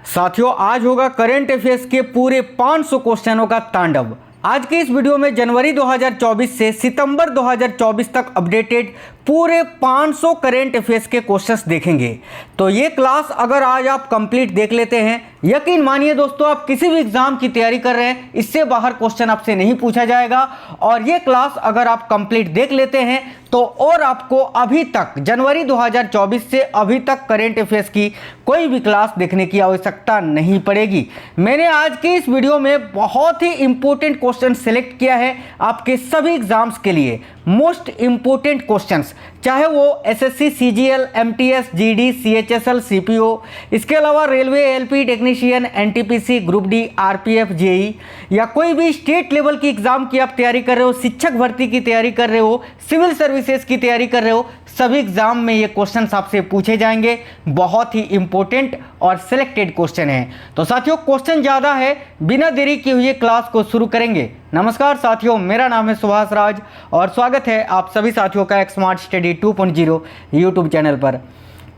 साथियों, आज होगा करंट अफेयर्स के पूरे 500 क्वेश्चनों का तांडव। आज के इस वीडियो में जनवरी 2024 से सितंबर 2024 तक अपडेटेड पूरे 500 करंट अफेयर्स के क्वेश्चंस देखेंगे। तो ये क्लास अगर आज आप कंप्लीट देख लेते हैं, यकीन मानिए दोस्तों, आप किसी भी एग्जाम की तैयारी कर रहे हैं, इससे बाहर क्वेश्चन आपसे नहीं पूछा जाएगा। और ये क्लास अगर आप कंप्लीट देख लेते हैं तो और आपको अभी तक जनवरी 2024 से अभी तक करंट अफेयर्स की कोई भी क्लास देखने की आवश्यकता नहीं पड़ेगी। मैंने आज के इस वीडियो में बहुत ही इंपॉर्टेंट क्वेश्चन सेलेक्ट किया है आपके सभी एग्जाम्स के लिए। मोस्ट इंपॉर्टेंट क्वेश्चंस, चाहे वो SSC, CGL, MTS, GD, CHSL, CPO, इसके अलावा railway, LP technician, NTPC, group D, RPF, JE या कोई भी स्टेट लेवल की एग्जाम की आप तैयारी कर रहे हो, शिक्षक भर्ती की तैयारी कर रहे हो, सिविल सर्विसेज की तैयारी कर रहे हो, सभी एग्जाम में ये क्वेश्चंस आपसे पूछे जाएंगे। बहुत ही इंपॉर्टेंट और सिलेक्टेड क्वेश्चन है। तो साथियों, क्वेश्चन ज़्यादा है, बिना देरी किए हुए क्लास को शुरू करेंगे। नमस्कार साथियों, मेरा नाम है सुभाष राज और स्वागत है आप सभी साथियों का एक स्मार्ट स्टडी 2.0 यूट्यूब चैनल पर।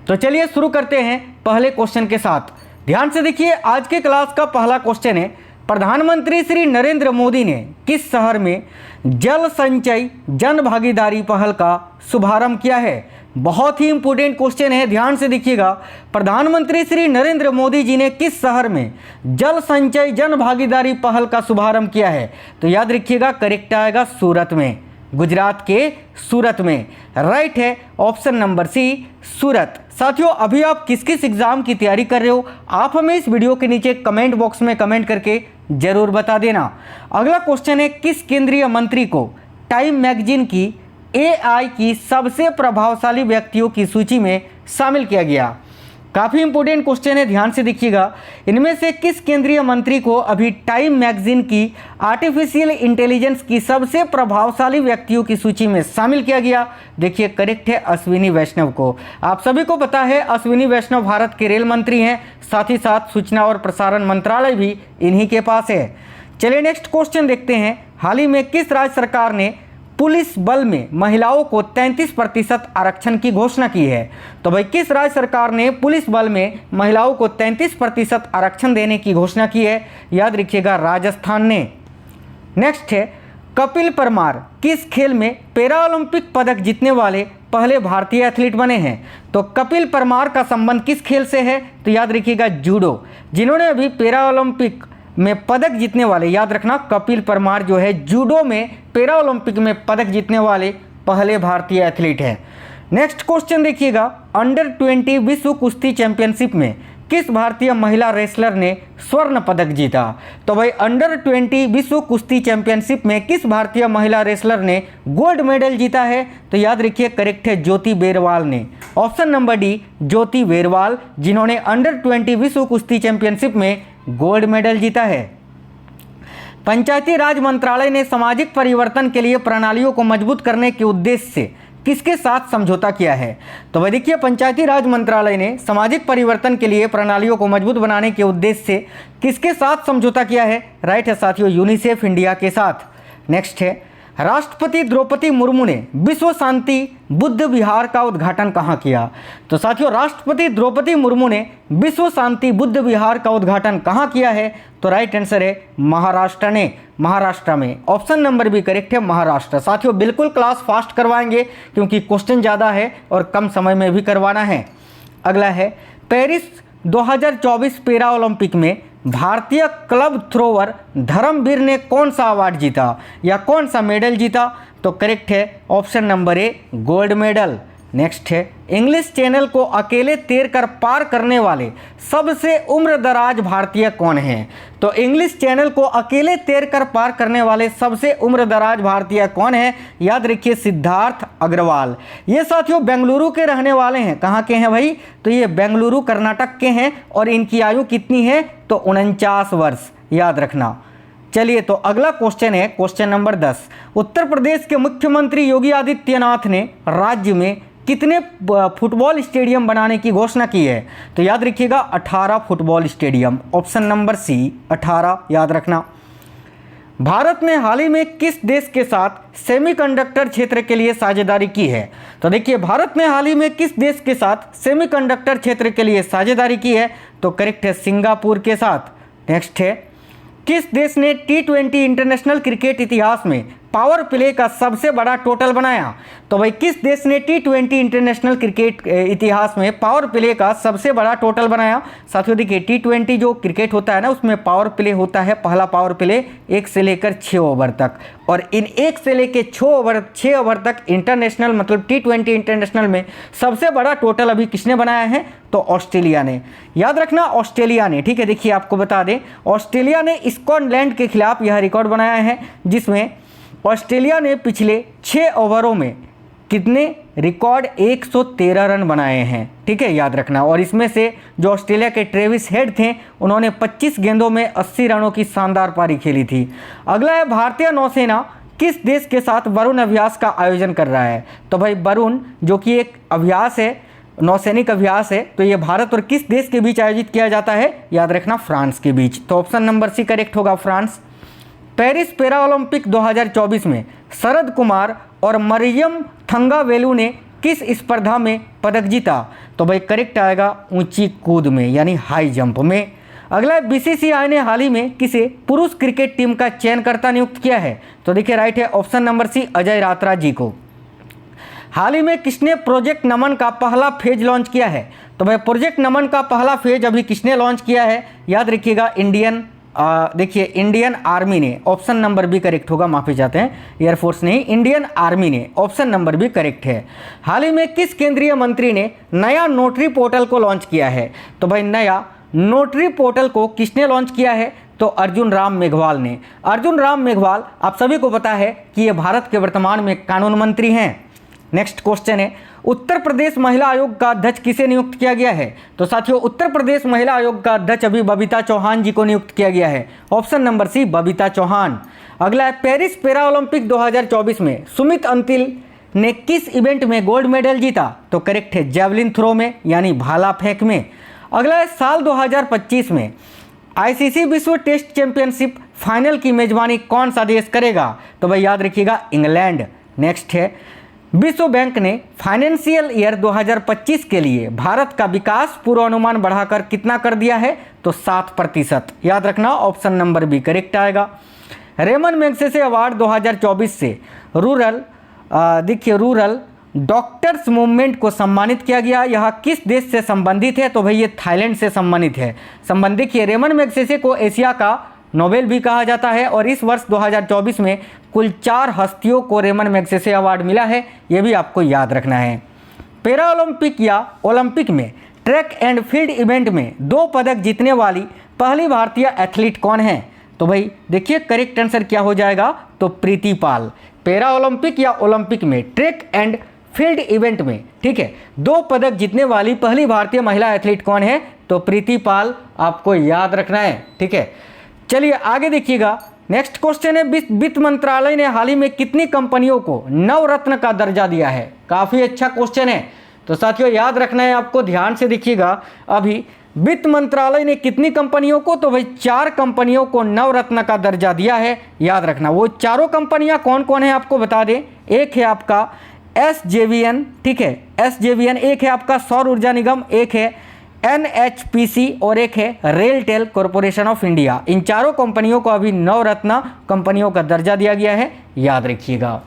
तो चलिए शुरू करते हैं पहले क्वेश्चन के साथ। ध्यान से देखिए, आज के क्लास का पहला क्वेश्चन है, प्रधानमंत्री श्री नरेंद्र मोदी ने किस शहर में जल संचय जन भागीदारी पहल का शुभारंभ किया है? बहुत ही इंपॉर्टेंट क्वेश्चन है, ध्यान से देखिएगा। प्रधानमंत्री श्री नरेंद्र मोदी जी ने किस शहर में जल संचय जन भागीदारी पहल का शुभारंभ किया है? तो याद रखिएगा, करेक्ट आएगा सूरत में, गुजरात के सूरत में। राइट है ऑप्शन नंबर सी, सूरत। साथियों, अभी आप किस किस एग्जाम की तैयारी कर रहे हो, आप हमें इस वीडियो के नीचे कमेंट बॉक्स में कमेंट करके जरूर बता देना। अगला क्वेश्चन है, किस केंद्रीय मंत्री को टाइम मैगजीन की एआई की सबसे प्रभावशाली व्यक्तियों की सूची में शामिल किया गया? काफ़ी इंपॉर्टेंट क्वेश्चन है, ध्यान से देखिएगा। इनमें से किस केंद्रीय मंत्री को अभी टाइम मैगजीन की आर्टिफिशियल इंटेलिजेंस की सबसे प्रभावशाली व्यक्तियों की सूची में शामिल किया गया? देखिए, करेक्ट है अश्विनी वैष्णव को। आप सभी को पता है अश्विनी वैष्णव भारत के रेल मंत्री हैं, साथ ही साथ सूचना और प्रसारण मंत्रालय भी इन्हीं के पास है। चलिए नेक्स्ट क्वेश्चन देखते हैं। हाल ही में किस राज्य सरकार ने पुलिस बल में महिलाओं को 33% आरक्षण की घोषणा की है? तो भाई, किस राज्य सरकार ने पुलिस बल में महिलाओं को 33% आरक्षण देने की घोषणा की है? याद रखिएगा, राजस्थान ने। नेक्स्ट है, कपिल परमार किस खेल में पैरा ओलंपिक पदक जीतने वाले पहले भारतीय एथलीट बने हैं? तो कपिल परमार का संबंध किस खेल से है? तो याद रखिएगा, जूडो। जिन्होंने अभी पैरा ओलंपिक में पदक जीतने वाले, याद रखना, कपिल परमार जो है जूडो में पैरा ओलंपिक में पदक जीतने वाले पहले भारतीय एथलीट हैं। नेक्स्ट क्वेश्चन देखिएगा, अंडर 20 विश्व कुश्ती चैंपियनशिप में किस भारतीय महिला रेसलर ने स्वर्ण पदक जीता? तो भाई, अंडर 20 विश्व कुश्ती चैंपियनशिप में किस भारतीय महिला रेसलर ने गोल्ड मेडल जीता है? तो याद रखिए, करेक्ट है ज्योति बेरवाल ने। ऑप्शन नंबर डी, ज्योति बेरवाल, जिन्होंने अंडर 20 विश्व कुश्ती चैंपियनशिप में गोल्ड मेडल जीता है। पंचायती राज मंत्रालय ने सामाजिक परिवर्तन के लिए प्रणालियों को मजबूत करने के उद्देश्य से किसके साथ समझौता किया है? तो वह देखिए, पंचायती राज मंत्रालय ने सामाजिक परिवर्तन के लिए प्रणालियों को मजबूत बनाने के उद्देश्य से किसके साथ समझौता किया है? राइट है साथियों, यूनिसेफ इंडिया के साथ। नेक्स्ट है, राष्ट्रपति द्रौपदी मुर्मू ने विश्व शांति बुद्ध विहार का उद्घाटन कहाँ किया? तो साथियों, राष्ट्रपति द्रौपदी मुर्मू ने विश्व शांति बुद्ध विहार का उद्घाटन कहाँ किया है? तो राइट आंसर है महाराष्ट्र ने, महाराष्ट्र में। ऑप्शन नंबर भी करेक्ट है, महाराष्ट्र। साथियों, बिल्कुल क्लास फास्ट करवाएंगे क्योंकि क्वेश्चन ज़्यादा है और कम समय में भी करवाना है। अगला है, पेरिस 2024 पैरा ओलंपिक में भारतीय क्लब थ्रोवर धर्मवीर ने कौन सा अवार्ड जीता या कौन सा मेडल जीता? तो करेक्ट है ऑप्शन नंबर ए, गोल्ड मेडल। नेक्स्ट है, इंग्लिश चैनल को अकेले तैरकर पार करने वाले सबसे उम्रदराज भारतीय कौन हैं? तो इंग्लिश चैनल को अकेले तैरकर पार करने वाले सबसे उम्रदराज भारतीय कौन है? याद रखिए, सिद्धार्थ अग्रवाल। ये साथियों बेंगलुरु के रहने वाले हैं। कहाँ के हैं भाई? तो ये बेंगलुरु कर्नाटक के हैं और इनकी आयु कितनी है? तो 49 वर्ष, याद रखना। चलिए, तो अगला क्वेश्चन है क्वेश्चन नंबर 10। उत्तर प्रदेश के मुख्यमंत्री योगी आदित्यनाथ ने राज्य में कितने फुटबॉल स्टेडियम बनाने की घोषणा की है? तो याद रखिएगा, 18 football stadium. Option number C, 18, याद रखना। भारत ने हाल ही में किस देश के साथ सेमीकंडक्टर क्षेत्र के लिए साझेदारी की है? तो देखिए, भारत ने हाल ही में किस देश के साथ सेमीकंडक्टर क्षेत्र के लिए साझेदारी की है? तो करेक्ट है, सिंगापुर के साथ। नेक्स्ट है, किस देश ने T20 इंटरनेशनल क्रिकेट इतिहास में पावर प्ले का सबसे बड़ा टोटल बनाया? तो भाई किस देश ने T20 इंटरनेशनल क्रिकेट इतिहास में पावर प्ले का सबसे बड़ा टोटल बनाया? साथियों देखिए, T20 जो क्रिकेट होता है ना, उसमें पावर प्ले होता है, पहला पावर प्ले 1 से लेकर 6 ओवर तक, और इन 1 से लेकर 6 ओवर तक इंटरनेशनल मतलब T20 इंटरनेशनल में सबसे बड़ा टोटल अभी किसने बनाया है? तो ऑस्ट्रेलिया ने। याद रखना, ऑस्ट्रेलिया ने। ठीक है, देखिए आपको बता दें, ऑस्ट्रेलिया ने स्कॉटलैंड के खिलाफ यह रिकॉर्ड बनाया है, जिसमें ऑस्ट्रेलिया ने पिछले 6 ओवरों में कितने रिकॉर्ड 113 रन बनाए हैं। ठीक है, याद रखना। और इसमें से जो ऑस्ट्रेलिया के ट्रेविस हेड थे, उन्होंने 25 गेंदों में 80 रनों की शानदार पारी खेली थी। अगला है, भारतीय नौसेना किस देश के साथ वरुण अभ्यास का आयोजन कर रहा है? तो भाई वरुण जो कि एक अभ्यास है, नौसैनिक अभ्यास है, तो ये भारत और किस देश के बीच आयोजित किया जाता है? याद रखना, फ्रांस के बीच। तो ऑप्शन नंबर सी करेक्ट होगा, फ्रांस। पेरिस पैरा ओलंपिक 2024 में शरद कुमार और मरियम थंगावेलु ने किस स्पर्धा में पदक जीता? तो भाई करेक्ट आएगा, ऊंची कूद में, यानी हाई जंप में। अगला, बीसीसीआई ने हाल ही में किसे पुरुष क्रिकेट टीम का चयनकर्ता नियुक्त किया है? तो देखिए राइट है, option number C, Ajay Ratra ji को। हाल ही में किसने प्रोजेक्ट नमन का पहला फेज लॉन्च किया है? तो भाई प्रोजेक्ट नमन का पहला फेज अभी किसने लॉन्च किया है? याद रखिएगा, इंडियन आर्मी ने। ऑप्शन नंबर बी करेक्ट होगा, माफी चाहते हैं, एयरफोर्स नहीं, इंडियन आर्मी ने। ऑप्शन नंबर बी करेक्ट है। हाल ही में किस केंद्रीय मंत्री ने नया नोटरी पोर्टल को लॉन्च किया है? तो भाई नया नोटरी पोर्टल को किसने लॉन्च किया है? तो अर्जुन राम मेघवाल ने। अर्जुन राम मेघवाल, आप सभी को पता है कि ये भारत के वर्तमान में कानून मंत्री हैं। नेक्स्ट क्वेश्चन है, उत्तर प्रदेश महिला आयोग का अध्यक्ष किसे नियुक्त किया गया है? तो साथियों, उत्तर प्रदेश महिला आयोग का अध्यक्ष अभी बबीता चौहान जी को नियुक्त किया गया है। Option number C, Babita Chauhan. अगला है, पेरिस पैरा ओलंपिक 2024 में सुमित अंतिल ने किस इवेंट में गोल्ड मेडल जीता? तो करेक्ट है, जेवलिन थ्रो में, यानी भाला फेंक में। अगला है, साल 2025 में आईसीसी विश्व टेस्ट चैंपियनशिप फाइनल की मेजबानी कौन सा देश करेगा? तो भाई याद रखिएगा, इंग्लैंड। नेक्स्ट है, विश्व बैंक ने फाइनेंशियल ईयर 2025 के लिए भारत का विकास पूर्वानुमान बढ़ाकर कितना कर दिया है? तो 7%। याद रखना, ऑप्शन नंबर बी करेक्ट आएगा। रेमन मैग्सेसे अवार्ड 2024 से रूरल डॉक्टर्स मूवमेंट को सम्मानित किया गया। यह किस देश से संबंधित है? तो भाई ये थाईलैंड से संबंधित है। संबंधित है, रेमन मैग्सेसे को एशिया का नोबेल भी कहा जाता है, और इस वर्ष 2024 में कुल 4 हस्तियों को रेमन मैग्सेसे अवार्ड मिला है, ये भी आपको याद रखना है। पैरा ओलंपिक या ओलंपिक में ट्रैक एंड फील्ड इवेंट में 2 पदक जीतने वाली पहली भारतीय एथलीट कौन है? तो भाई देखिए करेक्ट आंसर क्या हो जाएगा? तो प्रीति पाल। पैरा ओलंपिक या ओलंपिक में ट्रैक एंड फील्ड इवेंट में, ठीक है, 2 पदक जीतने वाली पहली भारतीय महिला एथलीट कौन है? तो प्रीति पाल, आपको याद रखना है। ठीक है, चलिए आगे देखिएगा। नेक्स्ट क्वेश्चन है, वित्त मंत्रालय ने हाल ही में कितनी कंपनियों को नवरत्न का दर्जा दिया है? काफ़ी अच्छा क्वेश्चन है, तो साथियों याद रखना है आपको, ध्यान से देखिएगा। अभी वित्त मंत्रालय ने कितनी कंपनियों को? तो भाई 4 कंपनियों को नवरत्न का दर्जा दिया है। याद रखना, वो चारों कंपनियां कौन कौन है आपको बता दें। एक है आपका SJVN, ठीक है, SJVN, एक है आपका सौर ऊर्जा निगम, एक है NHPC और एक है रेलटेल कॉरपोरेशन ऑफ इंडिया। इन चारों कंपनियों को अभी नवरत्न कंपनियों का दर्जा दिया गया है, याद रखिएगा।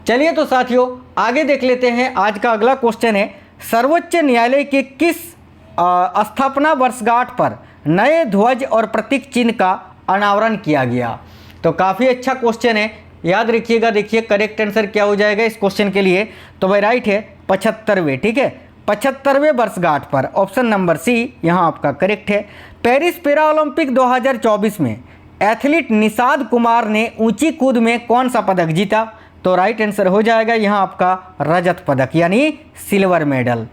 चलिए तो साथियों आगे देख लेते हैं। आज का अगला क्वेश्चन है, सर्वोच्च न्यायालय के किस स्थापना वर्षगांठ पर नए ध्वज और प्रतीक चिन्ह का अनावरण किया गया? तो काफ़ी अच्छा क्वेश्चन है, याद रखिएगा। देखिए करेक्ट आंसर क्या हो जाएगा इस क्वेश्चन के लिए? तो भाई राइट है, 75वें, ठीक है, 75वें वर्षगांठ पर। ऑप्शन नंबर सी यहाँ आपका करेक्ट है। पेरिस पैरा ओलंपिक 2024 में एथलीट निषाद कुमार ने ऊंची कूद में कौन सा पदक जीता? तो राइट आंसर हो जाएगा यहाँ आपका रजत पदक, यानी सिल्वर मेडल।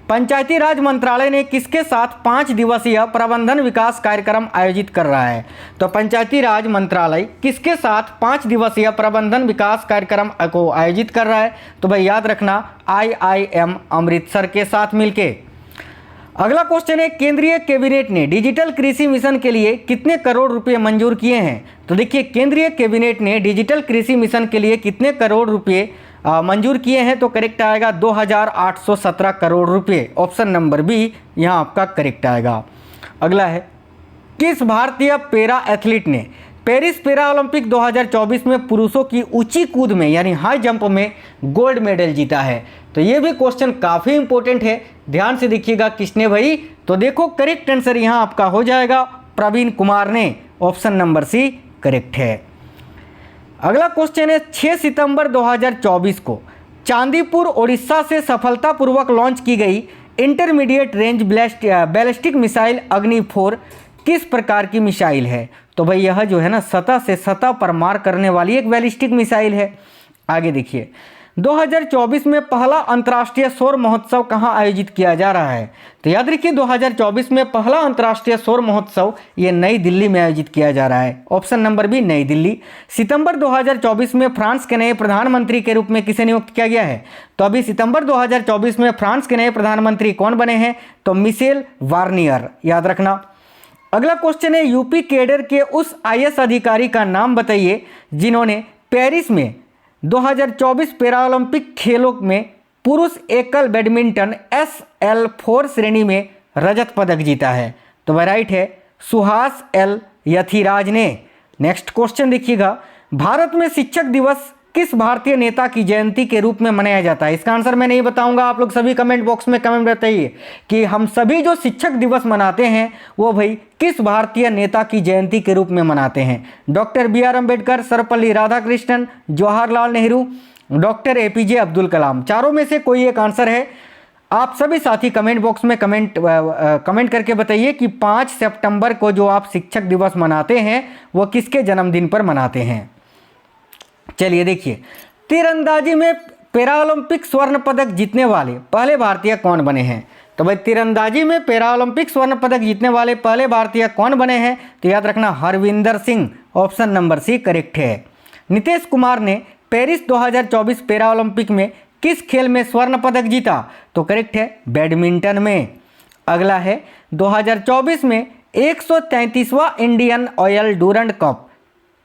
पंचायती राज मंत्रालय ने किसके साथ 5 दिवसीय प्रबंधन विकास कार्यक्रम आयोजित कर रहा है? तो पंचायती राज मंत्रालय किसके साथ 5 दिवसीय प्रबंधन विकास कार्यक्रम को आयोजित कर रहा है? तो भाई याद रखना, IIM अमृतसर के साथ मिलके। अगला क्वेश्चन है, केंद्रीय कैबिनेट ने डिजिटल कृषि मिशन के लिए कितने करोड़ रुपए मंजूर किए हैं? तो देखिए, केंद्रीय कैबिनेट ने डिजिटल कृषि मिशन के लिए कितने करोड़ रुपए मंजूर किए हैं? तो करेक्ट आएगा 2817 करोड़ रुपए। ऑप्शन नंबर बी यहाँ आपका करेक्ट आएगा। अगला है, किस भारतीय पैरा एथलीट ने पेरिस पैरा ओलंपिक 2024 में पुरुषों की ऊंची कूद में यानी हाई जंप में गोल्ड मेडल जीता है? तो ये भी क्वेश्चन काफ़ी इंपॉर्टेंट है, ध्यान से देखिएगा किसने भाई? तो देखो करेक्ट आंसर यहाँ आपका हो जाएगा प्रवीण कुमार ने। ऑप्शन नंबर सी करेक्ट है। अगला क्वेश्चन है, 6 सितंबर 2024 को चांदीपुर ओडिशा से सफलतापूर्वक लॉन्च की गई इंटरमीडिएट रेंज बैलिस्टिक मिसाइल अग्नि 4 किस प्रकार की मिसाइल है? तो भाई यह जो है ना सतह से सतह पर मार करने वाली एक बैलिस्टिक मिसाइल है। आगे देखिए, 2024 में पहला अंतर्राष्ट्रीय सौर महोत्सव कहाँ आयोजित किया जा रहा है? तो याद रखिए 2024 में पहला अंतर्राष्ट्रीय सौर महोत्सव ये नई दिल्ली में आयोजित किया जा रहा है। ऑप्शन नंबर बी नई दिल्ली। सितंबर 2024 में फ्रांस के नए प्रधानमंत्री के रूप में किसे नियुक्त किया गया है? तो अभी सितंबर 2024 में फ्रांस के नए प्रधानमंत्री कौन बने हैं? तो मिशेल बार्नियर, याद रखना। अगला क्वेश्चन है, यूपी कैडर के उस आईएएस अधिकारी का नाम बताइए जिन्होंने पेरिस में 2024 पैरालंपिक खेलों में पुरुष एकल बैडमिंटन SL4 श्रेणी में रजत पदक जीता है? तो वह राइट है, सुहास एल यथिराज ने। नेक्स्ट क्वेश्चन देखिएगा, भारत में शिक्षक दिवस किस भारतीय नेता की जयंती के रूप में मनाया जाता है? इसका आंसर मैं नहीं बताऊंगा, आप लोग सभी कमेंट बॉक्स में कमेंट बताइए कि हम सभी जो शिक्षक दिवस मनाते हैं वो भाई किस भारतीय नेता की जयंती के रूप में मनाते हैं? Doctor BR Ambedkar, Sarvepalli Radhakrishnan, Jawaharlal Nehru, doctor APJ Abdul Kalam. चारों में से कोई एक आंसर है। आप सभी साथी कमेंट बॉक्स में कमेंट करके बताइए कि 5 सितंबर को जो आप शिक्षक दिवस मनाते हैं वो किसके जन्मदिन पर मनाते हैं। चलिए देखिए, तीरंदाजी में पैरालंपिक स्वर्ण पदक जीतने वाले पहले भारतीय कौन बने हैं? तो भाई तीरंदाजी में पैरालंपिक स्वर्ण पदक जीतने वाले पहले भारतीय कौन बने हैं? तो याद रखना Harvinder Singh. Option number C correct है। नीतीश कुमार ने पेरिस 2024 पैरालंपिक में किस खेल में स्वर्ण पदक जीता? तो करेक्ट है, बैडमिंटन में। अगला है, 2024 में 133वां इंडियन ऑयल डूरंड कप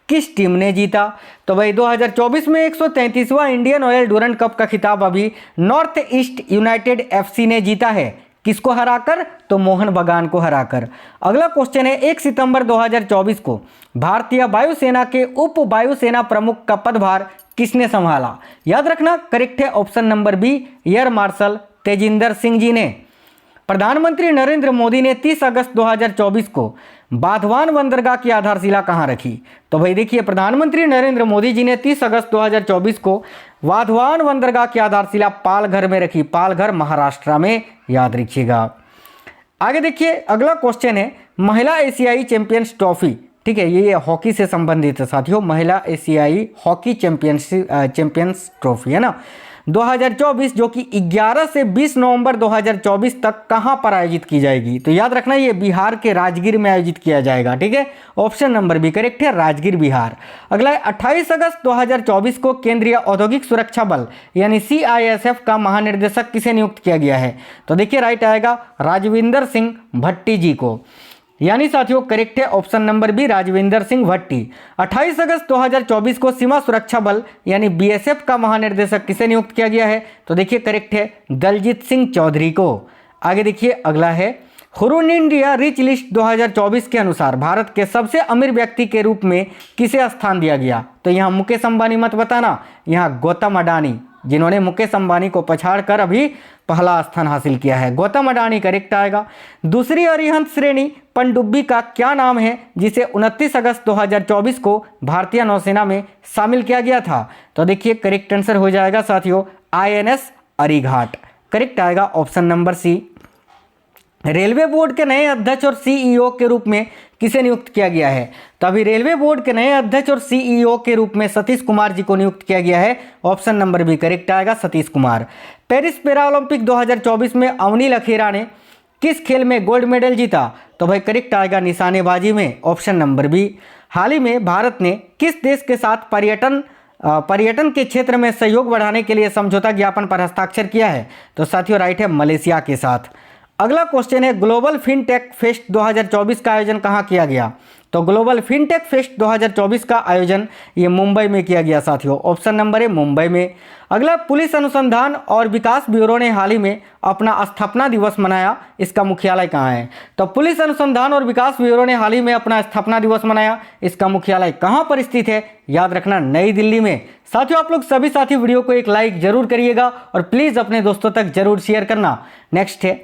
किस टीम ने जीता? तो भाई 2024 में 133वां इंडियन ऑयल डूरंड कप का खिताब अभी नॉर्थ ईस्ट यूनाइटेड FC ने जीता है। किसको हराकर? तो मोहन बगान को हराकर। अगला क्वेश्चन है, 1 सितंबर 2024 को भारतीय वायुसेना के उप वायुसेना प्रमुख का पदभार किसने संभाला? याद रखना करेक्ट है, option number B air marshal Tejinder Singh ji ने। प्रधानमंत्री नरेंद्र मोदी ने 30 अगस्त 2024 को बाधवान बंदरगाह की आधारशिला कहां रखी? तो भाई देखिए, प्रधानमंत्री नरेंद्र मोदी जी ने 30 अगस्त 2024 को बाधवान बंदरगाह की आधारशिला पालघर में रखी। पालघर महाराष्ट्र में, याद रखिएगा। आगे देखिए, अगला क्वेश्चन है, महिला एशियाई चैंपियंस ट्रॉफी, ठीक है, ये हॉकी से संबंधित है साथियों। महिला एशियाई हॉकी चैंपियंस ट्रॉफी है ना 2024, जो कि 11 से 20 नवंबर 2024 तक कहां पर आयोजित की जाएगी? तो याद रखना ये बिहार के राजगीर में आयोजित किया जाएगा। ठीक है, ऑप्शन नंबर बी करेक्ट है, राजगीर बिहार। अगला है, 28 अगस्त 2024 को केंद्रीय औद्योगिक सुरक्षा बल यानी CISF का महानिर्देशक किसे नियुक्त किया गया है? तो देखिए राइट आएगा राजविंदर सिंह भट्टी जी को, यानी साथियों करेक्ट है, option number B Rajvinder Singh Bhatti. 28 अगस्त 2024 को सीमा सुरक्षा बल यानी BSF का महानिर्देशक किसे नियुक्त किया गया है? तो देखिए करेक्ट है, दलजीत सिंह चौधरी को। आगे देखिए, अगला है, हुरून इंडिया रिच लिस्ट 2024 के अनुसार भारत के सबसे अमीर व्यक्ति के रूप में किसे स्थान दिया गया? तो यहाँ मुकेश अंबानी मत बताना, यहाँ गौतम अडानी, जिन्होंने मुकेश अंबानी को पछाड़कर अभी पहला स्थान हासिल किया है, गौतम अडानी करेक्ट आएगा। दूसरी अरिहंत श्रेणी पनडुब्बी का क्या नाम है जिसे 29 अगस्त 2024 को भारतीय नौसेना में शामिल किया गया था? तो देखिए करेक्ट आंसर हो जाएगा साथियों INS अरीघाट, करेक्ट आएगा option number C. Railway board के नए अध्यक्ष और CEO के रूप में किसे नियुक्त किया गया है? तो अभी रेलवे बोर्ड के नए अध्यक्ष और CEO के रूप में सतीश कुमार जी को नियुक्त किया गया है, ऑप्शन नंबर बी करेक्ट आएगा, सतीश कुमार। पेरिस पैरालंपिक 2024 में अवनील अखेरा ने किस खेल में गोल्ड मेडल जीता? तो भाई करेक्ट आएगा निशानेबाजी में, ऑप्शन नंबर बी। हाल ही में भारत ने किस देश के साथ पर्यटन के क्षेत्र में सहयोग बढ़ाने के लिए समझौता ज्ञापन पर हस्ताक्षर किया है? तो साथियों राइट है, मलेशिया के साथ। अगला क्वेश्चन है ग्लोबल फिनटेक फेस्ट 2024 का आयोजन कहाँ किया गया? तो ग्लोबल फिनटेक फेस्ट 2024 का आयोजन ये मुंबई में किया गया साथियों। ऑप्शन नंबर है मुंबई में। अगला पुलिस अनुसंधान और विकास ब्यूरो ने हाल ही में अपना स्थापना दिवस मनाया, इसका मुख्यालय कहाँ है? तो पुलिस अनुसंधान और विकास ब्यूरो ने हाल ही में अपना स्थापना दिवस मनाया, इसका मुख्यालय कहाँ पर स्थित है? याद रखना नई दिल्ली में। साथियों आप लोग सभी साथी वीडियो को एक लाइक जरूर करिएगा और प्लीज़ अपने दोस्तों तक जरूर शेयर करना। नेक्स्ट है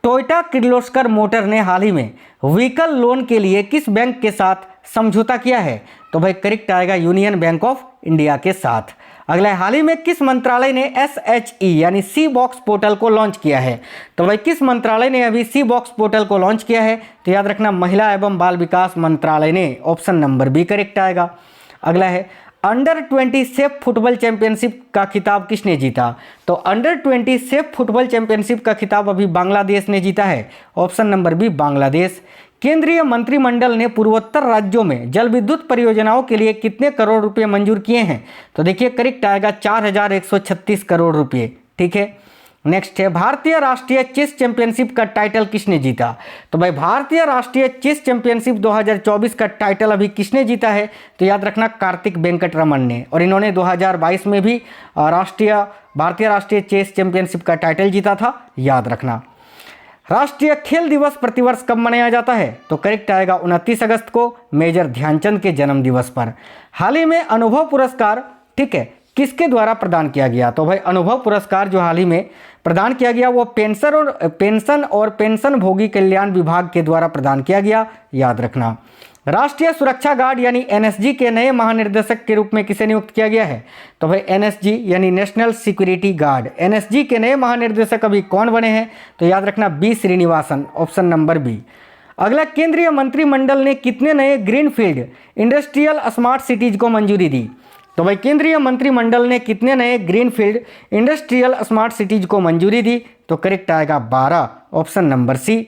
टोयोटा किर्लोस्कर मोटर ने हाल ही में व्हीकल लोन के लिए किस बैंक के साथ समझौता किया है? तो भाई करेक्ट आएगा यूनियन बैंक ऑफ इंडिया के साथ। अगला हाल ही में किस मंत्रालय ने SHE यानी सी बॉक्स पोर्टल को लॉन्च किया है? तो भाई किस मंत्रालय ने अभी सी बॉक्स पोर्टल को लॉन्च किया है? तो याद रखना महिला एवं बाल विकास मंत्रालय ने। ऑप्शन नंबर बी करेक्ट आएगा। अगला है अंडर 20 सेफ फुटबॉल चैंपियनशिप का खिताब किसने जीता? तो अंडर 20 सेफ फुटबॉल चैंपियनशिप का खिताब अभी बांग्लादेश ने जीता है। Option number B Bangladesh. केंद्रीय मंत्रिमंडल ने पूर्वोत्तर राज्यों में जल विद्युत परियोजनाओं के लिए कितने करोड़ रुपए मंजूर किए हैं? तो देखिए करेक्ट आएगा 4136 करोड़ रुपए। ठीक है। नेक्स्ट है भारतीय राष्ट्रीय चेस चैंपियनशिप का टाइटल किसने जीता? तो भाई भारतीय राष्ट्रीय चेस चैंपियनशिप 2024 का टाइटल अभी किसने जीता है? तो याद रखना कार्तिक वेंकटरमन ने, और इन्होंने 2022 में भी भारतीय राष्ट्रीय चेस चैंपियनशिप का टाइटल जीता था, याद रखना। राष्ट्रीय खेल दिवस प्रतिवर्ष कब मनाया जाता है? तो करेक्ट आएगा 29 अगस्त को मेजर ध्यानचंद के जन्म दिवस पर। हाल ही में अनुभव पुरस्कार, ठीक है, किसके द्वारा प्रदान किया गया? तो भाई अनुभव पुरस्कार जो हाल ही में प्रदान किया गया वो पेंशन और पेंशन भोगी कल्याण विभाग के द्वारा प्रदान किया गया, याद रखना। राष्ट्रीय सुरक्षा गार्ड यानी NSG के नए महानिर्देशक के रूप में किसे नियुक्त किया गया है? तो भाई NSG यानी नेशनल सिक्योरिटी गार्ड, NSG के नए महानिर्देशक अभी कौन बने हैं? तो याद रखना B Srinivasan. Option number B. अगला केंद्रीय मंत्रिमंडल ने कितने नए ग्रीनफील्ड इंडस्ट्रियल स्मार्ट सिटीज को मंजूरी दी? तो भाई केंद्रीय मंत्रिमंडल ने कितने नए ग्रीनफील्ड इंडस्ट्रियल स्मार्ट सिटीज को मंजूरी दी? तो करेक्ट आएगा 12। Option number C.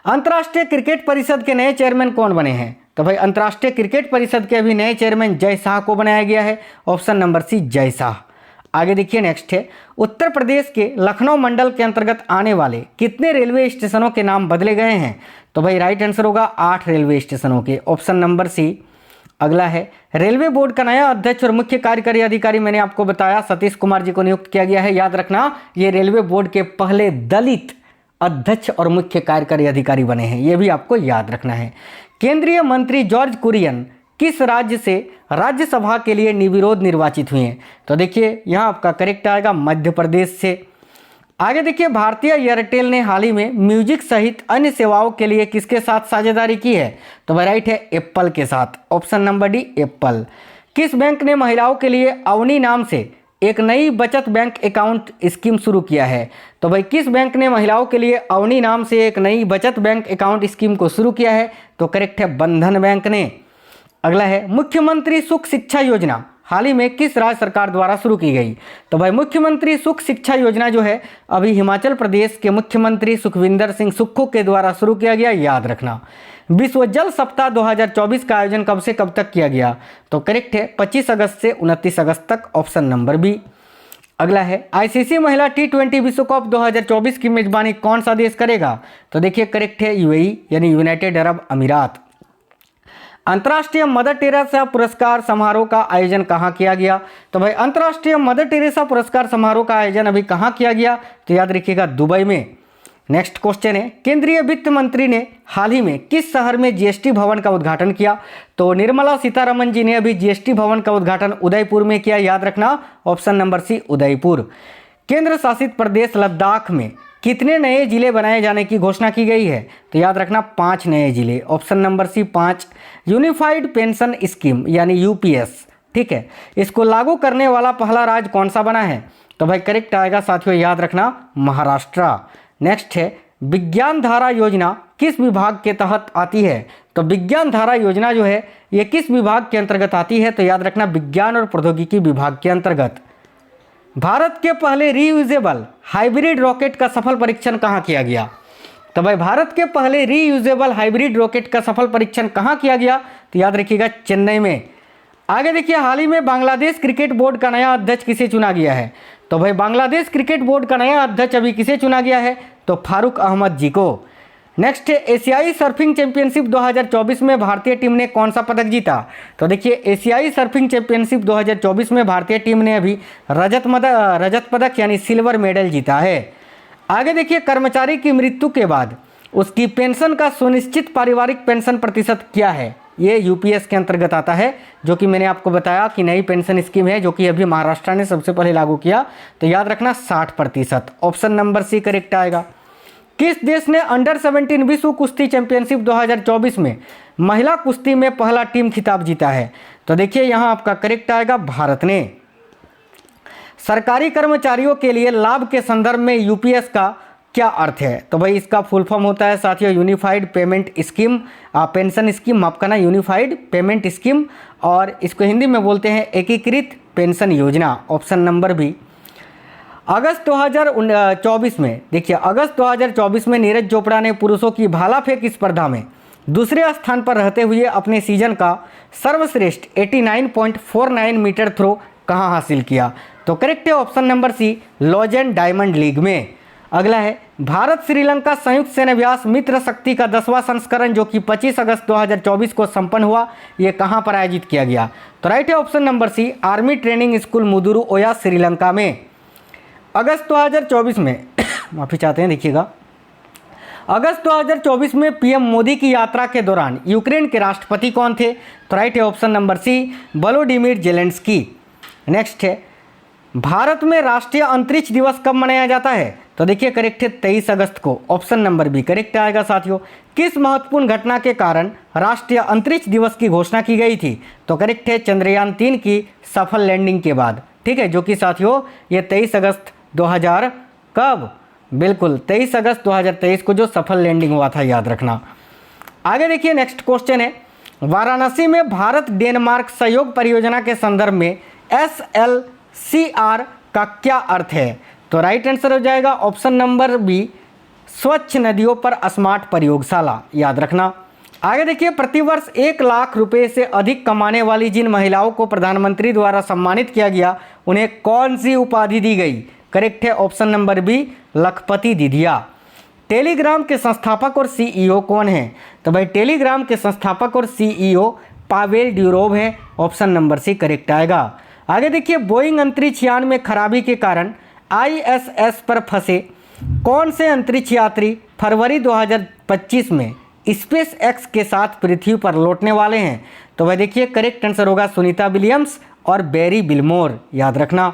अंतर्राष्ट्रीय क्रिकेट परिषद के नए चेयरमैन कौन बने हैं? तो भाई अंतर्राष्ट्रीय क्रिकेट परिषद के अभी नए चेयरमैन जय शाह को बनाया गया है। ऑप्शन नंबर सी जय शाह। आगे देखिए नेक्स्ट है उत्तर प्रदेश के लखनऊ मंडल के अंतर्गत आने वाले कितने रेलवे स्टेशनों के नाम बदले गए हैं? तो भाई राइट आंसर होगा 8 रेलवे स्टेशनों के। Option number C. अगला है रेलवे बोर्ड का नया अध्यक्ष और मुख्य कार्यकारी अधिकारी मैंने आपको बताया सतीश कुमार जी को नियुक्त किया गया है, याद रखना ये रेलवे बोर्ड के पहले दलित अध्यक्ष और मुख्य कार्यकारी अधिकारी बने हैं, ये भी आपको याद रखना है। केंद्रीय मंत्री जॉर्ज कुरियन किस राज्य से राज्यसभा के लिए निर्विरोध निर्वाचित हुए हैं? तो देखिए यहाँ आपका करेक्ट आएगा मध्य प्रदेश से। आगे देखिए भारतीय एयरटेल ने हाल ही में म्यूजिक सहित अन्य सेवाओं के लिए किसके साथ साझेदारी की है? तो भाई राइट है एप्पल के साथ। Option number D Apple. किस बैंक ने महिलाओं के लिए अवनी नाम से एक नई बचत बैंक अकाउंट स्कीम शुरू किया है? तो भाई किस बैंक ने महिलाओं के लिए अवनी नाम से एक नई बचत बैंक अकाउंट स्कीम को शुरू किया है? तो करेक्ट है बंधन बैंक ने। अगला है मुख्यमंत्री सुख शिक्षा योजना हाल ही में किस राज्य सरकार द्वारा शुरू की गई? तो भाई मुख्यमंत्री सुख शिक्षा योजना जो है अभी हिमाचल प्रदेश के मुख्यमंत्री सुखविंदर सिंह सुक्खू के द्वारा शुरू किया गया, याद रखना। विश्व जल सप्ताह 2024 का आयोजन कब से कब तक किया गया? तो करेक्ट है 25 अगस्त से 29 अगस्त तक। Option number B. अगला है ICC महिला T20 विश्व कप 2024 की मेजबानी कौन सा देश करेगा? तो देखिए करेक्ट है UAE यानी यूनाइटेड अरब अमीरात। अंतर्राष्ट्रीय मदर टेरेसा पुरस्कार समारोह का आयोजन कहाँ किया गया? तो भाई अंतर्राष्ट्रीय मदर टेरेसा पुरस्कार समारोह का आयोजन अभी कहाँ किया गया? तो याद रखिएगा दुबई में। नेक्स्ट क्वेश्चन है केंद्रीय वित्त मंत्री ने हाल ही में किस शहर में GST भवन का उद्घाटन किया? तो निर्मला सीतारमन जी ने अभी GST भवन का उद्घाटन उदयपुर में किया, याद रखना। Option number C Udaipur. केंद्र शासित प्रदेश लद्दाख में कितने नए जिले बनाए जाने की घोषणा की गई है? तो याद रखना 5 नए जिले। Option number C 5। Unified pension scheme यानी UPS, ठीक है, इसको लागू करने वाला पहला राज्य कौन सा बना है? तो भाई करेक्ट आएगा साथियों, याद रखना महाराष्ट्र। नेक्स्ट है विज्ञान धारा योजना किस विभाग के तहत आती है? तो विज्ञान धारा योजना जो है ये किस विभाग के अंतर्गत आती है? तो याद रखना विज्ञान और प्रौद्योगिकी विभाग के अंतर्गत। भारत के पहले रीयूजेबल हाइब्रिड रॉकेट का सफल परीक्षण कहाँ किया गया? तो भाई भारत के पहले रीयूजेबल हाइब्रिड रॉकेट का सफल परीक्षण कहाँ किया गया? तो याद रखिएगा चेन्नई में। आगे देखिए हाल ही में बांग्लादेश क्रिकेट बोर्ड का नया अध्यक्ष किसे चुना गया है? तो भाई बांग्लादेश क्रिकेट बोर्ड का नया अध्यक्ष अभी किसे चुना गया है? तो फारूक अहमद जी को। नेक्स्ट है एशियाई सर्फिंग चैंपियनशिप 2024 में भारतीय टीम ने कौन सा पदक जीता? तो देखिए एशियाई सर्फिंग चैंपियनशिप 2024 में भारतीय टीम ने अभी रजत पदक यानी सिल्वर मेडल जीता है। आगे देखिए कर्मचारी की मृत्यु के बाद उसकी पेंशन का सुनिश्चित पारिवारिक पेंशन प्रतिशत क्या है? ये यूपीएस के अंतर्गत आता है, जो कि मैंने आपको बताया कि नई पेंशन स्कीम है जो कि अभी महाराष्ट्र ने सबसे पहले लागू किया। तो याद रखना 60%। ऑप्शन नंबर सी करेक्ट आएगा। किस देश ने अंडर 17 विश्व कुश्ती चैंपियनशिप 2024 में महिला कुश्ती में पहला टीम खिताब जीता है? तो देखिए यहाँ आपका करेक्ट आएगा भारत ने। सरकारी कर्मचारियों के लिए लाभ के संदर्भ में यूपीएस का क्या अर्थ है? तो भाई इसका फुल फॉर्म होता है साथियों unified payment scheme, pension scheme माफ करना, यूनिफाइड पेमेंट स्कीम, और इसको हिंदी में बोलते हैं एकीकृत पेंशन योजना। Option number B. अगस्त 2024 में देखिए अगस्त 2024 में नीरज चोपड़ा ने पुरुषों की भाला फेंक स्पर्धा में दूसरे स्थान पर रहते हुए अपने सीजन का सर्वश्रेष्ठ 89.49 मीटर थ्रो कहां हासिल किया? तो करेक्ट है option number C, Lausanne and diamond league में। अगला है भारत श्रीलंका संयुक्त सेनाभ्यास मित्र शक्ति का 10वां संस्करण जो कि 25 अगस्त 2024 को संपन्न हुआ, ये कहां पर आयोजित किया गया? तो राइट है option number C, army training school Maduru Oya Sri Lanka में। अगस्त 2024 में माफी चाहते हैं, देखिएगा अगस्त 2024 में पीएम मोदी की यात्रा के दौरान यूक्रेन के राष्ट्रपति कौन थे? तो राइट है option number C, Volodymyr Zelensky. Next है भारत में राष्ट्रीय अंतरिक्ष दिवस कब मनाया जाता है? तो देखिए करेक्ट है 23 अगस्त को। ऑप्शन नंबर बी करेक्ट आएगा साथियों। किस महत्वपूर्ण घटना के कारण राष्ट्रीय अंतरिक्ष दिवस की घोषणा की गई थी? तो करेक्ट है चंद्रयान 3 की सफल लैंडिंग के बाद, ठीक है, जो कि साथियों ये 23 अगस्त 2000 कब? बिल्कुल 23 अगस्त 2023 को जो सफल लैंडिंग हुआ था, याद रखना। आगे देखिए नेक्स्ट क्वेश्चन है वाराणसी में भारत डेनमार्क सहयोग परियोजना के संदर्भ में SLCR का क्या अर्थ है? तो राइट आंसर हो जाएगा ऑप्शन नंबर बी, स्वच्छ नदियों पर स्मार्ट प्रयोगशाला, याद रखना। आगे देखिए प्रतिवर्ष 1 लाख रुपए से अधिक कमाने वाली जिन महिलाओं को प्रधानमंत्री द्वारा सम्मानित किया गया उन्हें कौन सी उपाधि दी गई? करेक्ट है ऑप्शन नंबर बी, लखपति दीदिया। टेलीग्राम के संस्थापक और सीईओ कौन है? तो भाई टेलीग्राम के संस्थापक और सीईओ पावेल ड्यूरोव है। ऑप्शन नंबर सी करेक्ट आएगा। आगे देखिए बोइंग अंतरिक्ष यान में खराबी के कारण ISS पर फंसे कौन से अंतरिक्ष यात्री फरवरी 2025 में स्पेस एक्स के साथ पृथ्वी पर लौटने वाले हैं? तो वह देखिए करेक्ट आंसर होगा सुनीता विलियम्स और बेरी बिलमोर, याद रखना।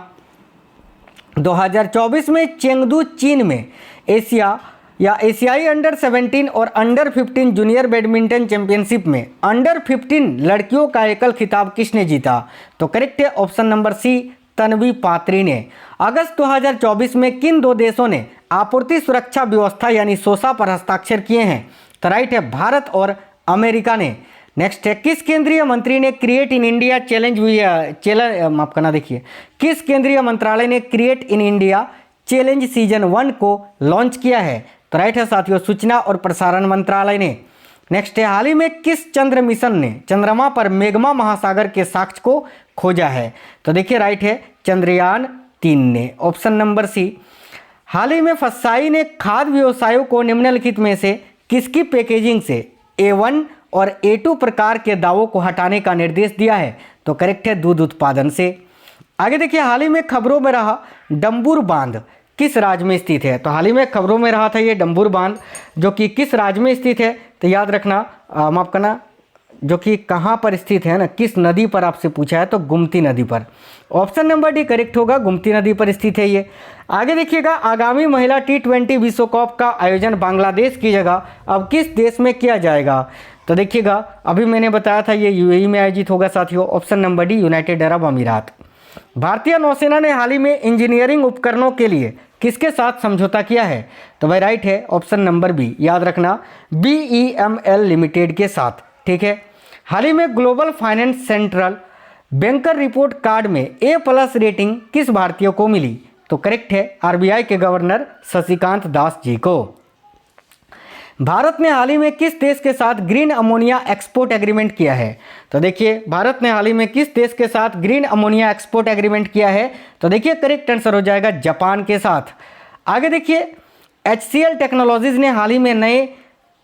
2024 में चेंगदू चीन में एशियाई अंडर 17 और अंडर 15 जूनियर बैडमिंटन चैंपियनशिप में अंडर 15 लड़कियों का एकल खिताब किसने जीता? तो करेक्ट है ऑप्शन नंबर सी, तन्वी पात्री ने। अगस्त 2024 में किन 2 देशों ने आपूर्ति सुरक्षा व्यवस्था यानी सोसा पर हस्ताक्षर किए हैं? तो राइट है भारत और अमेरिका ने। नेक्स्ट है किस केंद्रीय मंत्री ने क्रिएट इन इंडिया माफ करना, देखिए किस केंद्रीय मंत्रालय ने create in India challenge season 1 को लॉन्च किया है? तो राइट है साथियों सूचना और प्रसारण मंत्रालय ने। नेक्स्ट है हाल ही में किस चंद्र मिशन ने चंद्रमा पर मैग्मा महासागर के साक्ष्य को खोजा है? तो देखिए राइट है चंद्रयान 3 ने। ऑप्शन नंबर सी। हाल ही में फसाई ने खाद्य व्यवसायों को निम्नलिखित में से किसकी पैकेजिंग से A1 और A2 प्रकार के दावों को हटाने का निर्देश दिया है? तो करेक्ट है दूध उत्पादन से। आगे देखिए हाल ही में खबरों में रहा डंबूर बांध किस राज्य में स्थित है? तो हाल ही में खबरों में रहा था ये डंबूर बांध, जो कि किस राज्य में स्थित है? तो याद रखना माफ करना, जो कि कहाँ पर स्थित है ना, किस नदी पर आपसे पूछा है, तो गुमती नदी पर। ऑप्शन नंबर डी करेक्ट होगा, गुमती नदी पर स्थित है ये। आगे देखिएगा आगामी महिला T20 विश्व कप का आयोजन बांग्लादेश की जगह अब किस देश में किया जाएगा? तो देखिएगा अभी मैंने बताया था ये UAE में आयोजित होगा साथियों। Option number D, United Arab अमीरात। भारतीय नौसेना ने हाल ही में इंजीनियरिंग उपकरणों के लिए किसके साथ समझौता किया है? तो भाई राइट है ऑप्शन नंबर बी, याद रखना BEML लिमिटेड के साथ, ठीक है। हाल ही में global finance central banker report card में A+ रेटिंग किस भारतीय को मिली? तो करेक्ट है RBI के गवर्नर शशिकांत दास जी को। भारत ने हाल ही में किस देश के साथ ग्रीन अमोनिया एक्सपोर्ट एग्रीमेंट किया है? तो देखिए भारत ने हाल ही में किस देश के साथ ग्रीन अमोनिया एक्सपोर्ट एग्रीमेंट किया है? तो देखिए करेक्ट आंसर हो जाएगा जापान के साथ। आगे देखिए HCL टेक्नोलॉजीज ने हाल ही में नए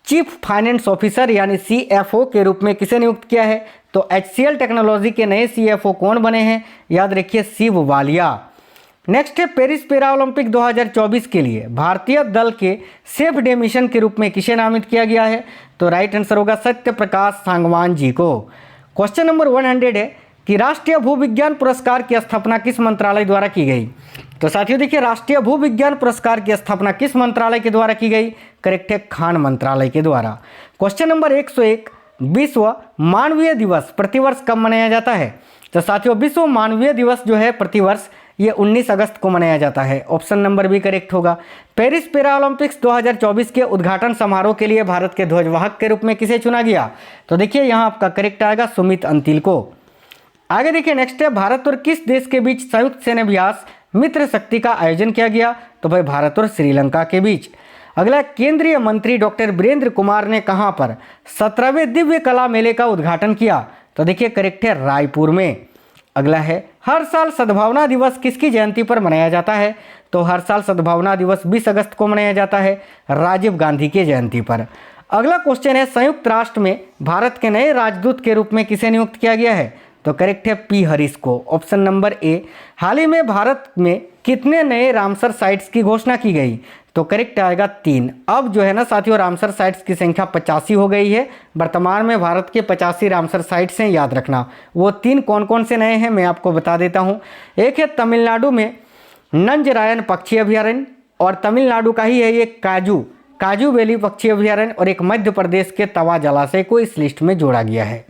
चीफ फाइनेंस ऑफिसर यानी CFO के रूप में किसे नियुक्त किया है? तो HCL टेक्नोलॉजी के नए CFO कौन बने हैं? याद रखिए शिव वालिया। नेक्स्ट है पेरिस पैरा ओलंपिक 2024 के लिए भारतीय दल के सेफ डे मिशन के रूप में किसे नामित किया गया है? तो राइट आंसर होगा सत्य प्रकाश सांगवान जी को। क्वेश्चन नंबर 100 है कि राष्ट्रीय भूविज्ञान पुरस्कार की स्थापना किस मंत्रालय द्वारा की गई? तो साथियों देखिए, राष्ट्रीय भूविज्ञान पुरस्कार की स्थापना किस मंत्रालय के द्वारा की गई? करेक्ट है, खान मंत्रालय के द्वारा। क्वेश्चन नंबर 101, विश्व मानवीय दिवस प्रतिवर्ष कब मनाया जाता है? तो साथियों विश्व मानवीय दिवस जो है प्रतिवर्ष ये 19 अगस्त को मनाया जाता है। ऑप्शन नंबर बी करेक्ट होगा। पेरिस पैरा ओलंपिक्स 2024 के उद्घाटन समारोह के लिए भारत के ध्वजवाहक के रूप में किसे चुना गया? तो देखिए यहाँ आपका करेक्ट आएगा सुमित अंतिल को। आगे देखिए नेक्स्ट है भारत और किस देश के बीच संयुक्त सैन्य अभ्यास मित्र शक्ति का आयोजन किया गया? तो भाई भारत और श्रीलंका के बीच। अगला, केंद्रीय मंत्री डॉक्टर वीरेंद्र कुमार ने कहां पर 17वें दिव्य कला मेले का उद्घाटन किया? तो देखिए करेक्ट है, रायपुर में। अगला है, हर साल सद्भावना दिवस किसकी जयंती पर मनाया जाता है? तो हर साल सद्भावना दिवस 20 अगस्त को मनाया जाता है, राजीव गांधी की जयंती पर। अगला क्वेश्चन है, संयुक्त राष्ट्र में भारत के नए राजदूत के रूप में किसे नियुक्त किया गया है? तो करेक्ट है, पी हरीश को। ऑप्शन नंबर ए। हाल ही में भारत में कितने नए रामसर साइट्स की घोषणा की गई? तो करेक्ट आएगा 3। अब जो है ना साथियों, रामसर साइट्स की संख्या 85 हो गई है। वर्तमान में भारत के 85 रामसर साइट्स हैं, याद रखना। वो 3 कौन कौन से नए हैं मैं आपको बता देता हूँ। एक है तमिलनाडु में नंजरायन पक्षी अभयारण्य, और तमिलनाडु का ही है ये काजू वैली पक्षी अभयारण्य, और एक मध्य प्रदेश के तवा जलाशय को इस लिस्ट में जोड़ा गया है।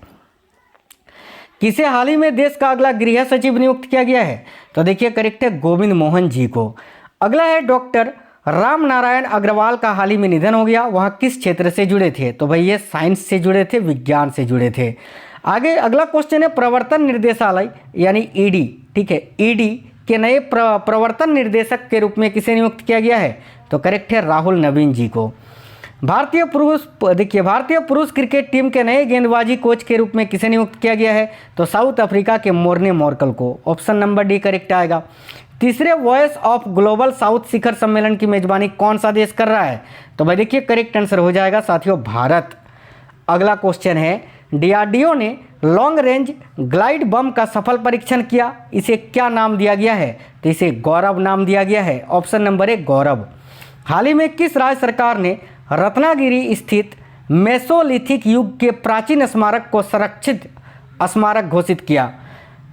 किसे हाल ही में देश का अगला गृह सचिव नियुक्त किया गया है? तो देखिए करेक्ट है, गोविंद मोहन जी को। अगला है डॉक्टर राम नारायण अग्रवाल का हाल ही में निधन हो गया, वह किस क्षेत्र से जुड़े थे? तो भाई ये साइंस से जुड़े थे, विज्ञान से जुड़े थे। आगे अगला क्वेश्चन है प्रवर्तन निर्देशालय यानी ईडी, ठीक है, ईडी के नए प्रवर्तन निर्देशक के रूप में किसे नियुक्त किया गया है? तो करेक्ट है, राहुल नवीन जी को। भारतीय पुरुष क्रिकेट टीम के नए गेंदबाजी कोच के रूप में किसे नियुक्त किया गया है? तो साउथ अफ्रीका के मोर्ने मोर्कल को। ऑप्शन नंबर डी करेक्ट आएगा। तीसरे वॉइस ऑफ ग्लोबल साउथ शिखर सम्मेलन की मेजबानी कौन सा देश कर रहा है? तो भाई देखिए करेक्ट आंसर हो जाएगा साथियों, भारत। अगला क्वेश्चन है, डीआरडीओ ने लॉन्ग रेंज ग्लाइड बम का सफल परीक्षण किया, इसे क्या नाम दिया गया है? तो इसे गौरव नाम दिया गया है। ऑप्शन नंबर ए गौरव। हाल ही में किस राज्य सरकार ने रत्नागिरी स्थित मेसोलिथिक युग के प्राचीन स्मारक को संरक्षित स्मारक घोषित किया?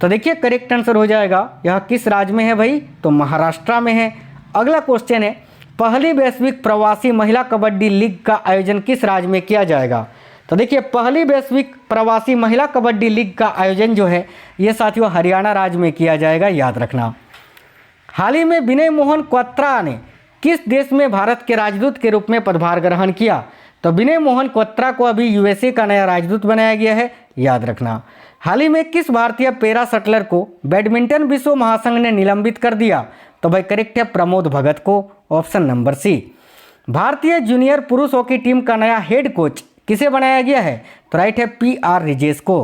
तो देखिए करेक्ट आंसर हो जाएगा, यह किस राज्य में है भाई? तो महाराष्ट्र में है। अगला क्वेश्चन है, पहली वैश्विक प्रवासी महिला कबड्डी लीग का आयोजन किस राज्य में किया जाएगा? तो देखिए पहली वैश्विक प्रवासी महिला कबड्डी लीग का आयोजन जो है ये साथियों हरियाणा राज्य में किया जाएगा, याद रखना। हाल ही में विनय मोहन क्वात्रा ने किस देश में भारत के राजदूत के रूप में पदभार ग्रहण किया? तो विनय मोहन क्वात्रा को अभी यूएसए का नया राजदूत बनाया गया है, याद रखना। हाल ही में किस भारतीय पैरा शटलर को बैडमिंटन विश्व महासंघ ने निलंबित कर दिया? तो भाई करेक्ट है, प्रमोद भगत को। Option number C. भारतीय जूनियर पुरुष हॉकी टीम का नया हेड कोच किसे बनाया गया है? तो राइट है, PR रिजेश को।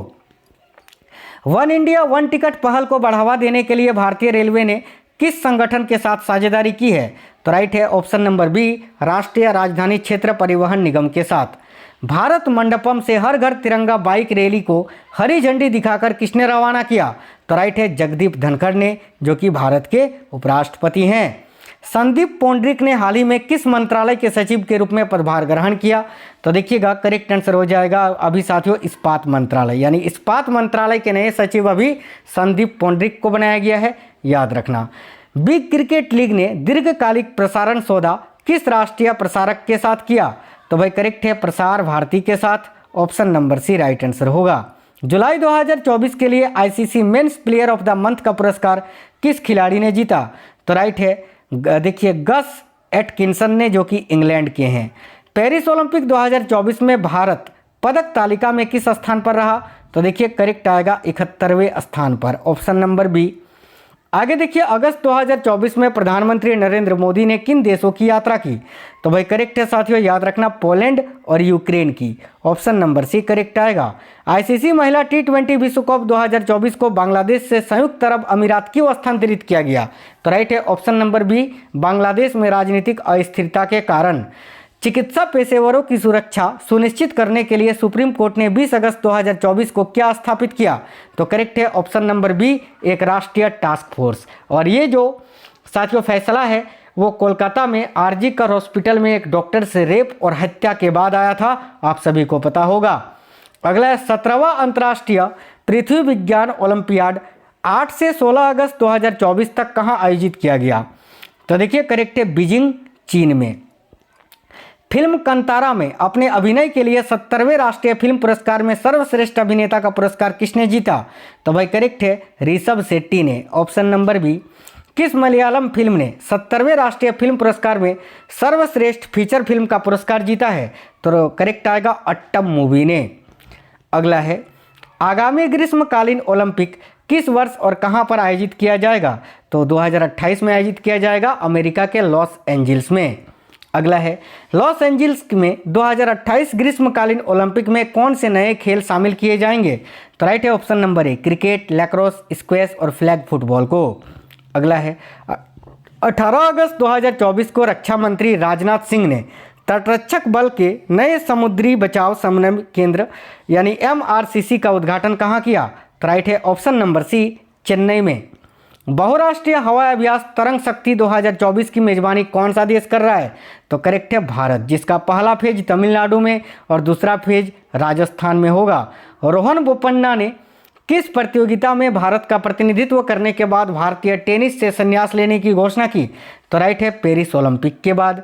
वन इंडिया वन टिकट पहल को बढ़ावा देने के लिए भारतीय रेलवे ने किस संगठन के साथ साझेदारी की है? तो राइट है, ऑप्शन नंबर बी, राष्ट्रीय राजधानी क्षेत्र परिवहन निगम के साथ। भारत मंडपम से हर घर तिरंगा बाइक रैली को हरी झंडी दिखाकर किसने रवाना किया? तो राइट है, जगदीप धनखड़ ने, जो कि भारत के उपराष्ट्रपति हैं। संदीप पौंड्रिक ने हाल ही में किस मंत्रालय के सचिव के रूप में पदभार ग्रहण किया? तो देखिएगा करेक्ट आंसर हो जाएगा अभी साथियों, इस्पात मंत्रालय, यानी इस्पात मंत्रालय के नए सचिव अभी संदीप पौंड्रिक को बनाया गया है, याद रखना। बिग क्रिकेट लीग ने दीर्घकालिक प्रसारण सौदा किस राष्ट्रीय प्रसारक के साथ किया? तो भाई करेक्ट है, प्रसार भारती के साथ। Option number C right answer होगा। जुलाई 2024 के लिए ICC men's player of the month का पुरस्कार किस खिलाड़ी ने जीता? तो राइट है, देखिए गस एटकिंसन ने, जो कि इंग्लैंड के हैं। पेरिस ओलंपिक 2024 में भारत पदक तालिका में किस स्थान पर रहा? तो देखिए करेक्ट आएगा 71वें स्थान पर। Option number B. आगे देखिए, अगस्त 2024 में प्रधानमंत्री नरेंद्र मोदी ने किन देशों की यात्रा की? तो भाई करेक्ट है साथियों, याद रखना पोलैंड और यूक्रेन की। ऑप्शन नंबर सी करेक्ट आएगा। आईसीसी महिला T20 विश्व कप 2024 को बांग्लादेश से संयुक्त अरब अमीरात क्यों स्थानांतरित किया गया? तो राइट है ऑप्शन नंबर बी, बांग्लादेश में राजनीतिक अस्थिरता के कारण। चिकित्सा पेशेवरों की सुरक्षा सुनिश्चित करने के लिए सुप्रीम कोर्ट ने 20 अगस्त 2024 को क्या स्थापित किया? तो करेक्ट है ऑप्शन नंबर बी, एक राष्ट्रीय टास्क फोर्स। और ये जो साथियों फैसला है वो कोलकाता में आरजी कर हॉस्पिटल में एक डॉक्टर से रेप और हत्या के बाद आया था, आप सभी को पता होगा। अगला है 17वां अंतर्राष्ट्रीय पृथ्वी विज्ञान ओलंपियाड 8 से 16 अगस्त 2024 तक कहाँ आयोजित किया गया? तो देखिए करेक्ट है बीजिंग, चीन में। फिल्म कंतारा में अपने अभिनय के लिए 70वें राष्ट्रीय फिल्म पुरस्कार में सर्वश्रेष्ठ अभिनेता का पुरस्कार किसने जीता? तो भाई करेक्ट है ऋषभ शेट्टी ने। Option number B. किस मलयालम फिल्म ने 70वें राष्ट्रीय फिल्म पुरस्कार में सर्वश्रेष्ठ फीचर फिल्म का पुरस्कार जीता है? तो करेक्ट आएगा अट्टम मूवी ने। अगला है आगामी ग्रीष्मकालीन ओलंपिक किस वर्ष और कहां पर आयोजित किया जाएगा? तो 2028 में आयोजित किया जाएगा अमेरिका के लॉस एंजल्स में। अगला है लॉस एंजल्स में 2028 ग्रीष्मकालीन ओलंपिक में कौन से नए खेल शामिल किए जाएंगे? तो राइट है ऑप्शन नंबर ए, क्रिकेट, लैक्रोस, स्क्वैश और फ्लैग फुटबॉल को। अगला है 18 अगस्त 2024 को रक्षा मंत्री राजनाथ सिंह ने तटरक्षक बल के नए समुद्री बचाव समन्वय केंद्र यानी MRCC का उद्घाटन कहाँ किया? तो राइट है ऑप्शन नंबर सी, चेन्नई में। बहुराष्ट्रीय हवाई अभ्यास तरंग शक्ति 2024 की मेजबानी कौन सा देश कर रहा है? तो करेक्ट है भारत, जिसका पहला फेज तमिलनाडु में और दूसरा फेज राजस्थान में होगा। रोहन बोपन्ना ने किस प्रतियोगिता में भारत का प्रतिनिधित्व करने के बाद भारतीय टेनिस से संन्यास लेने की घोषणा की? तो राइट है पेरिस ओलंपिक के बाद।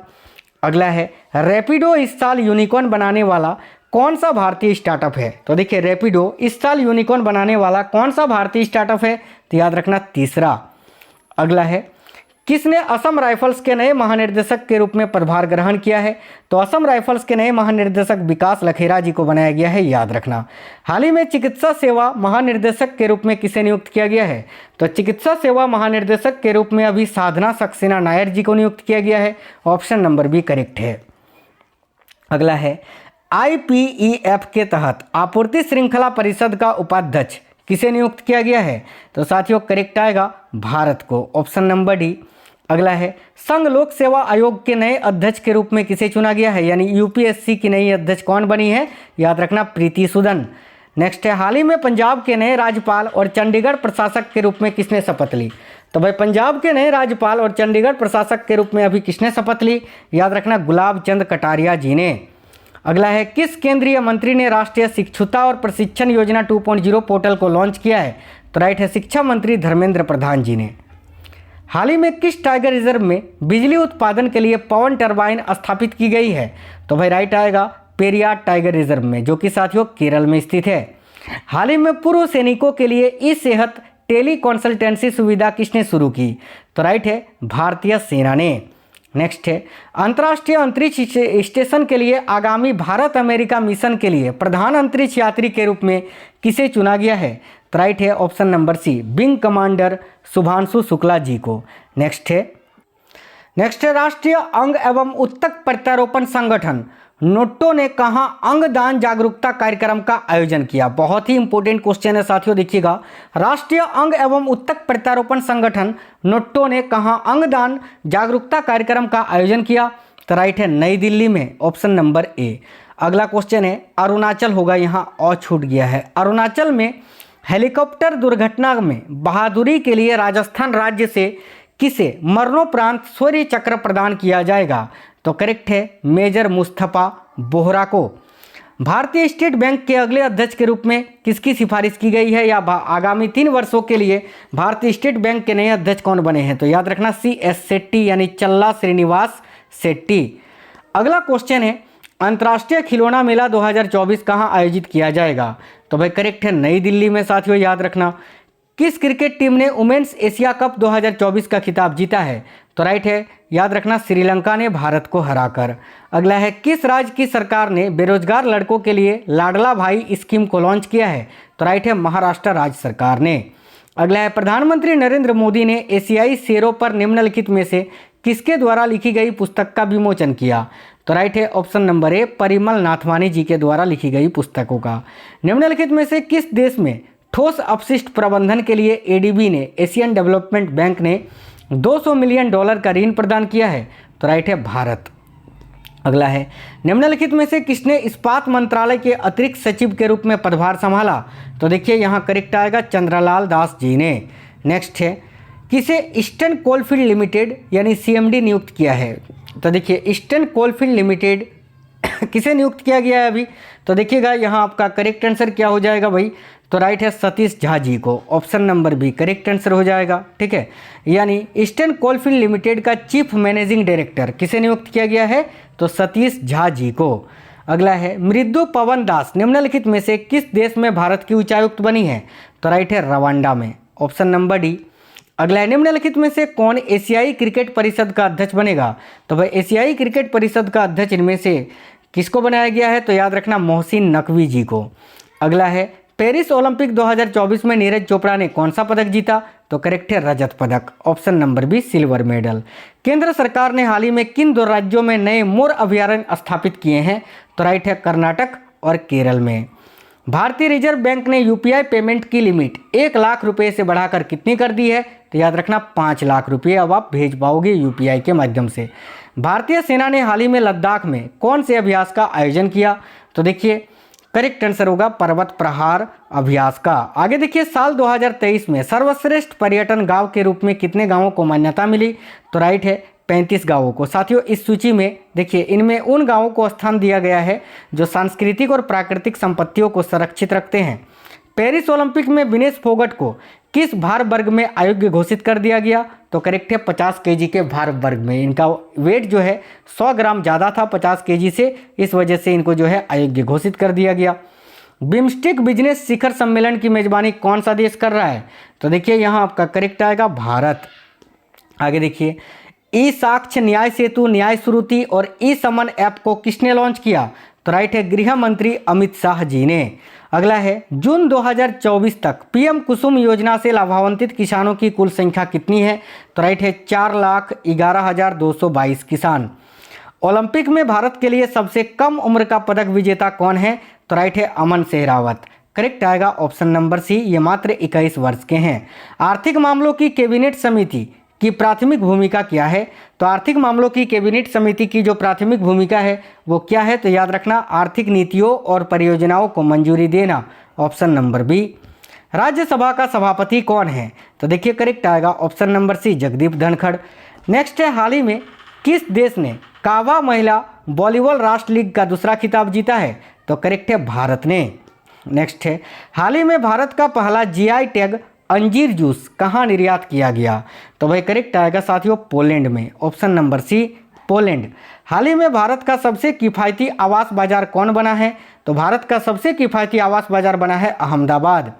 अगला है रैपिडो इस साल यूनिकॉर्न बनाने वाला कौन सा भारतीय स्टार्टअप है? तो देखिए रैपिडो इस साल यूनिकॉर्न बनाने वाला कौन सा भारतीय स्टार्टअप है? तो याद रखना तीसरा। अगला है किसने असम राइफल्स के नए महानिर्देशक के रूप में पदभार ग्रहण किया है? तो असम राइफल्स के नए महानिर्देशक विकास लखेरा जी को बनाया गया है, याद रखना। हाल ही में चिकित्सा सेवा महानिर्देशक के रूप में किसे नियुक्त किया गया है? तो चिकित्सा सेवा महानिर्देशक के रूप में अभी साधना सक्सेना नायर जी को नियुक्त किया गया है। ऑप्शन नंबर बी करेक्ट है। अगला है IPEF के तहत आपूर्ति श्रृंखला परिषद का उपाध्यक्ष किसे नियुक्त किया गया है? तो साथियों करेक्ट आएगा भारत को। Option number D. अगला है संघ लोक सेवा आयोग के नए अध्यक्ष के रूप में किसे चुना गया है? यानी UPSC की नई अध्यक्ष कौन बनी है? याद रखना प्रीति सूदन। नेक्स्ट है हाल ही में पंजाब के नए राज्यपाल और चंडीगढ़ प्रशासक के रूप में किसने शपथ ली? तो भाई पंजाब के नए राज्यपाल और चंडीगढ़ प्रशासक के रूप में अभी किसने शपथ ली? याद रखना गुलाब चंद कटारिया जी ने। अगला है किस केंद्रीय मंत्री ने राष्ट्रीय शिक्षुता और प्रशिक्षण योजना 2.0 पोर्टल को लॉन्च किया है? तो राइट है शिक्षा मंत्री धर्मेंद्र प्रधान जी ने। हाल ही में किस टाइगर रिजर्व में बिजली उत्पादन के लिए पवन टरबाइन स्थापित की गई है? तो भाई राइट आएगा पेरियार टाइगर रिजर्व में, जो कि साथियों केरल में स्थित है। हाल ही में पूर्व सैनिकों के लिए ई सेहत टेली कंसल्टेंसी सुविधा किसने शुरू की? तो राइट है भारतीय सेना ने। नेक्स्ट है अंतर्राष्ट्रीय अंतरिक्ष स्टेशन के लिए आगामी भारत अमेरिका मिशन के लिए प्रधान अंतरिक्ष यात्री के रूप में किसे चुना गया है? तो राइट है option number C, wing commander Shubhanshu Shukla ji को। नेक्स्ट है राष्ट्रीय अंग एवं उत्तक प्रत्यारोपण संगठन नोटो ने कहाँ अंगदान जागरूकता कार्यक्रम का आयोजन किया? बहुत ही इंपॉर्टेंट क्वेश्चन है साथियों, देखिएगा। राष्ट्रीय अंग एवं उत्तक प्रत्यारोपण संगठन नोटो ने कहाँ अंगदान जागरूकता कार्यक्रम का आयोजन किया? तो राइट है नई दिल्ली में। ऑप्शन नंबर ए। अगला क्वेश्चन है अरुणाचल होगा, यहाँ और छूट गया है। अरुणाचल में हेलीकॉप्टर दुर्घटना में बहादुरी के लिए राजस्थान राज्य से किसे मरणोपरांत शौर्य चक्र प्रदान किया जाएगा? तो करेक्ट है मेजर मुस्तफा बोहरा को। भारतीय स्टेट बैंक के अगले अध्यक्ष के रूप में किसकी सिफारिश की गई है, या आगामी 3 वर्षों के लिए भारतीय स्टेट बैंक के नए अध्यक्ष कौन बने हैं? तो याद रखना CS शेट्टी यानी चल्ला श्रीनिवास शेट्टी। अगला क्वेश्चन है अंतर्राष्ट्रीय खिलौना मेला 2024 कहाँ आयोजित किया जाएगा? तो भाई करेक्ट है नई दिल्ली में साथियों, याद रखना। किस क्रिकेट टीम ने वुमेन्स एशिया कप 2024 का खिताब जीता है? तो राइट है याद रखना श्रीलंका ने भारत को हराकर। अगला है किस राज्य की सरकार ने बेरोजगार लड़कों के लिए लाडला भाई स्कीम को लॉन्च किया है? तो राइट है महाराष्ट्र राज्य सरकार ने। अगला है, प्रधानमंत्री नरेंद्र मोदी ने एशियाई शेरों पर निम्नलिखित में से किसके द्वारा लिखी गई पुस्तक का विमोचन किया? तो राइट है option number A, Parimal Nathwani ji के द्वारा लिखी गई पुस्तकों का। निम्नलिखित में से किस देश में ठोस अपशिष्ट प्रबंधन के लिए एडीबी ने, एशियन डेवलपमेंट बैंक ने $200 मिलियन का ऋण प्रदान किया है? तो राइट है भारत। अगला है, निम्नलिखित में से किसने इस्पात मंत्रालय के अतिरिक्त सचिव के रूप में पदभार संभाला? तो देखिए यहाँ करेक्ट आएगा चंद्रलाल दास जी ने। नेक्स्ट है, किसे ईस्टर्न कोलफील्ड लिमिटेड यानी सीएमडी नियुक्त किया है? तो देखिए ईस्टर्न कोलफील्ड लिमिटेड किसे नियुक्त किया गया है अभी? तो देखिएगा यहाँ आपका करेक्ट आंसर क्या हो जाएगा भाई? तो राइट है सतीश झा जी को, option number B correct answer हो जाएगा। ठीक है, यानी ईस्टर्न कोलफील्ड लिमिटेड का चीफ मैनेजिंग डायरेक्टर किसे नियुक्त किया गया है? तो सतीश झा जी को। अगला है, मृदु पवन दास निम्नलिखित में से किस देश में भारत की उच्चायुक्त बनी है? तो राइट है रवांडा में, ऑप्शन नंबर डी। अगला है, निम्नलिखित में से कौन एशियाई क्रिकेट परिषद का अध्यक्ष बनेगा? तो भाई एशियाई क्रिकेट परिषद का अध्यक्ष इनमें से किसको बनाया गया है? तो याद रखना मोहसिन नकवी जी को। अगला है, पेरिस ओलंपिक 2024 में नीरज चोपड़ा ने कौन सा पदक जीता? तो करेक्ट है रजत पदक, option number B silver medal. केंद्र सरकार ने हाल ही में किन 2 राज्यों में नए मोर अभयारण्य स्थापित किए हैं? तो राइट है कर्नाटक और केरल में। भारतीय रिजर्व बैंक ने यूपीआई पेमेंट की लिमिट 1 लाख रुपए से बढ़ाकर कितनी कर दी है? तो याद रखना 5 लाख रुपये अब आप भेज पाओगे यूपीआई के माध्यम से। भारतीय सेना ने हाल ही में लद्दाख में कौन से अभ्यास का आयोजन किया? तो देखिए करेक्ट आंसर होगा पर्वत प्रहार अभ्यास का। आगे देखिए, साल 2023 में सर्वश्रेष्ठ पर्यटन गांव के रूप में कितने गांवों को मान्यता मिली? तो राइट है 35 गांवों को। साथियों इस सूची में देखिए इनमें उन गांवों को स्थान दिया गया है जो सांस्कृतिक और प्राकृतिक संपत्तियों को संरक्षित रखते हैं। पेरिस ओलंपिक में विनेश फोगट को किस भार वर्ग में अयोग्य घोषित कर दिया गया? तो करेक्ट है 50 केजी के भार वर्ग में। इनका वेट जो है 100 ग्राम ज़्यादा था 50 केजी से, इस वजह से इनको जो है अयोग्य घोषित कर दिया गया। बिम्स्टेक बिजनेस शिखर सम्मेलन की मेजबानी कौन सा देश कर रहा है? तो देखिए यहाँ आपका करेक्ट आएगा भारत। आगे देखिए, ई साक्ष्य, न्याय सेतु, न्याय श्रुति और ई समन ऐप को किसने लॉन्च किया? तो राइट है गृह मंत्री अमित शाह जी ने। अगला है, जून 2024 तक पीएम कुसुम योजना से लाभान्वित किसानों की कुल संख्या कितनी है? तो राइट है 4,11,222 किसान। ओलंपिक में भारत के लिए सबसे कम उम्र का पदक विजेता कौन है? तो राइट है अमन सहरावत। करेक्ट आएगा ऑप्शन नंबर सी, ये मात्र 21 वर्ष के हैं। आर्थिक मामलों की कैबिनेट समिति की प्राथमिक भूमिका क्या है? तो आर्थिक मामलों की कैबिनेट समिति की जो प्राथमिक भूमिका है वो क्या है? तो याद रखना आर्थिक नीतियों और परियोजनाओं को मंजूरी देना, ऑप्शन नंबर बी। राज्यसभा का सभापति कौन है? तो देखिए करेक्ट आएगा option number C, Jagdeep Dhankhar. Next है, हाल ही में किस देश ने कावा महिला वॉलीबॉल राष्ट्र लीग का दूसरा खिताब जीता है? तो करेक्ट है भारत ने। नेक्स्ट है, हाल ही में भारत का पहला जीआई टैग अंजीर जूस कहाँ निर्यात किया गया? तो भाई करेक्ट आएगा साथियों पोलैंड में, ऑप्शन नंबर सी पोलैंड। हाल ही में भारत का सबसे किफ़ायती आवास बाजार कौन बना है? तो भारत का सबसे किफ़ायती आवास बाजार बना है अहमदाबाद।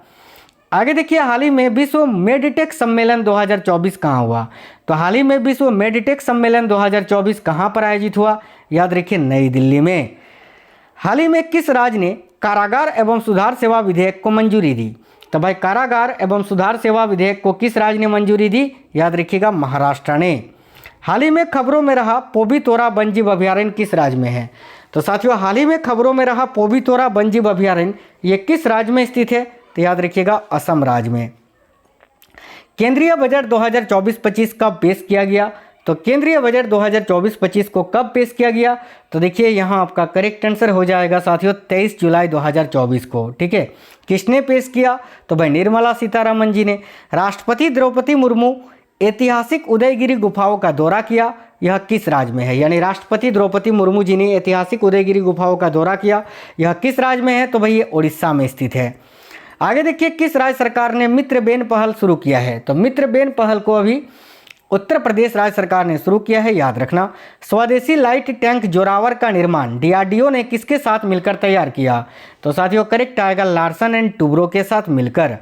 आगे देखिए, हाल ही में विश्व मेडिटेक सम्मेलन 2024 कहाँ हुआ? तो हाल ही में विश्व मेडिटेक सम्मेलन 2024 कहाँ पर आयोजित हुआ? याद रखिए नई दिल्ली में। हाल ही में किस राज्य ने कारागार एवं सुधार सेवा विधेयक को मंजूरी दी? तो भाई कारागार एवं सुधार सेवा विधेयक को किस राज्य ने मंजूरी दी? याद रखिएगा महाराष्ट्र ने। हाल ही में खबरों में रहा पोबीतोरा वन्यजीव अभयारण्य किस राज्य में है? तो साथियों हाल ही में खबरों में रहा पोबीतोरा वन्यजीव अभयारण्य ये किस राज्य में स्थित है? तो याद रखिएगा असम राज्य में। केंद्रीय बजट 2024-25 कब पेश किया गया? तो केंद्रीय बजट 2024-25 को कब पेश किया गया? तो देखिए यहाँ आपका करेक्ट आंसर हो जाएगा साथियों 23 जुलाई 2024 को। ठीक है, किसने पेश किया? तो भाई निर्मला सीतारमन जी ने। राष्ट्रपति द्रौपदी मुर्मू ऐतिहासिक उदयगिरी गुफाओं का दौरा किया, यह किस राज्य में है? यानी राष्ट्रपति द्रौपदी मुर्मू जी ने ऐतिहासिक उदयगिरी गुफाओं का दौरा किया, यह किस राज्य में है? तो भाई ये उड़ीसा में स्थित है। आगे देखिए, किस राज्य सरकार ने मित्र बेन पहल शुरू किया है? तो मित्र बेन पहल को अभी उत्तर प्रदेश राज्य सरकार ने शुरू किया है, याद रखना। स्वदेशी लाइट टैंक जोरावर का निर्माण डीआरडीओ ने किसके साथ मिलकर तैयार किया? तो साथियों करेक्ट आएगा लार्सन एंड टूब्रो के साथ मिलकर।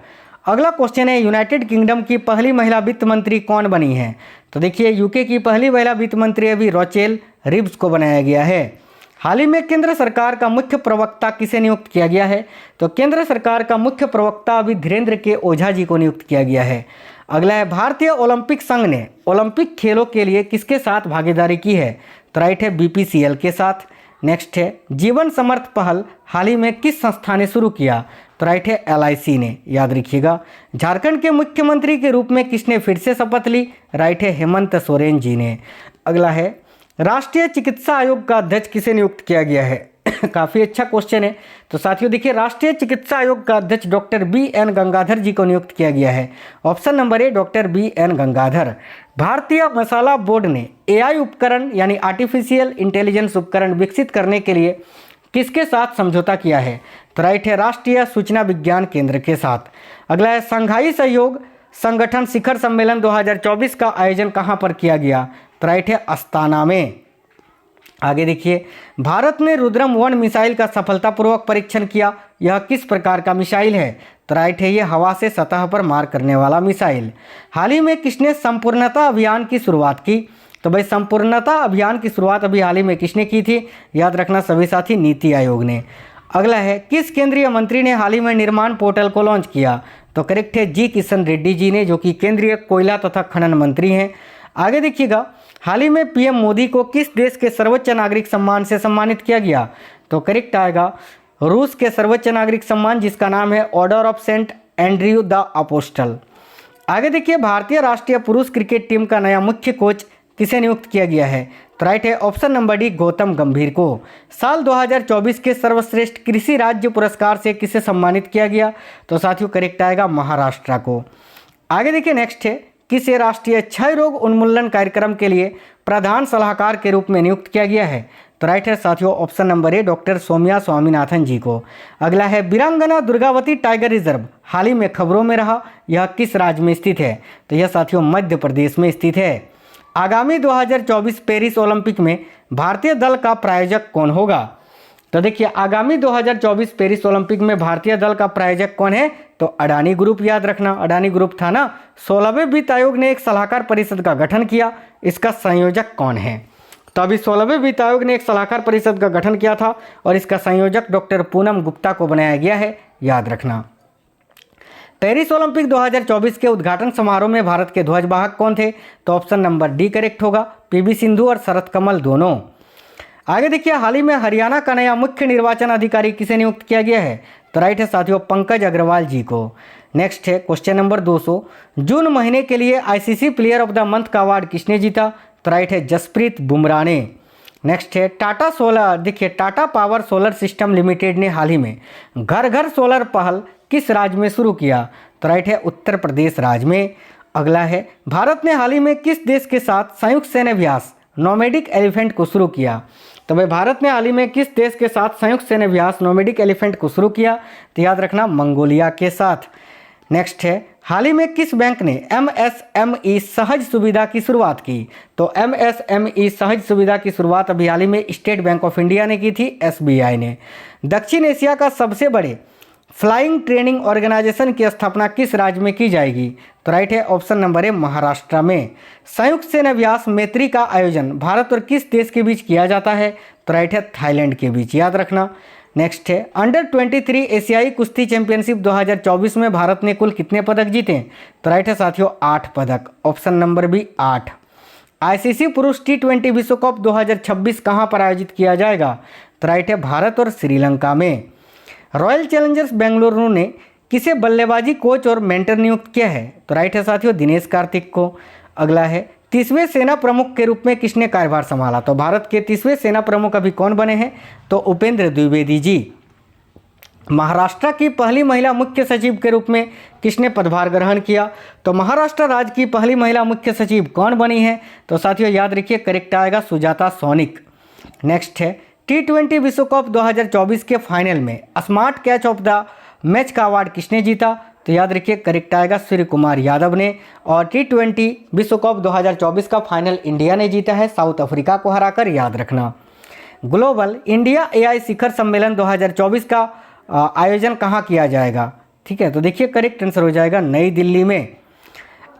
अगला क्वेश्चन है, यूनाइटेड किंगडम की पहली महिला वित्त मंत्री कौन बनी है? तो देखिए यूके की पहली महिला वित्त मंत्री अभी रोचेल रिब्स को बनाया गया है। हाल ही में केंद्र सरकार का मुख्य प्रवक्ता किसे नियुक्त किया गया है? तो केंद्र सरकार का मुख्य प्रवक्ता अभी धीरेन्द्र के ओझा जी को नियुक्त किया गया है। अगला है, भारतीय ओलंपिक संघ ने ओलंपिक खेलों के लिए किसके साथ भागीदारी की है? तो राइट है बीपीसीएल के साथ। नेक्स्ट है, जीवन समर्थ पहल हाल ही में किस संस्था ने शुरू किया? तो राइट है एलआईसी ने, याद रखिएगा। झारखंड के मुख्यमंत्री के रूप में किसने फिर से शपथ ली? राइट है हेमंत सोरेन जी ने। अगला है, राष्ट्रीय चिकित्सा आयोग का अध्यक्ष किसे नियुक्त किया गया है? काफ़ी अच्छा क्वेश्चन है। तो साथियों देखिए, राष्ट्रीय चिकित्सा आयोग का अध्यक्ष डॉक्टर बी.एन. गंगाधर जी को नियुक्त किया गया है। Option number A doctor BN. Gangadhar. भारतीय मसाला बोर्ड ने एआई उपकरण यानी आर्टिफिशियल इंटेलिजेंस उपकरण विकसित करने के लिए किसके साथ समझौता किया है? तो राइट है राष्ट्रीय सूचना विज्ञान केंद्र के साथ। अगला है, संघाई सहयोग संगठन शिखर सम्मेलन 2024 का आयोजन कहाँ पर किया गया? तो राइट है अस्ताना में। आगे देखिए, भारत ने रुद्रम 1 मिसाइल का सफलतापूर्वक परीक्षण किया। यह किस प्रकार का मिसाइल है? तो राइट है ये हवा से सतह पर मार करने वाला मिसाइल। हाल ही में किसने संपूर्णता अभियान की शुरुआत की? तो भाई संपूर्णता अभियान की शुरुआत अभी हाल ही में किसने की थी? याद रखना सभी साथी, नीति आयोग ने। अगला है, किस केंद्रीय मंत्री ने हाल ही में निर्माण पोर्टल को लॉन्च किया? तो करेक्ट है जी किशन रेड्डी जी ने, जो कि केंद्रीय कोयला तथा खनन मंत्री हैं। आगे देखिएगा, हाल ही में पीएम मोदी को किस देश के सर्वोच्च नागरिक सम्मान से सम्मानित किया गया? तो करेक्ट आएगा रूस के सर्वोच्च नागरिक सम्मान, जिसका नाम है Order of Saint Andrew the Apostle. आगे देखिए, भारतीय राष्ट्रीय पुरुष क्रिकेट टीम का नया मुख्य कोच किसे नियुक्त किया गया है? तो राइट है ऑप्शन नंबर डी गौतम गंभीर को। साल 2024 के सर्वश्रेष्ठ कृषि राज्य पुरस्कार से किसे सम्मानित किया गया? तो साथियों करेक्ट आएगा महाराष्ट्र को। आगे देखिए, नेक्स्ट है, किसे राष्ट्रीय क्षय रोग उन्मूलन कार्यक्रम के लिए प्रधान सलाहकार के रूप में नियुक्त किया गया है? तो राइट है साथियों option number A doctor Soumya Swaminathan ji को। अगला है, वीरांगना दुर्गावती टाइगर रिजर्व हाल ही में खबरों में रहा। यह किस राज्य में स्थित है? तो यह साथियों मध्य प्रदेश में स्थित है। आगामी 2024 पेरिस ओलंपिक में भारतीय दल का प्रायोजक कौन होगा? तो देखिए, आगामी 2024 पेरिस ओलंपिक में भारतीय दल का प्रायोजक कौन है? तो अडानी ग्रुप, याद रखना अडानी ग्रुप था ना। 16वें वित्त आयोग ने एक सलाहकार परिषद का गठन किया। इसका संयोजक कौन है? तो अभी 16वें वित्त आयोग ने एक सलाहकार परिषद का गठन किया था और इसका संयोजक डॉक्टर पूनम गुप्ता को बनाया गया है, याद रखना। पेरिस ओलंपिक 2024 के उद्घाटन समारोह में भारत के ध्वजवाहक कौन थे? तो ऑप्शन नंबर डी करेक्ट होगा, पीवी सिंधु और शरत कमल दोनों। आगे देखिए, हाल ही में हरियाणा का नया मुख्य निर्वाचन अधिकारी किसे नियुक्त किया गया है? तो राइट है साथियों पंकज अग्रवाल जी को। नेक्स्ट है क्वेश्चन नंबर 200, जून महीने के लिए ICC player of the month का अवार्ड किसने जीता? तो राइट है जसप्रीत बुमराह ने। नेक्स्ट है, टाटा सोलर, देखिए Tata power solar system limited ने हाल ही में घर घर सोलर पहल किस राज्य में शुरू किया? तो राइट है उत्तर प्रदेश राज्य में। अगला है, भारत ने हाल ही में किस देश के साथ संयुक्त सैन्य अभ्यास नोमैडिक एलिफेंट को शुरू किया? तो भाई भारत ने हाल ही में किस देश के साथ संयुक्त सैन्य अभ्यास नोमैडिक एलिफेंट को शुरू किया? तो याद रखना मंगोलिया के साथ। नेक्स्ट है, हाल ही में किस बैंक ने एमएसएमई सहज सुविधा की शुरुआत की? तो एमएसएमई सहज सुविधा की शुरुआत अभी हाल ही में स्टेट बैंक ऑफ इंडिया ने की थी, एसबीआई ने। दक्षिण एशिया का सबसे बड़े फ्लाइंग ट्रेनिंग ऑर्गेनाइजेशन की स्थापना किस राज्य में की जाएगी? तो राइट है ऑप्शन नंबर ए महाराष्ट्र में। संयुक्त सैन्य अभ्यास मैत्री का आयोजन भारत और किस देश के बीच किया जाता है? तो राइट है थाईलैंड के बीच, याद रखना। नेक्स्ट है, अंडर 23 एशियाई कुश्ती चैंपियनशिप 2024 में भारत ने कुल कितने पदक जीते? तो राइट है साथियों 8 पदक, ऑप्शन नंबर बी 8। आईसीसी पुरुष T20 विश्व कप 2026 कहां पर आयोजित किया जाएगा? तो राइट है भारत और श्रीलंका में। रॉयल चैलेंजर्स बेंगलुरु ने किसे बल्लेबाजी कोच और मेंटर नियुक्त किया है? तो राइट है साथियों दिनेश कार्तिक को। अगला है, 30वें सेना प्रमुख के रूप में किसने कार्यभार संभाला? तो भारत के 30वें सेना प्रमुख अभी कौन बने हैं? तो उपेंद्र द्विवेदी जी। महाराष्ट्र की पहली महिला मुख्य सचिव के रूप में किसने पदभार ग्रहण किया? तो महाराष्ट्र राज्य की पहली महिला मुख्य सचिव कौन बनी है? तो साथियों याद रखिए करेक्ट आएगा सुजाता सोनिक। नेक्स्ट है, T20 विश्व कप 2024 के फाइनल में smart catch of the match का अवार्ड किसने जीता? तो याद रखिए करेक्ट आएगा सूर्य कुमार यादव ने। और T20 विश्व कप 2024 का फाइनल इंडिया ने जीता है साउथ अफ्रीका को हराकर, याद रखना। ग्लोबल इंडिया एआई शिखर सम्मेलन 2024 का आयोजन कहाँ किया जाएगा? ठीक है, तो देखिए करेक्ट आंसर हो जाएगा नई दिल्ली में।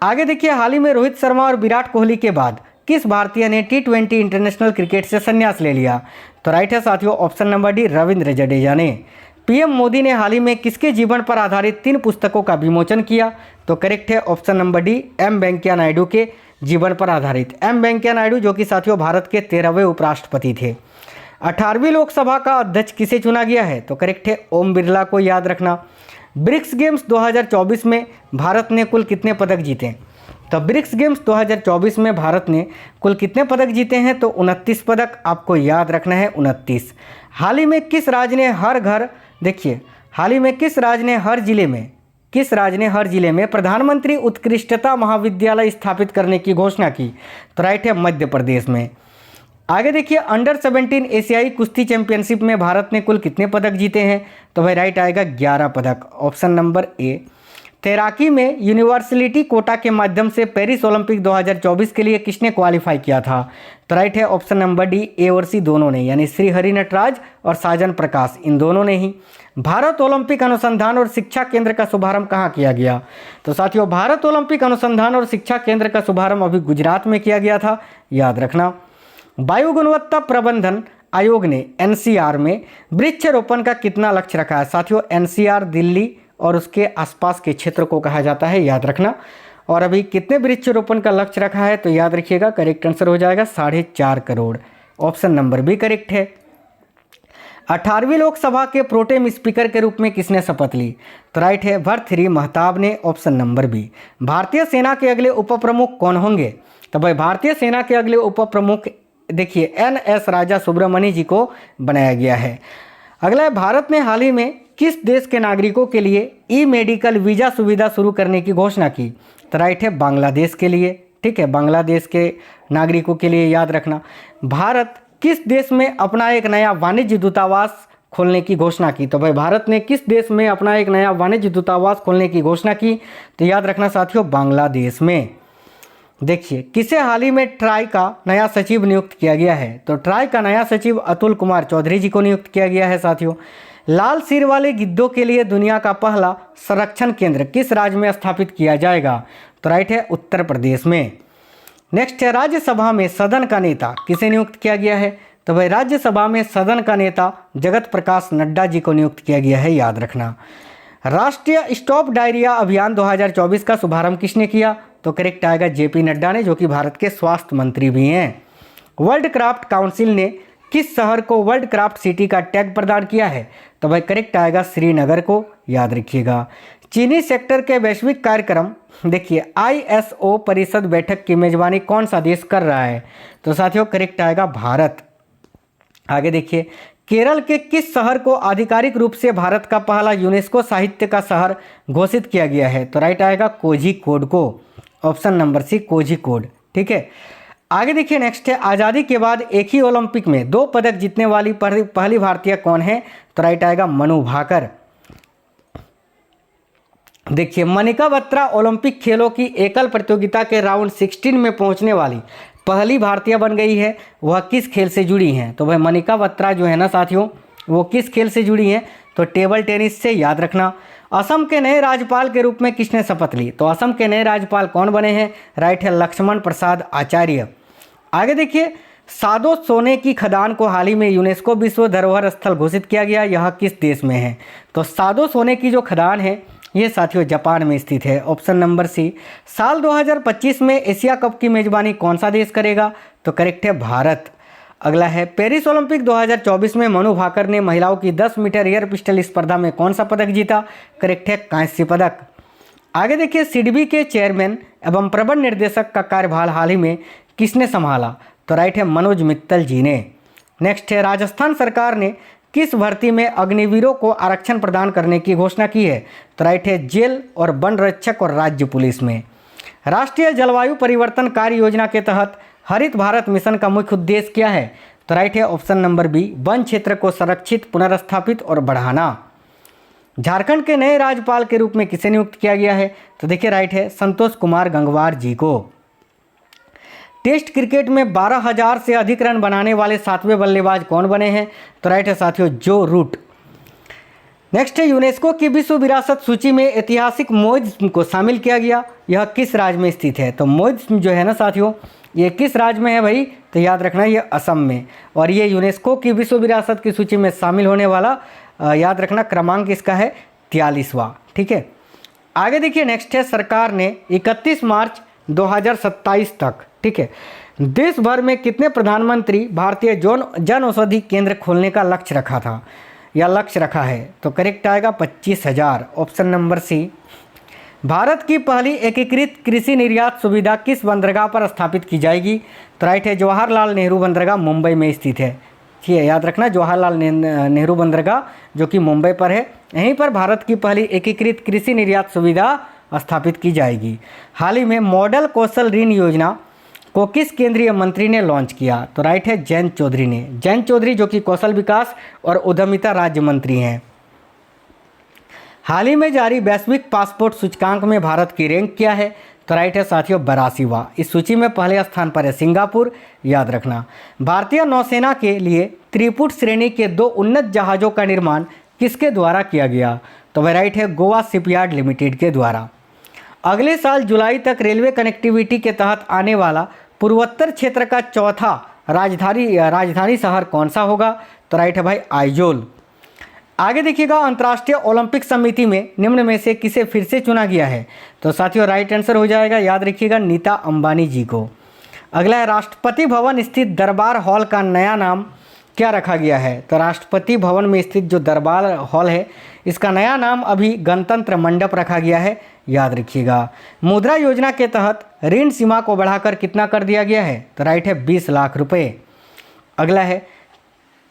आगे देखिए, हाल ही में रोहित शर्मा और विराट कोहली के बाद किस भारतीय ने T20 इंटरनेशनल क्रिकेट से संन्यास ले लिया? तो राइट है साथियों option number D, Ravindra Jadeja ने। पीएम मोदी ने हाल ही में किसके जीवन पर आधारित 3 पुस्तकों का विमोचन किया? तो करेक्ट है option number D, M Venkaiah Naidu के जीवन पर आधारित। एम वेंकैया नायडू जो कि साथियों भारत के 13वें उपराष्ट्रपति थे। 18वीं लोकसभा का अध्यक्ष किसे चुना गया है? तो करेक्ट है ओम बिरला को, याद रखना। ब्रिक्स गेम्स 2024 में भारत ने कुल कितने पदक जीते? तो ब्रिक्स गेम्स 2024 में भारत ने कुल कितने पदक जीते हैं? तो 29 पदक, आपको याद रखना है 29। हाल ही में किस राज्य ने हर घर, देखिए हाल ही में किस राज्य ने हर जिले में प्रधानमंत्री उत्कृष्टता महाविद्यालय स्थापित करने की घोषणा की? तो राइट है मध्य प्रदेश में। आगे देखिए अंडर 17 एशियाई कुश्ती चैंपियनशिप में भारत ने कुल कितने पदक जीते हैं? तो भाई राइट आएगा 11 पदक, ऑप्शन नंबर ए। तैराकी में यूनिवर्सिटी कोटा के माध्यम से पेरिस ओलंपिक 2024 के लिए किसने क्वालिफाई किया था? तो राइट है ऑप्शन नंबर डी, ए और सी दोनों ने, यानी श्री हरि नटराज और साजन प्रकाश, इन दोनों ने ही। भारत ओलंपिक अनुसंधान और शिक्षा केंद्र का शुभारंभ कहाँ किया गया? तो साथियों भारत ओलंपिक अनुसंधान और शिक्षा केंद्र का शुभारंभ अभी गुजरात में किया गया था, याद रखना। वायु गुणवत्ता प्रबंधन आयोग ने एनसीआर में वृक्षारोपण का कितना लक्ष्य रखा है? साथियों एनसीआर दिल्ली और उसके आसपास के क्षेत्र को कहा जाता है, याद रखना। और अभी कितने वृक्षारोपण का लक्ष्य रखा है? तो याद रखिएगा करेक्ट आंसर हो जाएगा 4.5 crore, option number B correct है। 18वीं लोकसभा के प्रोटेम स्पीकर के रूप में किसने शपथ ली? तो राइट है भर्तृहरि महताब ने, ऑप्शन नंबर बी। भारतीय सेना के अगले उप प्रमुख कौन होंगे? तो भाई भारतीय सेना के अगले उप प्रमुख देखिए NS राजा सुब्रमण्य जी को बनाया गया है। अगला है भारत ने हाल ही में किस देश के नागरिकों के लिए ई मेडिकल वीज़ा सुविधा शुरू करने की घोषणा की? तो राइट है बांग्लादेश के लिए, ठीक है, बांग्लादेश के नागरिकों के लिए, याद रखना। भारत किस देश में अपना एक नया वाणिज्य दूतावास खोलने की घोषणा की? तो भाई भारत ने किस देश में अपना एक नया वाणिज्य दूतावास खोलने की घोषणा की? तो याद रखना साथियों बांग्लादेश में। देखिए किसे हाल ही में ट्राई का नया सचिव नियुक्त किया गया है? तो ट्राई का नया सचिव अतुल कुमार चौधरी जी को नियुक्त किया गया है। साथियों लाल सिर वाले गिद्धों के लिए दुनिया का पहला संरक्षण केंद्र किस राज्य में स्थापित किया जाएगा? तो राइट है उत्तर प्रदेश में। नेक्स्ट है राज्यसभा में सदन का नेता किसे नियुक्त किया गया है? तो भाई राज्यसभा में सदन का नेता जगत प्रकाश नड्डा जी को नियुक्त किया गया है, याद रखना। राष्ट्रीय स्टॉप डायरिया अभियान 2024 का शुभारंभ किसने किया? तो करेक्ट आएगा जेपी नड्डा ने, जो कि भारत के स्वास्थ्य मंत्री भी हैं। वर्ल्ड क्राफ्ट काउंसिल ने किस शहर को वर्ल्ड क्राफ्ट सिटी का टैग प्रदान किया है? तो भाई करेक्ट आएगा श्रीनगर को, याद रखिएगा। चीनी सेक्टर के वैश्विक कार्यक्रम देखिए ISO परिषद बैठक की मेजबानी कौन सा देश कर रहा है? तो साथियों करेक्ट आएगा भारत। आगे देखिए केरल के किस शहर को आधिकारिक रूप से भारत का पहला यूनेस्को साहित्य का शहर घोषित किया गया है? तो राइट आएगा कोझिकोड को, ऑप्शन नंबर सी कोझिकोड, ठीक है। आगे देखिए नेक्स्ट है आज़ादी के बाद एक ही ओलंपिक में 2 पदक जीतने वाली पहली भारतीय कौन है? तो राइट आएगा मनु भाकर। देखिए मनिका बत्रा ओलंपिक खेलों की एकल प्रतियोगिता के राउंड 16 में पहुंचने वाली पहली भारतीय बन गई है। वह किस खेल से जुड़ी हैं? तो भाई मनिका बत्रा जो है ना साथियों वो किस खेल से जुड़ी हैं? तो टेबल टेनिस से, याद रखना। असम के नए राज्यपाल के रूप में किसने शपथ ली? तो असम के नए राज्यपाल कौन बने हैं? राइट है लक्ष्मण प्रसाद आचार्य। आगे देखिए सादो सोने की खदान को हाल ही में यूनेस्को विश्व धरोहर स्थल घोषित किया गया, यह किस देश में है? तो सादो सोने की जो खदान है ये साथियों जापान में स्थित है, ऑप्शन नंबर सी। साल 2025 में एशिया कप की मेजबानी कौन सा देश करेगा? तो करेक्ट है भारत। अगला है पेरिस ओलंपिक 2024 में मनु भाकर ने महिलाओं की 10 मीटर एयर पिस्टल स्पर्धा में कौन सा पदक जीता? करेक्ट है कांस्य पदक। आगे देखिए सिडबी के चेयरमैन एवं प्रबंध निर्देशक का कार्यभार हाल ही में किसने संभाला? तो राइट है मनोज मित्तल जी ने। नेक्स्ट है राजस्थान सरकार ने किस भर्ती में अग्निवीरों को आरक्षण प्रदान करने की घोषणा की है? तो राइट है जेल और वन रक्षक और राज्य पुलिस में। राष्ट्रीय जलवायु परिवर्तन कार्य योजना के तहत हरित भारत मिशन का मुख्य उद्देश्य क्या है? तो राइट है ऑप्शन नंबर बी, वन क्षेत्र को संरक्षित, पुनर्स्थापित और बढ़ाना। झारखंड के नए राज्यपाल के रूप में किसे नियुक्त किया गया है? तो देखिए राइट है संतोष कुमार गंगवार जी को। टेस्ट क्रिकेट में 12,000 से अधिक रन बनाने वाले 7वें बल्लेबाज कौन बने हैं? तो राइट है साथियों जो रूट। नेक्स्ट है यूनेस्को की विश्व विरासत सूची में ऐतिहासिक मोइज्म को शामिल किया गया, यह किस राज्य में स्थित है? तो मोइज्म जो है ना साथियों ये किस राज्य में है भाई? तो याद रखना ये असम में, और ये यूनेस्को की विश्व विरासत की सूची में शामिल होने वाला याद रखना क्रमांक इसका है 43वां। ठीक है, आगे देखिए नेक्स्ट है, सरकार ने 31 मार्च 2027 तक, ठीक है, देश भर में कितने प्रधानमंत्री भारतीय जन औषधि केंद्र खोलने का लक्ष्य रखा था या लक्ष्य रखा है? तो करेक्ट आएगा 25,000, ऑप्शन नंबर सी। भारत की पहली एकीकृत कृषि निर्यात सुविधा किस बंदरगाह पर स्थापित की जाएगी? तो राइट है, जवाहरलाल नेहरू बंदरगाह मुंबई में स्थित है। ठीक है, याद रखना जवाहरलाल नेहरू बंदरगाह जो कि मुंबई पर है, यहीं पर भारत की पहली एकीकृत कृषि निर्यात सुविधा स्थापित की जाएगी। हाल ही में मॉडल कौशल ऋण योजना को किस केंद्रीय मंत्री ने लॉन्च किया? तो राइट है, जयंत चौधरी ने। जयंत चौधरी जो कि कौशल विकास और उद्यमिता राज्य मंत्री हैं। हाल ही में जारी वैश्विक पासपोर्ट सूचकांक में भारत की रैंक क्या है? तो राइट है साथियों 82वां। इस सूची में पहले स्थान पर है सिंगापुर, याद रखना। भारतीय नौसेना के लिए त्रिपुट श्रेणी के 2 उन्नत जहाज़ों का निर्माण किसके द्वारा किया गया? तो वह राइट है, गोवा शिपयार्ड लिमिटेड के द्वारा। अगले साल जुलाई तक रेलवे कनेक्टिविटी के तहत आने वाला पूर्वोत्तर क्षेत्र का चौथा राजधानी शहर कौन सा होगा? तो राइट है भाई, आइजोल। आगे देखिएगा, अंतर्राष्ट्रीय ओलंपिक समिति में निम्न में से किसे फिर से चुना गया है? तो साथियों राइट आंसर हो जाएगा, याद रखिएगा, नीता अंबानी जी को। अगला है, राष्ट्रपति भवन स्थित दरबार हॉल का नया नाम क्या रखा गया है? तो राष्ट्रपति भवन में स्थित जो दरबार हॉल है इसका नया नाम अभी गणतंत्र मंडप रखा गया है, याद रखिएगा। मुद्रा योजना के तहत ऋण सीमा को बढ़ाकर कितना कर दिया गया है? तो राइट है, 20 लाख रुपए। अगला है,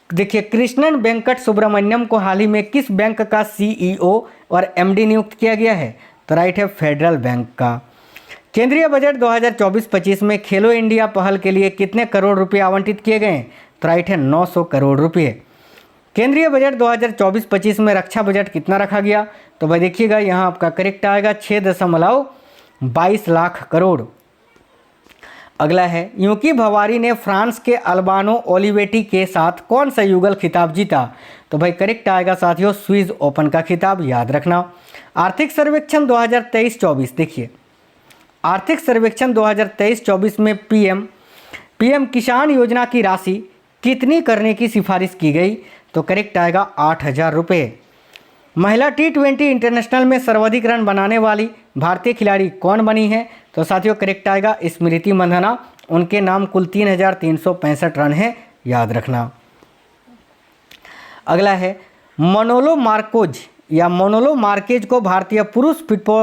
देखिए, कृष्णन वेंकट सुब्रमण्यम को हाल ही में किस बैंक का सीईओ और एमडी नियुक्त किया गया है? तो राइट है, फेडरल बैंक का। केंद्रीय बजट 2024-25 में खेलो इंडिया पहल के लिए कितने करोड़ रुपए आवंटित किए गए? तो राइट है, 900 करोड़ रुपए। केंद्रीय बजट 2024-25 में रक्षा बजट कितना रखा गया? तो भाई देखिएगा, यहाँ आपका करेक्ट आएगा 6.22 लाख करोड़। अगला है, यूकी भवारी ने फ्रांस के अल्बानो ओलिवेटी के साथ कौन सा युगल खिताब जीता? तो भाई करेक्ट आएगा साथियों, स्विस ओपन का खिताब, याद रखना। आर्थिक सर्वेक्षण 2023-24, देखिए, आर्थिक सर्वेक्षण 2023-24 में पीएम किसान योजना की राशि कितनी करने की सिफारिश की गई? तो करेक्ट आएगा 8,000 रुपये। महिला T20 इंटरनेशनल में सर्वाधिक रन बनाने वाली भारतीय खिलाड़ी कौन बनी है? तो साथियों करेक्ट आएगा स्मृति मंधाना, उनके नाम कुल 3,365 रन है, याद रखना। अगला है, मनोलो मार्केज को भारतीय पुरुष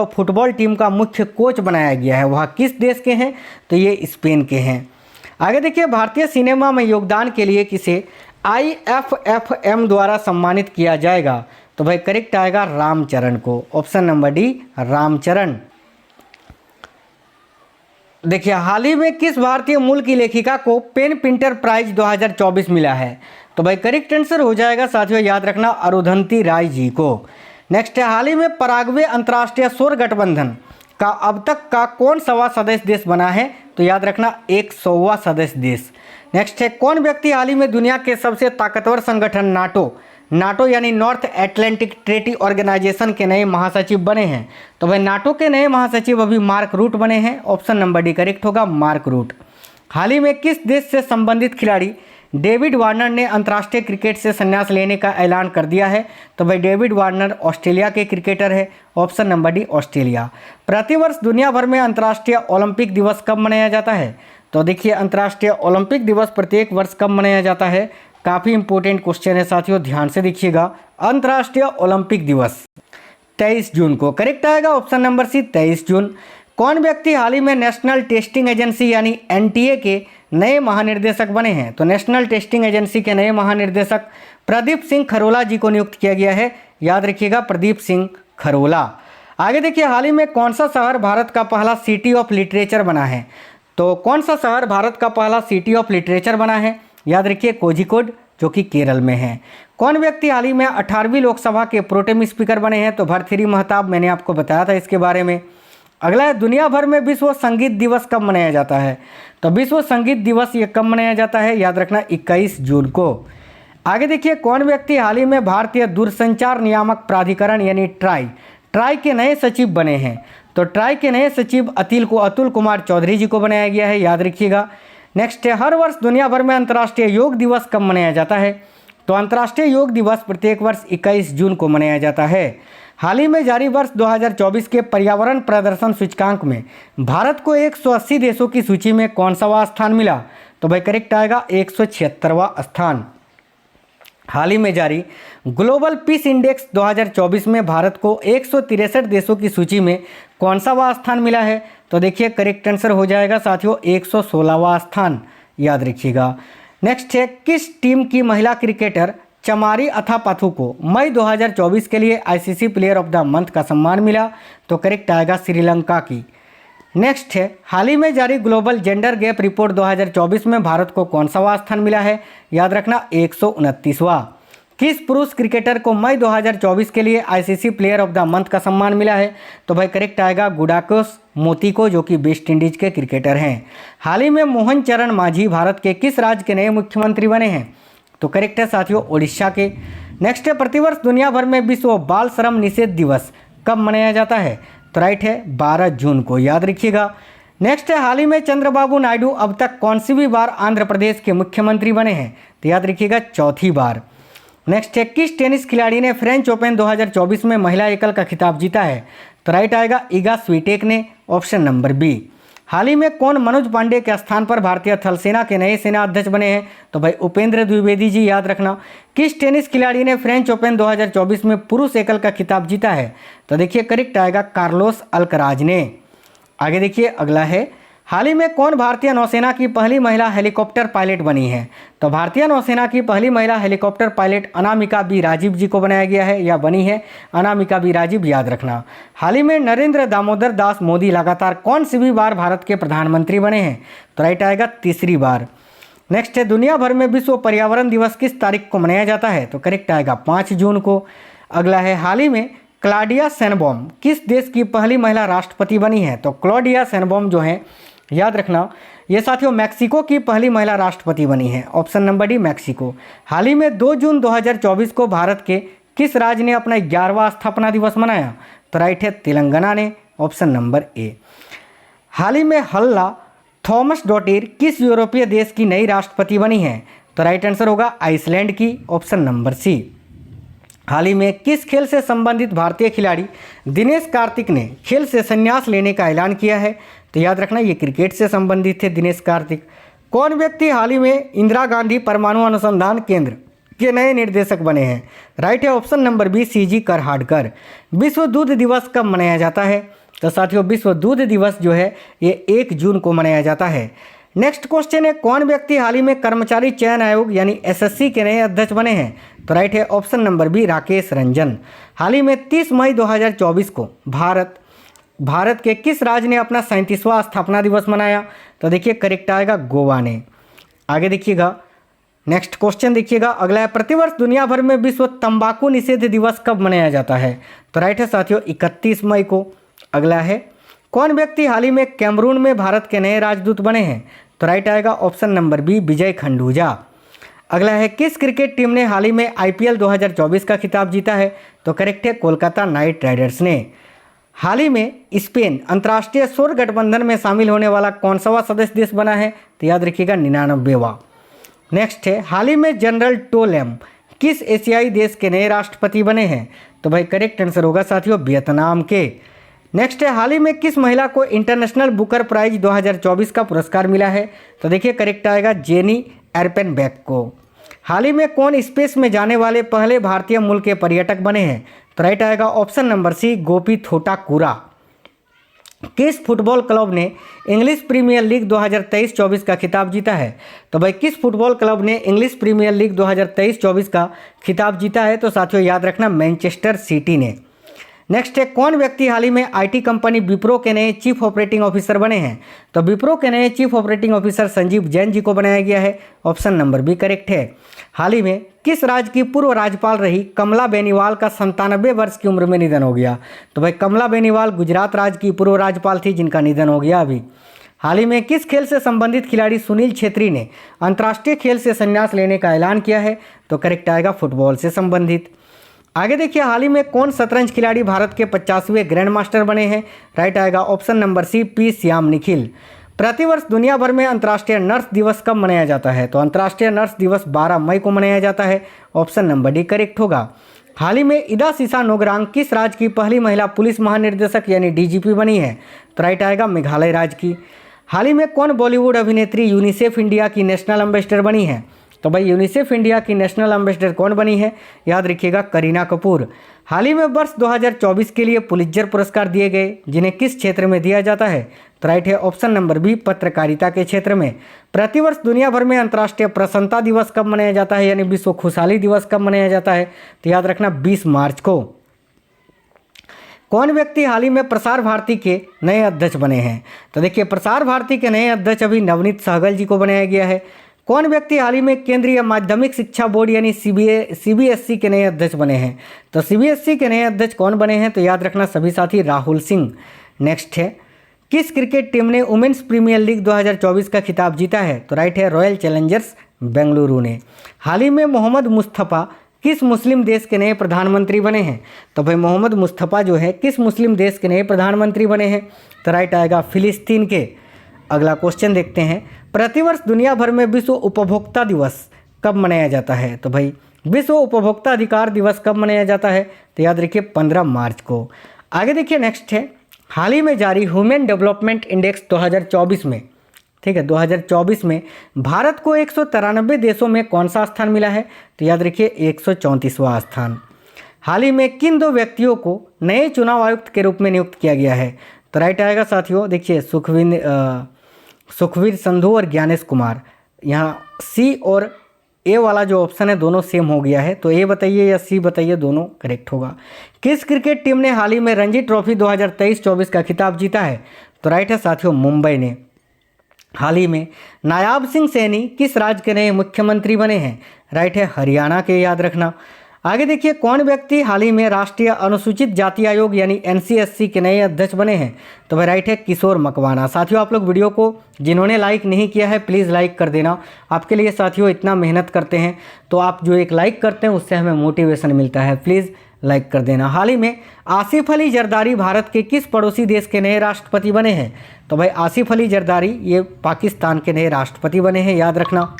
फुटबॉल टीम का मुख्य कोच बनाया गया है, वह किस देश के हैं? तो ये स्पेन के हैं। आगे देखिए, भारतीय सिनेमा में योगदान के लिए किसे IFFM द्वारा सम्मानित किया जाएगा? तो भाई करेक्ट आएगा रामचरण को, ऑप्शन नंबर डी, रामचरण। देखिए, हाल ही में किस भारतीय मूल की लेखिका को पेन प्रिंटर प्राइज 2024 मिला है? तो भाई करेक्ट आंसर हो जाएगा साथियों, याद रखना, अरुंधति राय जी को। नेक्स्ट है, हाल ही में पराग्वे अंतर्राष्ट्रीय सौर गठबंधन का अब तक का कौन सवा सदस्य देश बना है? तो याद रखना 100वां सदस्य देश। नेक्स्ट है, कौन व्यक्ति हाल ही में दुनिया के सबसे ताकतवर संगठन नाटो यानी नॉर्थ एटलांटिक ट्रीटी ऑर्गेनाइजेशन के नए महासचिव बने हैं? तो भाई नाटो के नए महासचिव अभी मार्क रूट बने हैं, ऑप्शन नंबर डी करेक्ट होगा, मार्क रूट। हाल ही में किस देश से संबंधित खिलाड़ी डेविड वार्नर ने अंतर्राष्ट्रीय क्रिकेट से संन्यास लेने का ऐलान कर दिया है? तो भाई डेविड वार्नर ऑस्ट्रेलिया के क्रिकेटर है, ऑप्शन नंबर डी, ऑस्ट्रेलिया। प्रतिवर्ष दुनिया भर में अंतर्राष्ट्रीय ओलंपिक दिवस कब मनाया जाता है? तो देखिए, अंतर्राष्ट्रीय ओलंपिक दिवस प्रत्येक वर्ष कब मनाया जाता है? काफ़ी इंपॉर्टेंट क्वेश्चन है साथियों, ध्यान से देखिएगा। अंतर्राष्ट्रीय ओलंपिक दिवस 23 जून को, करेक्ट आएगा ऑप्शन नंबर सी, 23 जून। कौन व्यक्ति हाल ही में नेशनल टेस्टिंग एजेंसी यानी NTA के नए महानिर्देशक बने हैं? तो नेशनल टेस्टिंग एजेंसी के नए महानिर्देशक प्रदीप सिंह खरोला जी को नियुक्त किया गया है, याद रखिएगा, प्रदीप सिंह खरोला। आगे देखिए, हाल ही में कौन सा शहर भारत का पहला सिटी ऑफ लिटरेचर बना है? तो कौन सा शहर भारत का पहला सिटी ऑफ लिटरेचर बना है? याद रखिए, कोझिकोड, जो कि केरल में है। कौन व्यक्ति हाल ही में 18वीं लोकसभा के प्रोटेम स्पीकर बने हैं? तो भर्तृहरि महताब, मैंने आपको बताया था इसके बारे में। अगला है, दुनिया भर में विश्व संगीत दिवस कब मनाया जाता है? तो विश्व संगीत दिवस ये कब मनाया जाता है? याद रखना 21 जून को। आगे देखिए, कौन व्यक्ति हाल ही में भारतीय दूरसंचार नियामक प्राधिकरण यानी ट्राई के नए सचिव बने हैं? तो ट्राई के नए सचिव अतुल कुमार चौधरी जी को बनाया गया है, याद रखिएगा। नेक्स्ट है, हर वर्ष दुनिया भर में अंतर्राष्ट्रीय योग दिवस कब मनाया जाता है? तो अंतर्राष्ट्रीय योग दिवस प्रत्येक वर्ष 21 जून को मनाया जाता है। हाल ही में जारी वर्ष 2024 के पर्यावरण प्रदर्शन सूचकांक में भारत को 180 देशों की सूची में कौन सा स्थान मिला? तो भाई करेक्ट आएगा 176वां स्थान। हाल ही में जारी ग्लोबल पीस इंडेक्स 2024 में भारत को 163 देशों की सूची में कौन सा स्थान मिला है? तो देखिए करेक्ट आंसर हो जाएगा साथियों 116वां स्थान, याद रखिएगा। नेक्स्ट है, किस टीम की महिला क्रिकेटर चमारी अथापाथु को मई 2024 के लिए ICC player of the month का सम्मान मिला? तो करेक्ट आएगा श्रीलंका की। नेक्स्ट है, हाल ही में जारी ग्लोबल जेंडर गैप रिपोर्ट 2024 में भारत को कौन सा स्थान मिला है? याद रखना 129वां। किस पुरुष क्रिकेटर को मई 2024 के लिए ICC player of the month का सम्मान मिला है? तो भाई करेक्ट आएगा गुडाकोस मोती को, जो कि वेस्ट इंडीज के क्रिकेटर हैं। हाल ही में मोहन चरण मांझी भारत के किस राज्य के नए मुख्यमंत्री बने हैं? तो करेक्ट है साथियों उड़ीसा के। नेक्स्ट है, प्रतिवर्ष दुनिया भर में विश्व बाल श्रम निषेध दिवस कब मनाया जाता है? तो राइट है 12 जून को, याद रखिएगा। नेक्स्ट है, हाल ही में चंद्रबाबू नायडू अब तक कौन सी भी बार आंध्र प्रदेश के मुख्यमंत्री बने हैं? तो याद रखिएगा चौथी बार। नेक्स्ट है, किस टेनिस खिलाड़ी ने फ्रेंच ओपन 2024 में महिला एकल का खिताब जीता है? तो राइट आएगा इगा स्वीटेक ने, ऑप्शन नंबर बी। हाल ही में कौन मनोज पांडे के स्थान पर भारतीय थल सेना के नए सेना अध्यक्ष बने हैं? तो भाई उपेंद्र द्विवेदी जी, याद रखना। किस टेनिस खिलाड़ी ने फ्रेंच ओपन 2024 में पुरुष एकल का खिताब जीता है? तो देखिए करेक्ट आएगा कार्लोस अल्कराज ने। आगे देखिए अगला है, हाल ही में कौन भारतीय नौसेना की पहली महिला हेलीकॉप्टर पायलट बनी है? तो भारतीय नौसेना की पहली महिला helicopter pilot Anamika B Rajiv ji को बनाया गया है, या बनी है अनामिका बी राजीव, याद रखना। हाल ही में नरेंद्र दामोदर दास मोदी लगातार कौन सी भी बार भारत के प्रधानमंत्री बने हैं? तो राइट आएगा तीसरी बार। नेक्स्ट है, दुनिया भर में विश्व पर्यावरण दिवस किस तारीख को मनाया जाता है? तो करेक्ट आएगा 5 जून को। अगला है, हाल ही में क्लॉडिया शेनबॉम किस देश की पहली महिला राष्ट्रपति बनी है? तो क्लॉडिया शेनबॉम जो है, याद रखना, ये साथियों मैक्सिको की पहली महिला राष्ट्रपति बनी है, ऑप्शन नंबर डी मैक्सिको। हाल ही में 2 जून 2024 को भारत के किस राज्य ने अपना 11वां स्थापना दिवस मनाया? तो राइट है तेलंगाना ने, ऑप्शन नंबर ए। हाल ही में हल्ला थॉमस-डॉटिर किस यूरोपीय देश की नई राष्ट्रपति बनी है? तो राइट आंसर होगा आइसलैंड की, ऑप्शन नंबर सी। हाल ही में किस खेल से संबंधित भारतीय खिलाड़ी दिनेश कार्तिक ने खेल से संन्यास लेने का ऐलान किया है? तो याद रखना ये क्रिकेट से संबंधित थे दिनेश कार्तिक। कौन व्यक्ति हाल ही में इंदिरा गांधी परमाणु अनुसंधान केंद्र के नए निर्देशक बने हैं? राइट है ऑप्शन नंबर बी सीजी करहाडकर। विश्व दूध दिवस कब मनाया जाता है? तो साथियों विश्व दूध दिवस जो है ये 1 जून को मनाया जाता है। नेक्स्ट क्वेश्चन है, कौन व्यक्ति हाल ही में कर्मचारी चयन आयोग यानी एसएससी के नए अध्यक्ष बने हैं? तो राइट है option number B Rakesh Ranjan. हाल ही में 30 मई 2024 को भारत के किस राज्य ने अपना 37वां स्थापना दिवस मनाया? तो देखिए करेक्ट आएगा गोवा ने। आगे देखिएगा, नेक्स्ट क्वेश्चन देखिएगा अगला है, प्रतिवर्ष दुनिया भर में विश्व तंबाकू निषेध दिवस कब मनाया जाता है? तो राइट है साथियों 31 मई को। अगला है, कौन व्यक्ति हाल ही में कैमरून में भारत के नए राजदूत बने हैं? तो राइट आएगा ऑप्शन नंबर बी विजय खंडूजा। अगला है, किस क्रिकेट टीम ने हाल ही में आईपीएल 2024 का खिताब जीता है? तो करेक्ट है कोलकाता नाइट राइडर्स ने। हाल ही में स्पेन अंतर्राष्ट्रीय सौर गठबंधन में शामिल होने वाला कौन सा सदस्य देश बना है? तो याद रखिएगा 99वां। नेक्स्ट है, हाल ही में जनरल टोलेम किस एशियाई देश के नए राष्ट्रपति बने हैं? तो भाई करेक्ट आंसर होगा साथियों वियतनाम के। नेक्स्ट है, हाल ही में किस महिला को इंटरनेशनल बुकर प्राइज 2024 का पुरस्कार मिला है? तो देखिए करेक्ट आएगा जेनी एर्पेनबेक को। हाल ही में कौन स्पेस में जाने वाले पहले भारतीय मूल के पर्यटक बने हैं? तो राइट आएगा ऑप्शन नंबर सी गोपी थोटाकुरा। किस फुटबॉल क्लब ने इंग्लिश प्रीमियर लीग 2023-24 का खिताब जीता है? तो भाई किस फुटबॉल क्लब ने इंग्लिश प्रीमियर लीग 2023-24 का खिताब जीता है? तो साथियों याद रखना मैनचेस्टर सिटी ने। नेक्स्ट है, कौन व्यक्ति हाल ही में आईटी कंपनी विप्रो के नए चीफ ऑपरेटिंग ऑफिसर बने हैं? तो विप्रो के नए chief operating officer Sanjeev Jain ji को बनाया गया है, ऑप्शन नंबर बी करेक्ट है। हाल ही में किस राज्य की पूर्व राज्यपाल रही कमला बेनीवाल का 97 वर्ष की उम्र में निधन हो गया? तो भाई कमला बेनीवाल गुजरात राज्य की पूर्व राज्यपाल थी जिनका निधन हो गया अभी। हाल ही में किस खेल से संबंधित खिलाड़ी सुनील छेत्री ने अंतर्राष्ट्रीय खेल से संन्यास लेने का ऐलान किया है? तो करेक्ट आएगा फुटबॉल से संबंधित। आगे देखिए, हाल ही में कौन शतरंज खिलाड़ी भारत के 50वें ग्रैंड मास्टर बने हैं? राइट आएगा option number C, P Shyam Nikhil. प्रतिवर्ष दुनिया भर में अंतर्राष्ट्रीय नर्स दिवस कब मनाया जाता है? तो अंतर्राष्ट्रीय नर्स दिवस 12 मई को मनाया जाता है। ऑप्शन नंबर डी करेक्ट होगा। हाल ही में इदा सीसा नोगरांग किस राज्य की पहली महिला पुलिस महानिर्देशक यानी डीजीपी बनी है? तो राइट आएगा मेघालय राज्य की। हाल ही में कौन बॉलीवुड अभिनेत्री यूनिसेफ इंडिया की नेशनल एम्बेसडर बनी है? तो भाई यूनिसेफ इंडिया की नेशनल एम्बेसडर कौन बनी है? याद रखिएगा करीना कपूर। हाल ही में वर्ष 2024 के लिए पुलित्जर पुरस्कार दिए गए, जिन्हें किस क्षेत्र में दिया जाता है? तो राइट है ऑप्शन नंबर बी, पत्रकारिता के क्षेत्र में। प्रतिवर्ष दुनिया भर में अंतर्राष्ट्रीय प्रसन्नता दिवस कब मनाया जाता है यानी विश्व खुशहाली दिवस कब मनाया जाता है? तो याद रखना 20 मार्च को। कौन व्यक्ति हाल ही में प्रसार भारती के नए अध्यक्ष बने हैं? तो देखिए, प्रसार भारती के नए अध्यक्ष अभी नवनीत सहगल जी को बनाया गया है। कौन व्यक्ति हाल ही में केंद्रीय माध्यमिक शिक्षा बोर्ड यानी सीबीएसई के नए अध्यक्ष बने हैं? तो सीबीएसई के नए अध्यक्ष कौन बने हैं? तो याद रखना सभी साथी, राहुल सिंह। नेक्स्ट है, किस क्रिकेट टीम ने वुमेन्स प्रीमियर लीग 2024 का खिताब जीता है? तो राइट है रॉयल चैलेंजर्स बेंगलुरु ने। हाल ही में मोहम्मद मुस्तफ़ा किस मुस्लिम देश के नए प्रधानमंत्री बने हैं? तो भाई मोहम्मद मुस्तफ़ा जो है किस मुस्लिम देश के नए प्रधानमंत्री बने हैं? तो राइट आएगा फिलिस्तीन के। अगला क्वेश्चन देखते हैं, प्रतिवर्ष दुनिया भर में विश्व उपभोक्ता दिवस कब मनाया जाता है? तो भाई विश्व उपभोक्ता अधिकार दिवस कब मनाया जाता है? तो याद रखिए 15 मार्च को। आगे देखिए, नेक्स्ट है, हाल ही में जारी ह्यूमन डेवलपमेंट इंडेक्स 2024 में, ठीक है 2024 में भारत को 193 देशों में कौन सा स्थान मिला है? तो याद रखिए 134वां स्थान। हाल ही में किन 2 व्यक्तियों को नए चुनाव आयुक्त के रूप में नियुक्त किया गया है? तो राइट आएगा साथियों, देखिए सुखवीर संधू और ज्ञानेश कुमार। यहाँ सी और ए वाला जो ऑप्शन है दोनों सेम हो गया है, तो ए बताइए या सी बताइए, दोनों करेक्ट होगा। किस क्रिकेट टीम ने हाल ही में रणजी ट्रॉफी 2023-24 का खिताब जीता है? तो राइट है साथियों, मुंबई ने। हाल ही में नायाब सिंह सैनी किस राज्य के नए मुख्यमंत्री बने हैं? राइट है हरियाणा के, याद रखना। आगे देखिए, कौन व्यक्ति हाल ही में राष्ट्रीय अनुसूचित जाति आयोग यानी एनसीएससी के नए अध्यक्ष बने हैं? तो भाई राइट है किशोर मकवाना। साथियों, आप लोग वीडियो को जिन्होंने लाइक नहीं किया है प्लीज़ लाइक कर देना। आपके लिए साथियों इतना मेहनत करते हैं, तो आप जो एक लाइक करते हैं उससे हमें मोटिवेशन मिलता है, प्लीज़ लाइक कर देना। हाल ही में आसिफ अली जरदारी भारत के किस पड़ोसी देश के नए राष्ट्रपति बने हैं? तो भाई आसिफ अली जरदारी ये पाकिस्तान के नए राष्ट्रपति बने हैं, याद रखना।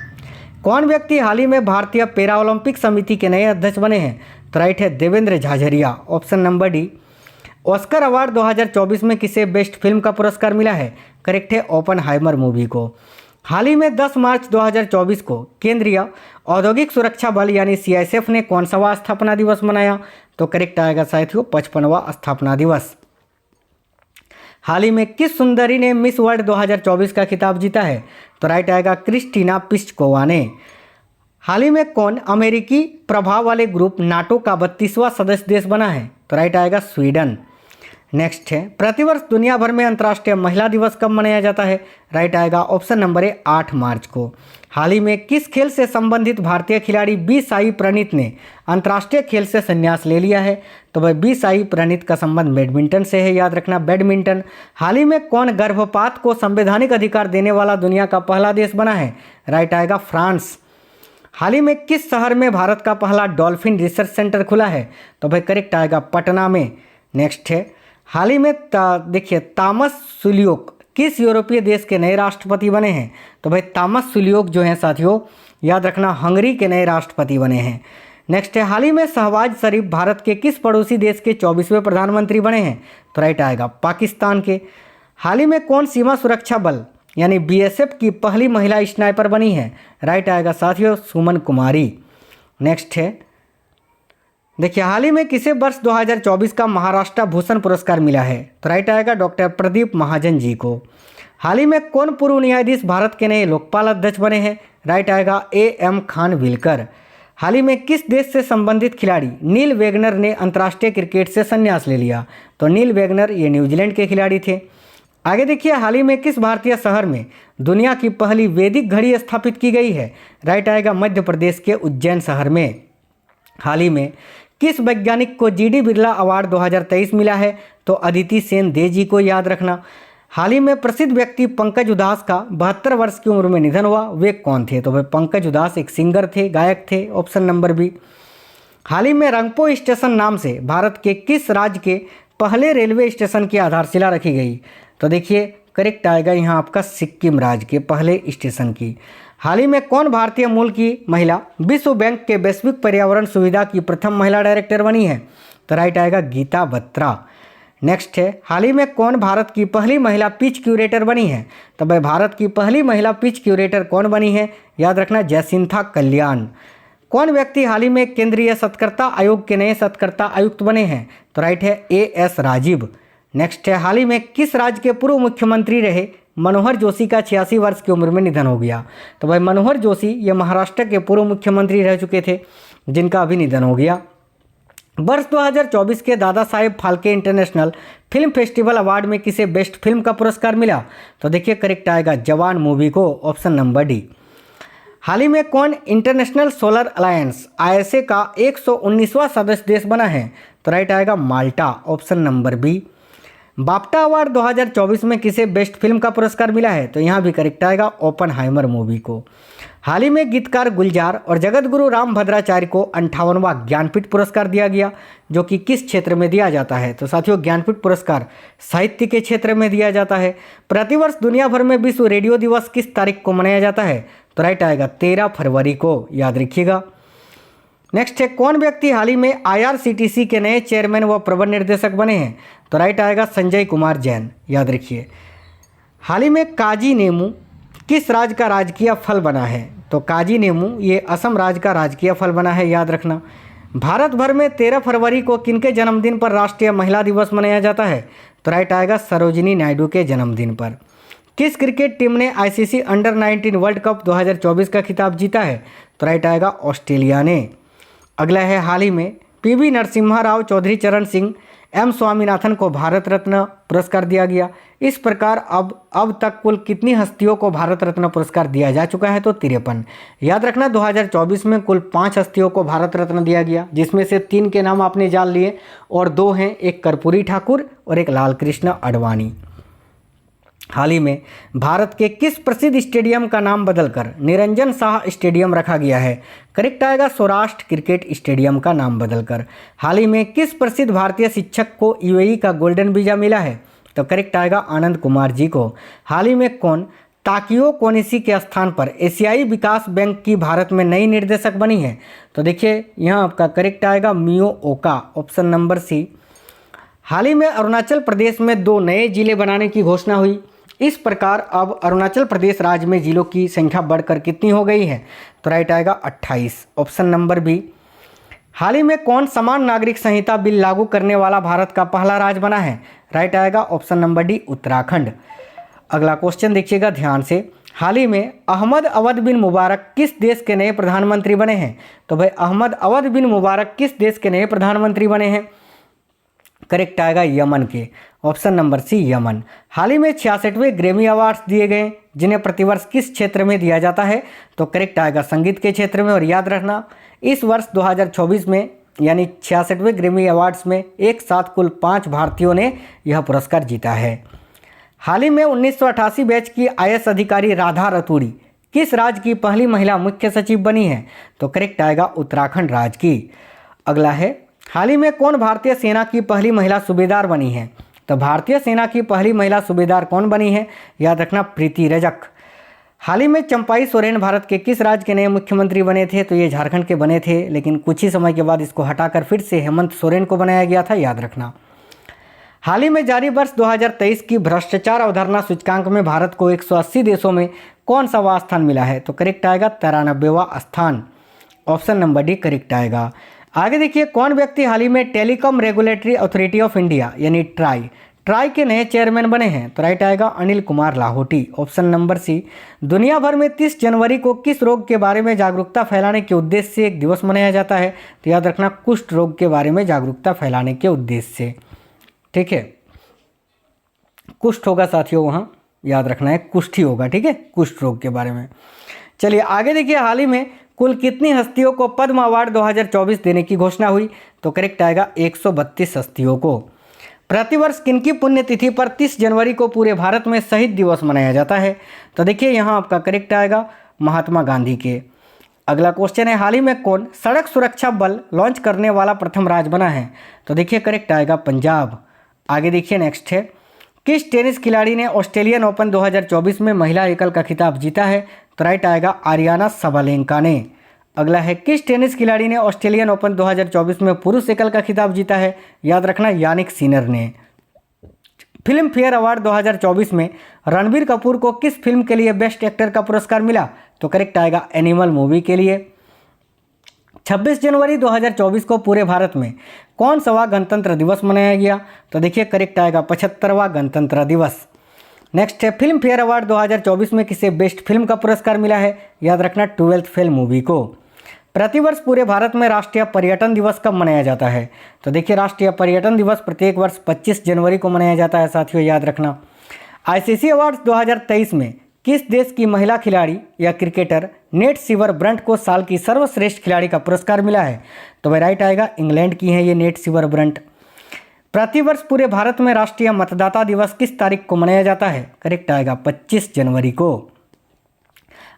कौन व्यक्ति हाल ही में भारतीय पैरा ओलंपिक समिति के नए अध्यक्ष बने हैं? तो राइट है Devendra Jhajharia. Option number D. Oscar award 2024 में किसे बेस्ट फिल्म का पुरस्कार मिला है? करेक्ट है ओपनहाइमर मूवी को। हाल ही में 10 मार्च 2024 को केंद्रीय औद्योगिक सुरक्षा बल यानी सीआईएसएफ ने कौन सा स्थापना दिवस मनाया? तो करेक्ट आएगा साथियों 55वां स्थापना दिवस। हाल ही में किस सुंदरी ने मिस वर्ल्ड 2024 का खिताब जीता है? तो राइट आएगा क्रिस्टीना पिस्चकोवा ने। हाल ही में कौन अमेरिकी प्रभाव वाले ग्रुप नाटो का 32वां सदस्य देश बना है? तो राइट आएगा स्वीडन। नेक्स्ट है, प्रतिवर्ष दुनिया भर में अंतर्राष्ट्रीय महिला दिवस कब मनाया जाता है? राइट आएगा ऑप्शन नंबर ए 8 मार्च को। हाल ही में किस खेल से संबंधित भारतीय खिलाड़ी बी साई प्रणीत ने अंतर्राष्ट्रीय खेल से संन्यास ले लिया है? तो भाई बी साई प्रणीत का संबंध बैडमिंटन से है, याद रखना बैडमिंटन। हाल ही में कौन गर्भपात को संवैधानिक अधिकार देने वाला दुनिया का पहला देश बना है? राइट आएगा फ्रांस। हाल ही में किस शहर में भारत का पहला डॉल्फिन रिसर्च सेंटर खुला है? तो भाई करेक्ट आएगा पटना में। नेक्स्ट है, हाल ही में देखिए तामस सुलियोक किस यूरोपीय देश के नए राष्ट्रपति बने हैं? तो भाई तामस सुलियोक जो हैं साथियों, याद रखना हंगरी के नए राष्ट्रपति बने हैं। नेक्स्ट है, हाल ही में शहबाज शरीफ भारत के किस पड़ोसी देश के 24वें प्रधानमंत्री बने हैं? तो राइट आएगा पाकिस्तान के। हाल ही में कौन सीमा सुरक्षा बल यानी बीएसएफ की पहली महिला स्नाइपर बनी है? राइट आएगा साथियों सुमन कुमारी। नेक्स्ट है, देखिए हाल ही में किसे वर्ष 2024 का महाराष्ट्र भूषण पुरस्कार मिला है? तो राइट आएगा डॉक्टर प्रदीप महाजन जी को। हाल ही में कौन पूर्व न्यायाधीश भारत के नए लोकपाल अध्यक्ष बने हैं? राइट आएगा एएम खानविलकर। हाल ही में किस देश से संबंधित खिलाड़ी नील वेगनर ने अंतर्राष्ट्रीय क्रिकेट से संन्यास ले लिया? तो नील वेगनर ये न्यूजीलैंड के खिलाड़ी थे। आगे देखिए, हाल ही में किस भारतीय शहर में दुनिया की पहली वैदिक घड़ी स्थापित की गई है? राइट आएगा मध्य प्रदेश के उज्जैन शहर में। हाल ही में किस वैज्ञानिक को जीडी बिरला अवार्ड 2023 मिला है? तो अदिति सेन दे जी को, याद रखना। हाल ही में प्रसिद्ध व्यक्ति पंकज उधास का 72 वर्ष की उम्र में निधन हुआ, वे कौन थे? तो भाई पंकज उधास एक सिंगर थे, गायक थे, ऑप्शन नंबर बी। हाल ही में रंगपो स्टेशन नाम से भारत के किस राज्य के पहले रेलवे स्टेशन की आधारशिला रखी गई? तो देखिए करेक्ट आएगा यहाँ आपका सिक्किम राज्य के पहले स्टेशन की। हाल ही में कौन भारतीय मूल की महिला विश्व बैंक के वैश्विक पर्यावरण सुविधा की प्रथम महिला डायरेक्टर बनी है? तो राइट आएगा गीता बत्रा। नेक्स्ट है, हाल ही में कौन भारत की पहली महिला पिच क्यूरेटर बनी है? तो भाई भारत की पहली महिला पिच क्यूरेटर कौन बनी है? याद रखना जयसिंथा कल्याण। कौन व्यक्ति हाल ही में केंद्रीय सतर्कता आयोग के नए सतर्कता आयुक्त बने हैं? तो राइट है एएस राजीव। नेक्स्ट है, हाल ही में किस राज्य के पूर्व मुख्यमंत्री रहे मनोहर जोशी का 86 वर्ष की उम्र में निधन हो गया? तो भाई मनोहर जोशी ये महाराष्ट्र के पूर्व मुख्यमंत्री रह चुके थे जिनका अभी निधन हो गया। वर्ष 2024 के Dada Saheb Phalke international film festival award में किसे बेस्ट फिल्म का पुरस्कार मिला? तो देखिए करेक्ट आएगा जवान मूवी को, ऑप्शन नंबर डी। हाल ही में कौन इंटरनेशनल सोलर अलायंस आईएसए का 119वां सदस्य देश बना है? तो राइट आएगा Malta, option number B. BAFTA award 2024 में किसे बेस्ट फिल्म का पुरस्कार मिला है? तो यहाँ भी करेक्ट आएगा ओपनहाइमर मूवी को। हाल ही में गीतकार गुलजार और जगत गुरु राम भद्राचार्य को 58वां ज्ञानपीठ पुरस्कार दिया गया, जो कि किस क्षेत्र में दिया जाता है? तो साथियों ज्ञानपीठ पुरस्कार साहित्य के क्षेत्र में दिया जाता है। प्रतिवर्ष दुनिया भर में विश्व रेडियो दिवस किस तारीख को मनाया जाता है? तो राइट आएगा 13 फरवरी को, याद रखिएगा। नेक्स्ट है, कौन व्यक्ति हाल ही में आईआरसीटीसी के नए चेयरमैन व प्रबंध निर्देशक बने हैं? तो राइट आएगा संजय कुमार जैन, याद रखिए। हाल ही में काजी नेमू किस राज्य का राजकीय फल बना है? तो काजी नेमू ये असम राज्य का राजकीय फल बना है, याद रखना। भारत भर में 13 फरवरी को किनके जन्मदिन पर राष्ट्रीय महिला दिवस मनाया जाता है? तो राइट आएगा सरोजिनी नायडू के जन्मदिन पर। किस क्रिकेट टीम ने आईसीसी अंडर 19 वर्ल्ड कप 2024 का खिताब जीता है? तो राइट आएगा ऑस्ट्रेलिया ने। अगला है, हाल ही में पीवी नरसिम्हा राव, चौधरी चरण सिंह, एम स्वामीनाथन को भारत रत्न पुरस्कार दिया गया। इस प्रकार अब तक कुल कितनी हस्तियों को भारत रत्न पुरस्कार दिया जा चुका है? तो 53। याद रखना 2024 में कुल 5 हस्तियों को भारत रत्न दिया गया, जिसमें से 3 के नाम आपने जान लिए और 2 हैं, एक कर्पूरी ठाकुर और एक लाल कृष्ण आडवाणी। हाल ही में भारत के किस प्रसिद्ध स्टेडियम का नाम बदलकर निरंजन शाह स्टेडियम रखा गया है? करेक्ट आएगा सौराष्ट्र क्रिकेट स्टेडियम का नाम बदलकर। हाल ही में किस प्रसिद्ध भारतीय शिक्षक को यूएई का गोल्डन वीजा मिला है? तो करेक्ट आएगा आनंद कुमार जी को। हाल ही में कौन ताकियो कोनिशी के स्थान पर एशियाई विकास बैंक की भारत में नई निर्देशक बनी है? तो देखिए यहाँ आपका करेक्ट आएगा मियो ओका, ऑप्शन नंबर सी। हाल ही में अरुणाचल प्रदेश में 2 नए जिले बनाने की घोषणा हुई। इस प्रकार अब अरुणाचल प्रदेश राज्य में जिलों की संख्या बढ़कर कितनी हो गई है? तो राइट आएगा 28, ऑप्शन नंबर बी। हाल ही में कौन समान नागरिक संहिता बिल लागू करने वाला भारत का पहला राज्य बना है? राइट आएगा ऑप्शन नंबर डी उत्तराखंड। अगला क्वेश्चन देखिएगा ध्यान से। हाल ही में अहमद अवध बिन मुबारक किस देश के नए प्रधानमंत्री बने हैं? तो भाई अहमद अवध बिन मुबारक किस देश के नए प्रधानमंत्री बने हैं? करेक्ट आएगा यमन के, ऑप्शन नंबर सी यमन। हाल ही में 66वें ग्रैमी अवार्ड्स दिए गए, जिन्हें प्रतिवर्ष किस क्षेत्र में दिया जाता है? तो करेक्ट आएगा संगीत के क्षेत्र में। और याद रखना इस वर्ष 2024 में यानी 66वें ग्रैमी अवार्ड्स में एक साथ कुल 5 भारतीयों ने यह पुरस्कार जीता है। हाल ही में 1988 बैच की आईएएस अधिकारी राधा रतूड़ी किस राज्य की पहली महिला मुख्य सचिव बनी है? तो करेक्ट आएगा उत्तराखंड राज्य की। अगला है, हाल ही में कौन भारतीय सेना की पहली महिला सूबेदार बनी है? तो भारतीय सेना की पहली महिला सूबेदार कौन बनी है? याद रखना प्रीति रजक। हाल ही में चंपाई सोरेन भारत के किस राज्य के नए मुख्यमंत्री बने थे? तो ये झारखंड के बने थे, लेकिन कुछ ही समय के बाद इसको हटाकर फिर से हेमंत सोरेन को बनाया गया था, याद रखना। हाल ही में जारी वर्ष 2023 की भ्रष्टाचार अवधारणा सूचकांक में भारत को 180 देशों में कौन सा स्थान मिला है? तो करेक्ट आएगा 93वां स्थान, ऑप्शन नंबर डी करेक्ट आएगा। आगे देखिए, कौन व्यक्ति हाल ही में telecom regulatory authority of India यानी ट्राई के नए चेयरमैन बने हैं? तो राइट आएगा Anil Kumar Lahoti, option number C. दुनिया भर में 30 जनवरी को किस रोग के बारे में जागरूकता फैलाने के उद्देश्य से एक दिवस मनाया जाता है? तो याद रखना कुष्ठ रोग के बारे में जागरूकता फैलाने के उद्देश्य से, ठीक है। कुष्ठ होगा साथियों, वहाँ याद रखना है कुष्ठ ही होगा, ठीक है, कुष्ठ रोग के बारे में। चलिए आगे देखिए, हाल ही में कुल कितनी हस्तियों को पद्म अवार्ड 2024 देने की घोषणा हुई? तो करेक्ट आएगा 132 हस्तियों को। प्रतिवर्ष किनकी पुण्यतिथि पर 30 जनवरी को पूरे भारत में शहीद दिवस मनाया जाता है? तो देखिए यहाँ आपका करेक्ट आएगा महात्मा गांधी के। अगला क्वेश्चन है, हाल ही में कौन सड़क सुरक्षा बल लॉन्च करने वाला प्रथम राज्य बना है? तो देखिए करेक्ट आएगा पंजाब। आगे देखिए नेक्स्ट है, किस टेनिस खिलाड़ी ने ऑस्ट्रेलियन ओपन 2024 में महिला एकल का खिताब जीता है? तो राइट आएगा आरियाना सबालेंका ने। अगला है, किस टेनिस खिलाड़ी ने ऑस्ट्रेलियन ओपन 2024 में पुरुष एकल का खिताब जीता है? याद रखना यानिक सिनर ने। फिल्म फेयर अवार्ड 2024 में रणबीर कपूर को किस फिल्म के लिए बेस्ट एक्टर का पुरस्कार मिला? तो करेक्ट आएगा एनिमल मूवी के लिए। 26 जनवरी 2024 को पूरे भारत में कौन सा गणतंत्र दिवस मनाया गया? तो देखिए करेक्ट आएगा 75वां गणतंत्र दिवस। नेक्स्ट है, फिल्म फेयर अवार्ड 2024 में किसे बेस्ट फिल्म का पुरस्कार मिला है? याद रखना 12th फेल मूवी को। प्रतिवर्ष पूरे भारत में राष्ट्रीय पर्यटन दिवस कब मनाया जाता है? तो देखिए राष्ट्रीय पर्यटन दिवस प्रत्येक वर्ष 25 जनवरी को मनाया जाता है साथियों, याद रखना। आईसीसी अवार्ड्स 2023 में किस देश की महिला खिलाड़ी या क्रिकेटर नेट सीवर ब्रंट को साल की सर्वश्रेष्ठ खिलाड़ी का पुरस्कार मिला है? तो भाई राइट आएगा इंग्लैंड की है ये नेट सीवर ब्रंट। प्रतिवर्ष पूरे भारत में राष्ट्रीय मतदाता दिवस किस तारीख को मनाया जाता है? करेक्ट आएगा 25 जनवरी को।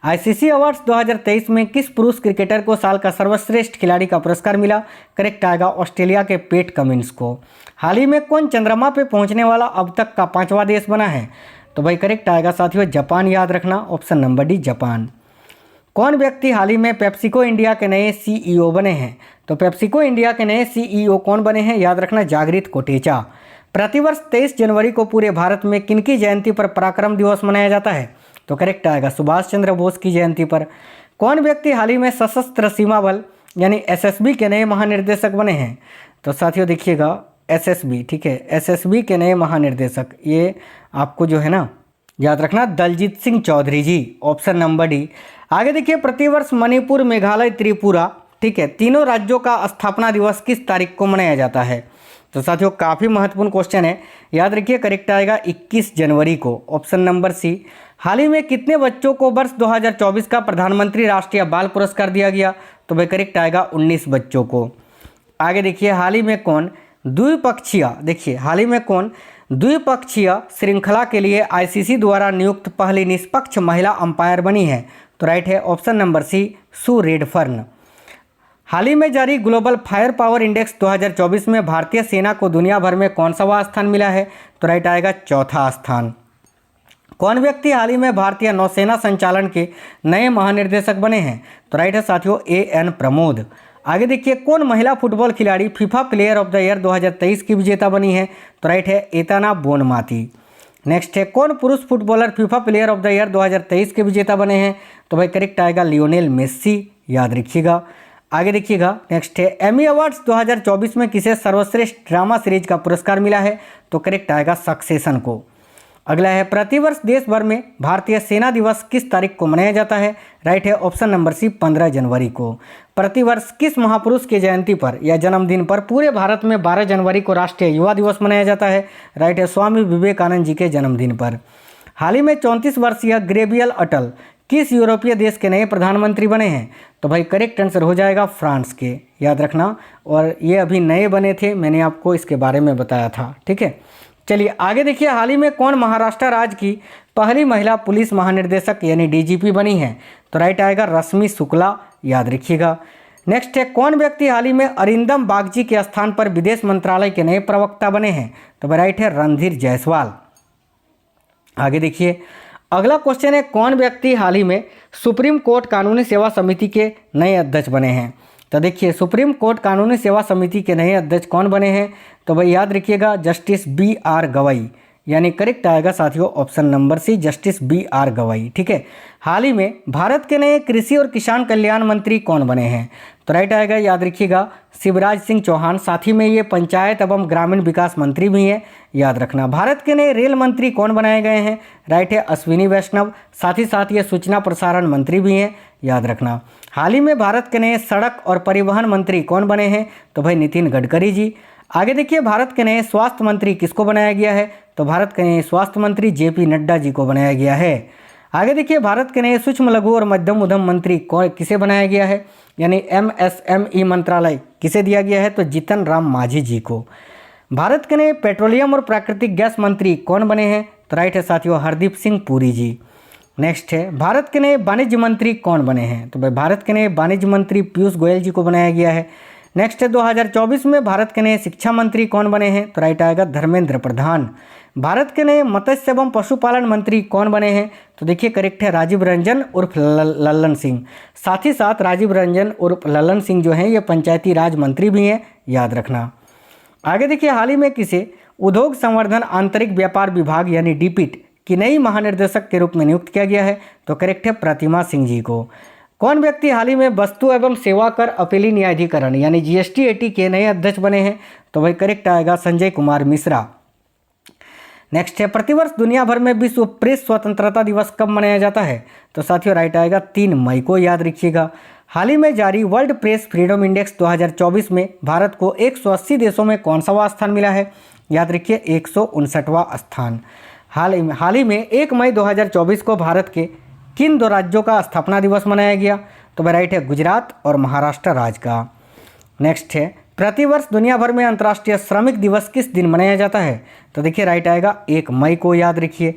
आईसीसी अवार्ड्स 2023 में किस पुरुष क्रिकेटर को साल का सर्वश्रेष्ठ खिलाड़ी का पुरस्कार मिला? करेक्ट आएगा ऑस्ट्रेलिया के पेट कमिंस को। हाल ही में कौन चंद्रमा पे पहुंचने वाला अब तक का 5वां देश बना है? तो भाई करेक्ट आएगा साथियों जापान, याद रखना ऑप्शन नंबर डी जापान। कौन व्यक्ति हाल ही में पेप्सिको इंडिया के नए सीईओ बने हैं? तो पेप्सिको इंडिया के नए सीईओ कौन बने हैं? याद रखना जागृत कोटेचा। प्रतिवर्ष 23 जनवरी को पूरे भारत में किनकी जयंती पर पराक्रम दिवस मनाया जाता है? तो करेक्ट आएगा सुभाष चंद्र बोस की जयंती पर। कौन व्यक्ति हाल ही में सशस्त्र सीमा बल यानी एसएसबी के नए महानिर्देशक बने हैं? तो साथियों देखिएगा एसएसबी, ठीक है, एसएसबी के नए महानिर्देशक ये आपको जो है ना याद रखना दलजीत सिंह चौधरी जी, ऑप्शन नंबर डी। आगे देखिए, प्रतिवर्ष मणिपुर, मेघालय, त्रिपुरा, ठीक है, तीनों राज्यों का स्थापना दिवस किस तारीख को मनाया जाता है? तो साथियों काफ़ी महत्वपूर्ण क्वेश्चन है, याद रखिए करेक्ट आएगा 21 जनवरी को, ऑप्शन नंबर सी। हाल ही में कितने बच्चों को वर्ष 2024 का प्रधानमंत्री राष्ट्रीय बाल पुरस्कार दिया गया? तो भाई करेक्ट आएगा 19 बच्चों को। आगे देखिए, हाल ही में कौन द्विपक्षीय, देखिए हाल ही में कौन द्विपक्षीय श्रृंखला के लिए आईसीसी द्वारा नियुक्त पहली निष्पक्ष महिला अंपायर बनी है? तो राइट है option number C Sue Redfern. हाल ही में जारी ग्लोबल फायर पावर इंडेक्स 2024 में भारतीय सेना को दुनिया भर में कौन सा स्थान मिला है? तो राइट आएगा चौथा स्थान। कौन व्यक्ति हाल ही में भारतीय नौसेना संचालन के नए महानिर्देशक बने हैं? तो राइट है साथियों एएन प्रमोद। आगे देखिए, कौन महिला फुटबॉल खिलाड़ी FIFA player of the year 2023 की विजेता बनी है? तो राइट है एताना बोनमाती। नेक्स्ट है, कौन पुरुष footballer FIFA player of the year 2023 के विजेता बने हैं? तो भाई करेक्ट आएगा लियोनेल मेस्सी, याद रखिएगा। आगे देखिएगा, नेक्स्ट है, एमी अवार्ड्स 2024 में किसे सर्वश्रेष्ठ ड्रामा सीरीज का पुरस्कार मिला है? तो करेक्ट आएगा सक्सेशन को। अगला है, प्रतिवर्ष देश भर में भारतीय सेना दिवस किस तारीख को मनाया जाता है? राइट है ऑप्शन नंबर सी 15 जनवरी को। प्रतिवर्ष किस महापुरुष की जयंती पर या जन्मदिन पर पूरे भारत में 12 जनवरी को राष्ट्रीय युवा दिवस मनाया जाता है? राइट है स्वामी विवेकानंद जी के जन्मदिन पर। हाल ही में 34 वर्षीय गैब्रियल अटल किस यूरोपीय देश के नए प्रधानमंत्री बने हैं? तो भाई करेक्ट आंसर हो जाएगा फ्रांस के, याद रखना। और ये अभी नए बने थे, मैंने आपको इसके बारे में बताया था, ठीक है। चलिए आगे देखिए, हाल ही में कौन महाराष्ट्र राज्य की पहली महिला पुलिस महानिर्देशक यानी डीजीपी बनी है? तो राइट आएगा रश्मि शुक्ला, याद रखिएगा। नेक्स्ट है, कौन व्यक्ति हाल ही में अरिंदम बागची के स्थान पर विदेश मंत्रालय के नए प्रवक्ता बने हैं? तो राइट है रणधीर जायसवाल। आगे देखिए, अगला क्वेश्चन है, कौन व्यक्ति हाल ही में सुप्रीम कोर्ट कानूनी सेवा समिति के नए अध्यक्ष बने हैं? तो देखिए, सुप्रीम कोर्ट कानूनी सेवा समिति के नए अध्यक्ष कौन बने हैं? तो भाई याद रखिएगा जस्टिस BR गवई, यानी करेक्ट आएगा साथियों option number C justice BR Gavai, ठीक है। हाल ही में भारत के नए कृषि और किसान कल्याण मंत्री कौन बने हैं? तो राइट आएगा, याद रखिएगा शिवराज सिंह चौहान। साथ ही में ये पंचायत एवं ग्रामीण विकास मंत्री भी हैं, याद रखना। भारत के नए रेल मंत्री कौन बनाए गए हैं? राइट है अश्विनी वैष्णव। साथ ही साथ ये सूचना प्रसारण मंत्री भी हैं, याद रखना। हाल ही में भारत के नए सड़क और परिवहन मंत्री कौन बने हैं? तो भाई नितिन गडकरी जी। आगे देखिए, भारत के नए स्वास्थ्य मंत्री किसको बनाया गया है? तो भारत के नए स्वास्थ्य मंत्री JP नड्डा जी को बनाया गया है। आगे देखिए, भारत के नए सूक्ष्म लघु और मध्यम उद्यम मंत्री किसे बनाया गया है? यानी MSME मंत्रालय किसे दिया गया है? तो जीतन राम मांझी जी को। भारत के नए पेट्रोलियम और प्राकृतिक गैस मंत्री कौन बने हैं? तो राइट है साथियों हरदीप सिंह पुरी जी। नेक्स्ट है भारत के नए वाणिज्य मंत्री कौन बने हैं? तो भाई भारत के नए वाणिज्य मंत्री पीयूष गोयल जी को बनाया गया है। नेक्स्ट है 2024 में भारत के नए शिक्षा मंत्री कौन बने हैं? तो राइट आएगा धर्मेंद्र प्रधान। भारत के नए मत्स्य एवं पशुपालन मंत्री कौन बने हैं? तो देखिए करेक्ट है राजीव रंजन उर्फ लल्लन सिंह। साथ ही साथ राजीव रंजन उर्फ लल्लन सिंह जो हैं ये पंचायती राज मंत्री भी हैं, याद रखना। आगे देखिए हाल ही में किसे उद्योग संवर्धन आंतरिक व्यापार विभाग यानी डीपीट की नई महानिर्देशक के रूप में नियुक्त किया गया है? तो करेक्ट है प्रतिमा सिंह जी को। कौन व्यक्ति हाल ही में वस्तु एवं सेवा कर अपीली न्यायाधिकरण यानी जीएसटी-एटी के नए अध्यक्ष बने हैं? तो भाई करेक्ट आएगा संजय कुमार मिश्रा। नेक्स्ट है प्रतिवर्ष दुनिया भर में विश्व प्रेस स्वतंत्रता दिवस कब मनाया जाता है? तो साथियों राइट आएगा 3 मई को, याद रखिएगा। हाल ही में जारी वर्ल्ड प्रेस फ्रीडम इंडेक्स 2024 में भारत को 180 देशों में कौन सा स्थान मिला है? याद रखिए 159वां स्थान। हाल ही में 1 मई 2024 को भारत के किन 2 राज्यों का स्थापना दिवस मनाया गया? तो भाई राइट है गुजरात और महाराष्ट्र राज्य का। नेक्स्ट है प्रतिवर्ष दुनिया भर में अंतर्राष्ट्रीय श्रमिक दिवस किस दिन मनाया जाता है? तो देखिए राइट आएगा 1 मई को, याद रखिए।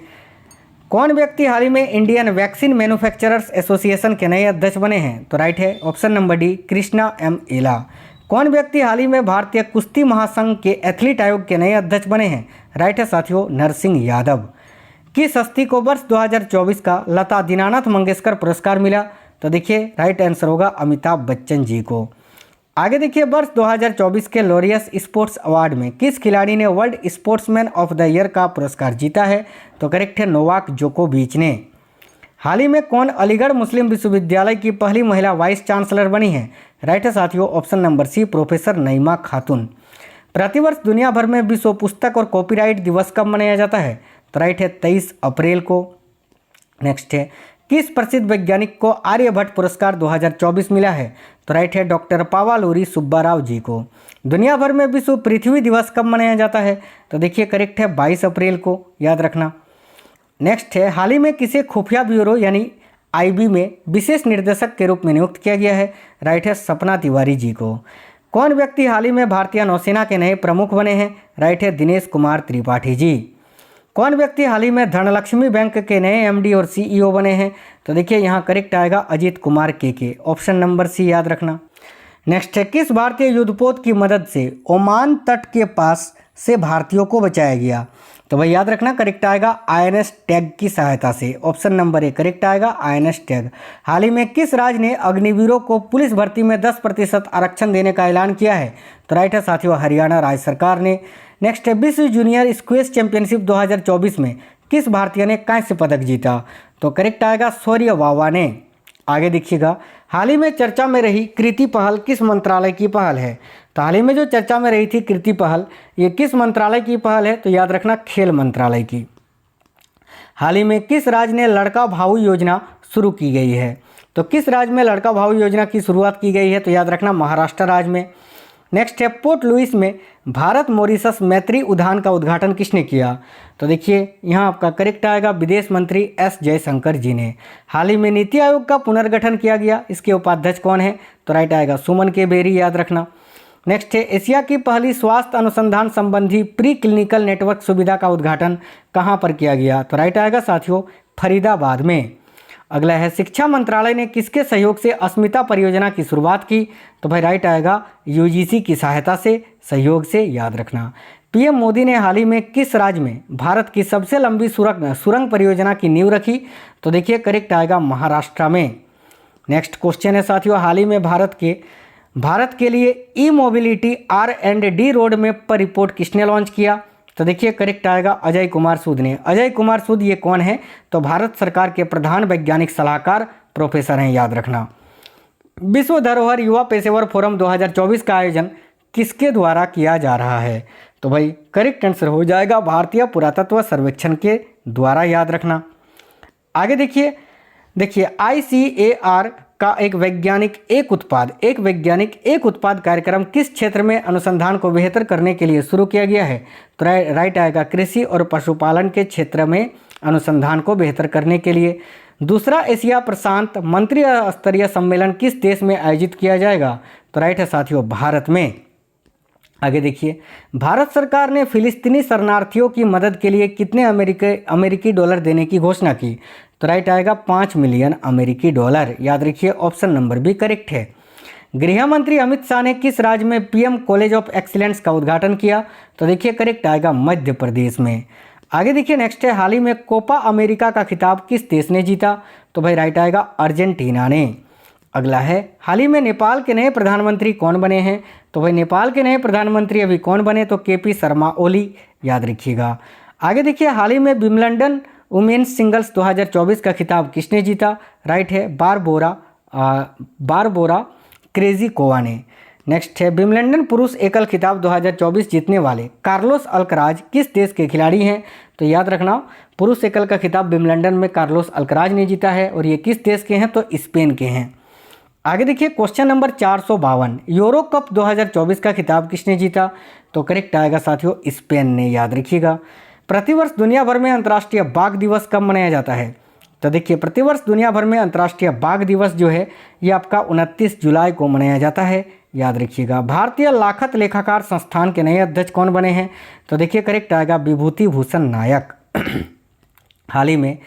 कौन व्यक्ति हाल ही में इंडियन वैक्सीन मैन्युफैक्चरर्स एसोसिएशन के नए अध्यक्ष बने हैं? तो राइट है option number D Krishna M Ella. कौन व्यक्ति हाल ही में भारतीय कुश्ती महासंघ के एथलीट आयोग के नए अध्यक्ष बने हैं? राइट है साथियों नरसिंह यादव। किस हस्ती को वर्ष 2024 का लता दीनानाथ मंगेशकर पुरस्कार मिला? तो देखिए राइट आंसर होगा अमिताभ बच्चन जी को। आगे देखिए वर्ष 2024 के लॉरियस स्पोर्ट्स अवार्ड में किस खिलाड़ी ने world sportsman of the year का पुरस्कार जीता है? तो करेक्ट है नोवाक जोकोविच ने। हाल ही में कौन अलीगढ़ मुस्लिम विश्वविद्यालय की पहली महिला वाइस चांसलर बनी है? राइट है साथियों ऑप्शन नंबर सी प्रोफेसर नईमा खातून। प्रतिवर्ष दुनिया भर में विश्व पुस्तक और कॉपीराइट दिवस कब मनाया जाता है? तो राइट है 23 अप्रैल को। नेक्स्ट है किस प्रसिद्ध वैज्ञानिक को आर्यभट्ट पुरस्कार 2024 मिला है? तो राइट है डॉक्टर पावालूरी सुब्बाराव जी को। दुनिया भर में विश्व पृथ्वी दिवस कब मनाया जाता है? तो देखिए करेक्ट है 22 अप्रैल को, याद रखना। नेक्स्ट है हाल ही में किसे खुफिया ब्यूरो यानी आईबी में विशेष निर्देशक के रूप में नियुक्त किया गया है? राइट है सपना तिवारी जी को। कौन व्यक्ति हाल ही में भारतीय नौसेना के नए प्रमुख बने हैं? राइट है दिनेश कुमार त्रिपाठी जी। कौन व्यक्ति हाल ही में धनलक्ष्मी बैंक के नए एमडी और सीईओ बने हैं? तो देखिए यहाँ करेक्ट आएगा अजीत कुमार के, ऑप्शन नंबर सी, याद रखना। नेक्स्ट है किस भारतीय युद्धपोत की मदद से ओमान तट के पास से भारतीयों को बचाया गया? तो भाई याद रखना करेक्ट आएगा आईएनएस टैग की सहायता से, ऑप्शन नंबर ए करेक्ट आएगा आईएनएस टैग। हाल ही में किस राज्य ने अग्निवीरों को पुलिस भर्ती में 10% आरक्षण देने का ऐलान किया है? तो राइट है साथियों हरियाणा राज्य सरकार ने। नेक्स्ट है विश्व जूनियर स्क्वैश चैंपियनशिप 2024 में किस भारतीय ने कांस्य पदक जीता? तो करेक्ट आएगा शौर्य वावा ने। आगे देखिएगा हाल ही में चर्चा में रही कृति पहल किस मंत्रालय की पहल है? तो हाल ही में जो चर्चा में रही थी कृति पहल, ये किस मंत्रालय की पहल है? तो याद रखना खेल मंत्रालय की। हाल ही में किस राज्य ने लड़का भाऊ योजना शुरू की गई है? तो किस राज्य में लड़का भाऊ योजना की शुरुआत की गई है? तो याद रखना महाराष्ट्र राज्य में। नेक्स्ट है पोर्ट लुइस में भारत मॉरिशस मैत्री उद्यान का उद्घाटन किसने किया? तो देखिए यहाँ आपका करेक्ट आएगा विदेश मंत्री एस जयशंकर जी ने। हाल ही में नीति आयोग का पुनर्गठन किया गया, इसके उपाध्यक्ष कौन है? तो राइट आएगा सुमन के बेरी, याद रखना। नेक्स्ट है एशिया की पहली स्वास्थ्य अनुसंधान संबंधी प्री क्लिनिकल नेटवर्क सुविधा का उद्घाटन कहाँ पर किया गया? तो राइट आएगा साथियों फरीदाबाद में। अगला है शिक्षा मंत्रालय ने किसके सहयोग से अस्मिता परियोजना की शुरुआत की? तो भाई राइट आएगा यूजीसी की सहायता से, सहयोग से, याद रखना। पीएम मोदी ने हाल ही में किस राज्य में भारत की सबसे लंबी सुरंग परियोजना की नींव रखी? तो देखिए करेक्ट आएगा महाराष्ट्र में। नेक्स्ट क्वेश्चन है साथियों हाल ही में भारत के लिए ई मोबिलिटी R&D रोड मैप पर रिपोर्ट किसने लॉन्च किया? तो देखिए करेक्ट आएगा अजय कुमार सूद ने। अजय कुमार सूद ये कौन है? तो भारत सरकार के प्रधान वैज्ञानिक सलाहकार प्रोफेसर हैं, याद रखना। विश्व धरोहर युवा पेशेवर फोरम 2024 का आयोजन किसके द्वारा किया जा रहा है? तो भाई करेक्ट आंसर हो जाएगा भारतीय पुरातत्व सर्वेक्षण के द्वारा, याद रखना। आगे देखिए ICAR का एक वैज्ञानिक एक उत्पाद कार्यक्रम किस क्षेत्र में अनुसंधान को बेहतर करने के लिए शुरू किया गया है? तो राइट आएगा कृषि और पशुपालन के क्षेत्र में अनुसंधान को बेहतर करने के लिए। दूसरा एशिया प्रशांत मंत्री स्तरीय सम्मेलन किस देश में आयोजित किया जाएगा? तो राइट है साथियों भारत में। आगे देखिए, भारत सरकार ने फिलिस्तीनी शरणार्थियों की मदद के लिए कितने अमेरिकी डॉलर देने की घोषणा की? तो राइट आएगा 5 मिलियन अमेरिकी डॉलर। याद रखिए ऑप्शन नंबर बी करेक्ट है। गृह मंत्री अमित शाह ने किस राज्य में पीएम कॉलेज ऑफ एक्सीलेंस का उद्घाटन किया? तो देखिए करेक्ट आएगा मध्य प्रदेश में। आगे देखिए नेक्स्ट है, हाल ही में कोपा अमेरिका का खिताब किस देश ने जीता? तो भाई राइट आएगा अर्जेंटीना ने। अगला है, हाल ही में नेपाल के नए प्रधानमंत्री कौन बने हैं? तो भाई नेपाल के नए प्रधानमंत्री अभी कौन बने? तो केपी शर्मा ओली। याद रखिएगा। आगे देखिए, हाल ही में विंबलडन वुमेन्स सिंगल्स 2024 का खिताब किसने जीता? राइट है बारबोरा क्रेजिकोवा ने। नेक्स्ट है, विंबलडन पुरुष एकल खिताब 2024 जीतने वाले कार्लोस अल्कराज किस देश के खिलाड़ी हैं? तो याद रखना, पुरुष एकल का खिताब विंबलडन में कार्लोस अल्कराज ने जीता है और ये किस देश के हैं? तो स्पेन के हैं। आगे देखिए क्वेश्चन नंबर 452, यूरो कप 2024 का खिताब किसने जीता? तो करेक्ट आएगा साथियों स्पेन ने। याद रखिएगा। प्रतिवर्ष दुनिया भर में अंतर्राष्ट्रीय बाघ दिवस कब मनाया जाता है? तो देखिए प्रतिवर्ष दुनिया भर में अंतर्राष्ट्रीय बाघ दिवस जो है ये आपका 29 जुलाई को मनाया जाता है। याद रखिएगा। भारतीय लाखत लेखाकार संस्थान के नए अध्यक्ष कौन बने हैं? तो देखिए करेक्ट आएगा विभूति भूषण नायक। हाल ही में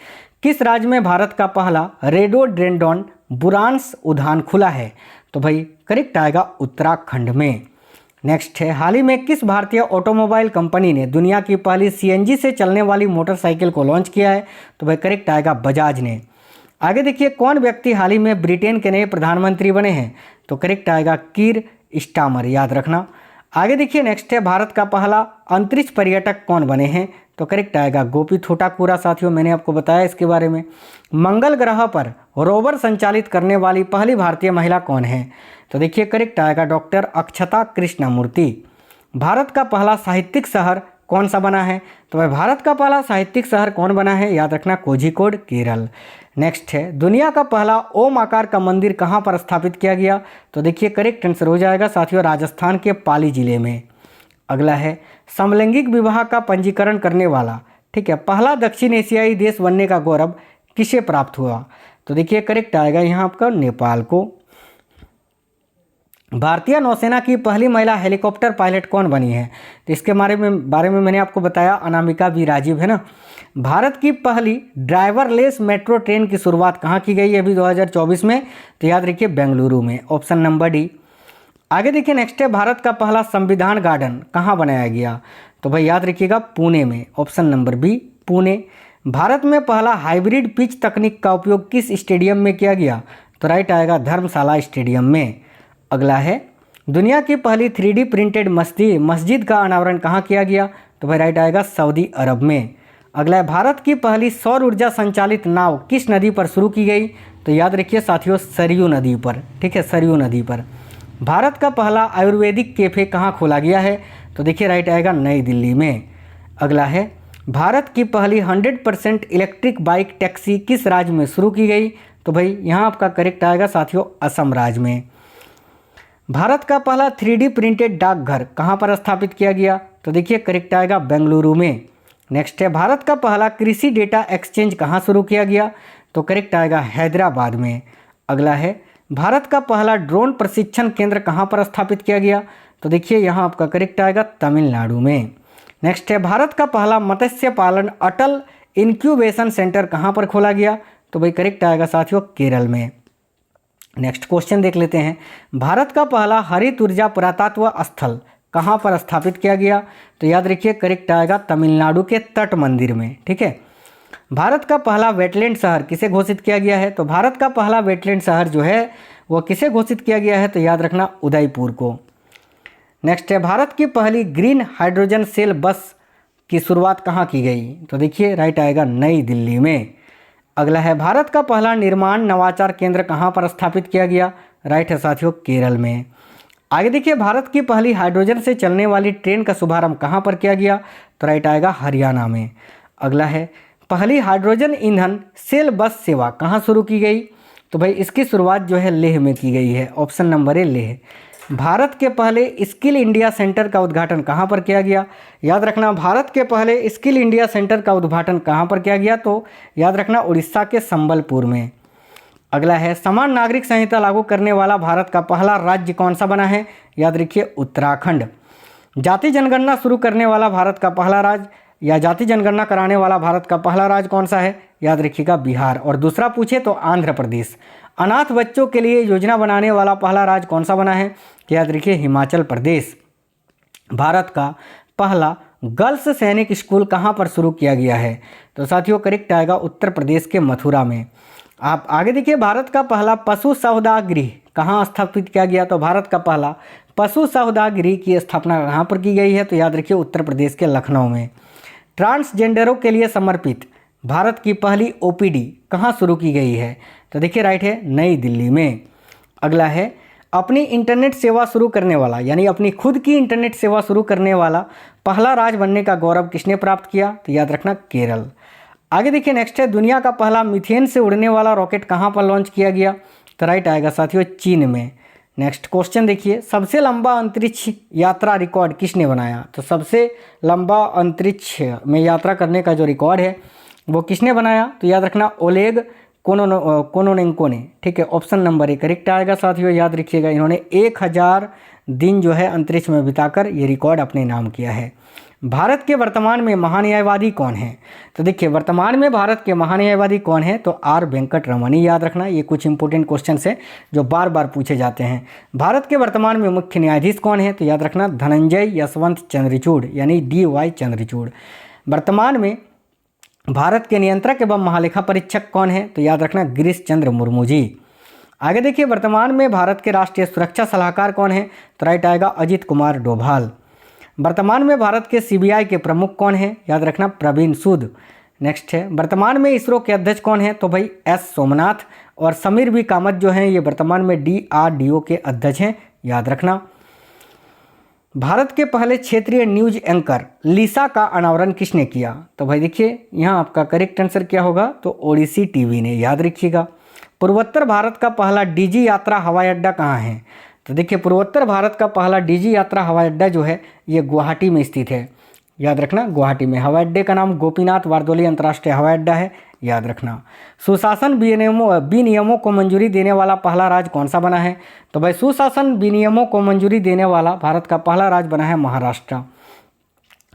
किस राज्य में भारत का पहला रेडोडेंड्रॉन बुरांस उद्यान खुला है? तो भाई करेक्ट आएगा उत्तराखंड में। नेक्स्ट है, हाल ही में किस भारतीय ऑटोमोबाइल कंपनी ने दुनिया की पहली सीएनजी से चलने वाली मोटरसाइकिल को लॉन्च किया है? तो भाई करेक्ट आएगा बजाज ने। आगे देखिए, कौन व्यक्ति हाल ही में ब्रिटेन के नए प्रधानमंत्री बने हैं? तो करेक्ट आएगा कीर स्टामर। याद रखना। आगे देखिए नेक्स्ट है, भारत का पहला अंतरिक्ष पर्यटक कौन बने हैं? तो करेक्ट आएगा गोपी थोटाकुरा। साथियों मैंने आपको बताया इसके बारे में। मंगल ग्रह पर रोवर संचालित करने वाली पहली भारतीय महिला कौन है? तो देखिए करेक्ट आएगा डॉक्टर अक्षता कृष्णमूर्ति। भारत का पहला साहित्यिक शहर कौन सा बना है? तो भाई भारत का पहला साहित्यिक शहर कौन बना है? याद रखना कोझिकोड केरल। नेक्स्ट है, दुनिया का पहला ओम आकार का मंदिर कहाँ पर स्थापित किया गया? तो देखिए करेक्ट आंसर हो जाएगा साथियों राजस्थान के पाली जिले में। अगला है, समलैंगिक विवाह का पंजीकरण करने वाला ठीक है पहला दक्षिण एशियाई देश बनने का गौरव किसे प्राप्त हुआ? तो देखिए करेक्ट आएगा यहाँ आपका नेपाल को। भारतीय नौसेना की पहली महिला हेलीकॉप्टर पायलट कौन बनी है? तो इसके बारे में मैंने आपको बताया अनामिका वी राजीव है ना। भारत की पहली ड्राइवरलेस मेट्रो ट्रेन की शुरुआत कहाँ की गई है अभी 2024 में? तो याद रखिए बेंगलुरु में। Option number D. आगे देखिए नेक्स्ट है, भारत का पहला संविधान गार्डन कहाँ बनाया गया? तो भाई याद रखिएगा पुणे में। Option number B Pune. Bharat में पहला हाइब्रिड पिच तकनीक का उपयोग किस स्टेडियम में किया गया? तो राइट आएगा धर्मशाला स्टेडियम में। अगला है, दुनिया की पहली 3D प्रिंटेड मस्जिद का अनावरण कहाँ किया गया? तो भाई राइट आएगा सऊदी अरब में। अगला है, भारत की पहली सौर ऊर्जा संचालित नाव किस नदी पर शुरू की गई? तो याद रखिए साथियों सरयू नदी पर। ठीक है सरयू नदी पर। भारत का पहला आयुर्वेदिक कैफे कहाँ खोला गया है? तो देखिए राइट आएगा नई दिल्ली में। अगला है, भारत की पहली 100% इलेक्ट्रिक बाइक टैक्सी किस राज्य में शुरू की गई? तो भाई यहाँ आपका करेक्ट आएगा साथियों असम राज्य में। भारत का पहला 3D प्रिंटेड डाकघर कहाँ पर स्थापित किया गया? तो देखिए करेक्ट आएगा बेंगलुरु में। नेक्स्ट है, भारत का पहला कृषि डेटा एक्सचेंज कहाँ शुरू किया गया? तो करेक्ट आएगा हैदराबाद में। अगला है, भारत का पहला ड्रोन प्रशिक्षण केंद्र कहाँ पर स्थापित किया गया? तो देखिए यहाँ आपका करेक्ट आएगा तमिलनाडु में। नेक्स्ट है, भारत का पहला मत्स्य पालन अटल इंक्यूबेशन सेंटर कहाँ पर खोला गया? तो भाई करेक्ट आएगा साथियों केरल में। नेक्स्ट क्वेश्चन देख लेते हैं, भारत का पहला हरित ऊर्जा पुरातत्व स्थल कहाँ पर स्थापित किया गया? तो याद रखिए करेक्ट आएगा तमिलनाडु के तट मंदिर में। ठीक है। भारत का पहला वेटलैंड शहर किसे घोषित किया गया है? तो भारत का पहला वेटलैंड शहर जो है वो किसे घोषित किया गया है? तो याद रखना उदयपुर को। नेक्स्ट है, भारत की पहली ग्रीन हाइड्रोजन सेल बस की शुरुआत कहाँ की गई? तो देखिए राइट आएगा नई दिल्ली में। अगला है, भारत का पहला निर्माण नवाचार केंद्र कहाँ पर स्थापित किया गया? राइट है साथियों केरल में। आगे देखिए, भारत की पहली हाइड्रोजन से चलने वाली ट्रेन का शुभारंभ कहाँ पर किया गया? तो राइट आएगा हरियाणा में। अगला है, पहली हाइड्रोजन ईंधन सेल बस सेवा कहाँ शुरू की गई? तो भाई इसकी शुरुआत जो है लेह में की गई है। ऑप्शन नंबर ए लेह। भारत के पहले स्किल इंडिया सेंटर का उद्घाटन कहाँ पर किया गया? याद रखना, भारत के पहले स्किल इंडिया सेंटर का उद्घाटन कहाँ पर किया गया? तो याद रखना उड़ीसा के संबलपुर में। अगला है, समान नागरिक संहिता लागू करने वाला भारत का पहला राज्य कौन सा बना है? याद रखिए उत्तराखंड। जाति जनगणना शुरू करने वाला भारत का पहला राज्य या जाति जनगणना कराने वाला भारत का पहला राज्य कौन सा है? याद रखिएगा बिहार। और दूसरा पूछे तो आंध्र प्रदेश। अनाथ बच्चों के लिए योजना बनाने वाला पहला राज्य कौन सा बना है? तो याद रखिए हिमाचल प्रदेश। भारत का पहला गर्ल्स सैनिक स्कूल कहाँ पर शुरू किया गया है? तो साथियों करेक्ट आएगा उत्तर प्रदेश के मथुरा में। आप आगे देखिए, भारत का पहला पशु सौदा गृह कहाँ स्थापित किया गया? तो भारत का पहला पशु सौदा गृह की स्थापना कहाँ पर की गई है? तो याद रखिए उत्तर प्रदेश के लखनऊ में। ट्रांसजेंडरों के लिए समर्पित भारत की पहली ओपीडी कहाँ शुरू की गई है? तो देखिए राइट है नई दिल्ली में। अगला है, अपनी इंटरनेट सेवा शुरू करने वाला यानी अपनी खुद की इंटरनेट सेवा शुरू करने वाला पहला राज्य बनने का गौरव किसने प्राप्त किया? तो याद रखना केरल। आगे देखिए नेक्स्ट है, दुनिया का पहला मीथेन से उड़ने वाला रॉकेट कहाँ पर लॉन्च किया गया? तो राइट आएगा साथियों चीन में। नेक्स्ट क्वेश्चन देखिए, सबसे लंबा अंतरिक्ष यात्रा रिकॉर्ड किसने बनाया? तो सबसे लंबा अंतरिक्ष में यात्रा करने का जो रिकॉर्ड है वो किसने बनाया? तो याद रखना ओलेग कोनोनेंको ने। ठीक है, ऑप्शन नंबर 1 करेक्ट आएगा साथियों। याद रखिएगा इन्होंने 1000 दिन जो है अंतरिक्ष में बिताकर ये रिकॉर्ड अपने नाम किया है। भारत के वर्तमान में महान्यायवादी कौन है? तो देखिए वर्तमान में भारत के महान्यायवादी कौन है? तो आर वेंकट रमनी। याद रखना ये कुछ इंपॉर्टेंट क्वेश्चन है जो बार बार पूछे जाते हैं। भारत के वर्तमान में मुख्य न्यायाधीश कौन है? तो याद रखना धनंजय यशवंत चंद्रचूड़ यानी DY चंद्रचूड़। वर्तमान में भारत के नियंत्रक एवं महालेखा परीक्षक कौन है? तो याद रखना गिरीश चंद्र मुर्मू जी। आगे देखिए, वर्तमान में भारत के राष्ट्रीय सुरक्षा सलाहकार कौन है? तो राइट आएगा अजित कुमार डोभाल। वर्तमान में भारत के CBI के प्रमुख कौन है? याद रखना प्रवीण सूद। नेक्स्ट है, वर्तमान में इसरो के अध्यक्ष कौन है? तो भाई S सोमनाथ। और समीर V कामत जो हैं ये वर्तमान में DRDO के अध्यक्ष हैं। याद रखना। भारत के पहले क्षेत्रीय न्यूज एंकर लिसा का अनावरण किसने किया? तो भाई देखिए यहाँ आपका करेक्ट आंसर क्या होगा? तो ओडिसी टीवी ने। याद रखिएगा। पूर्वोत्तर भारत का पहला DG यात्रा हवाई अड्डा कहाँ है? तो देखिए पूर्वोत्तर भारत का पहला DG यात्रा हवाई अड्डा जो है ये गुवाहाटी में स्थित है। याद रखना गुवाहाटी में। हवाई अड्डे का नाम गोपीनाथ बारदोली अंतर्राष्ट्रीय हवाई अड्डा है। याद रखना। सुशासन विनियमों को मंजूरी देने वाला पहला राज्य कौन सा बना है? तो भाई सुशासन विनियमों को मंजूरी देने वाला भारत का पहला राज्य बना है महाराष्ट्र।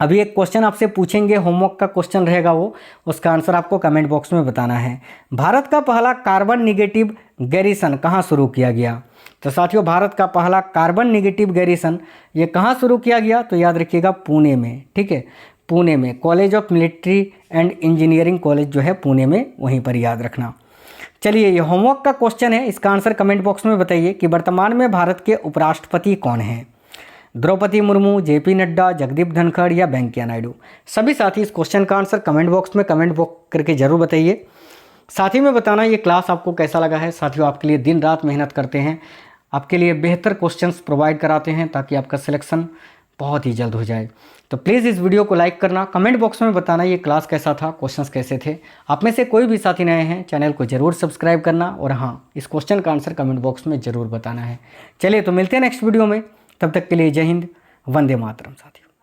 अभी एक क्वेश्चन आपसे पूछेंगे, होमवर्क का क्वेश्चन रहेगा वो, उसका आंसर आपको कमेंट बॉक्स में बताना है। भारत का पहला कार्बन निगेटिव गैरिसन कहाँ शुरू किया गया? तो साथियों भारत का पहला कार्बन निगेटिव गैरिसन ये कहाँ शुरू किया गया? तो याद रखिएगा पुणे में। ठीक है, पुणे में college of military and engineering college जो है पुणे में, वहीं पर याद रखना। चलिए ये होमवर्क का क्वेश्चन है, इसका आंसर कमेंट बॉक्स में बताइए कि वर्तमान में भारत के उपराष्ट्रपति कौन हैं? द्रौपदी मुर्मू, JP नड्डा, जगदीप धनखड़ या वेंकैया नायडू? सभी साथी इस क्वेश्चन का आंसर कमेंट बॉक्स में कमेंट बॉक्स करके जरूर बताइए। साथ ही में बताना ये क्लास आपको कैसा लगा है। साथियों आपके लिए दिन रात मेहनत करते हैं, आपके लिए बेहतर क्वेश्चंस प्रोवाइड कराते हैं ताकि आपका सिलेक्शन बहुत ही जल्द हो जाए। तो प्लीज़ इस वीडियो को लाइक करना, कमेंट बॉक्स में बताना ये क्लास कैसा था, क्वेश्चंस कैसे थे। आप में से कोई भी साथी नए हैं चैनल को जरूर सब्सक्राइब करना और हाँ इस क्वेश्चन का आंसर कमेंट बॉक्स में ज़रूर बताना है। चलिए तो मिलते हैं नेक्स्ट वीडियो में, तब तक के लिए जय हिंद, वंदे मातरम साथियों।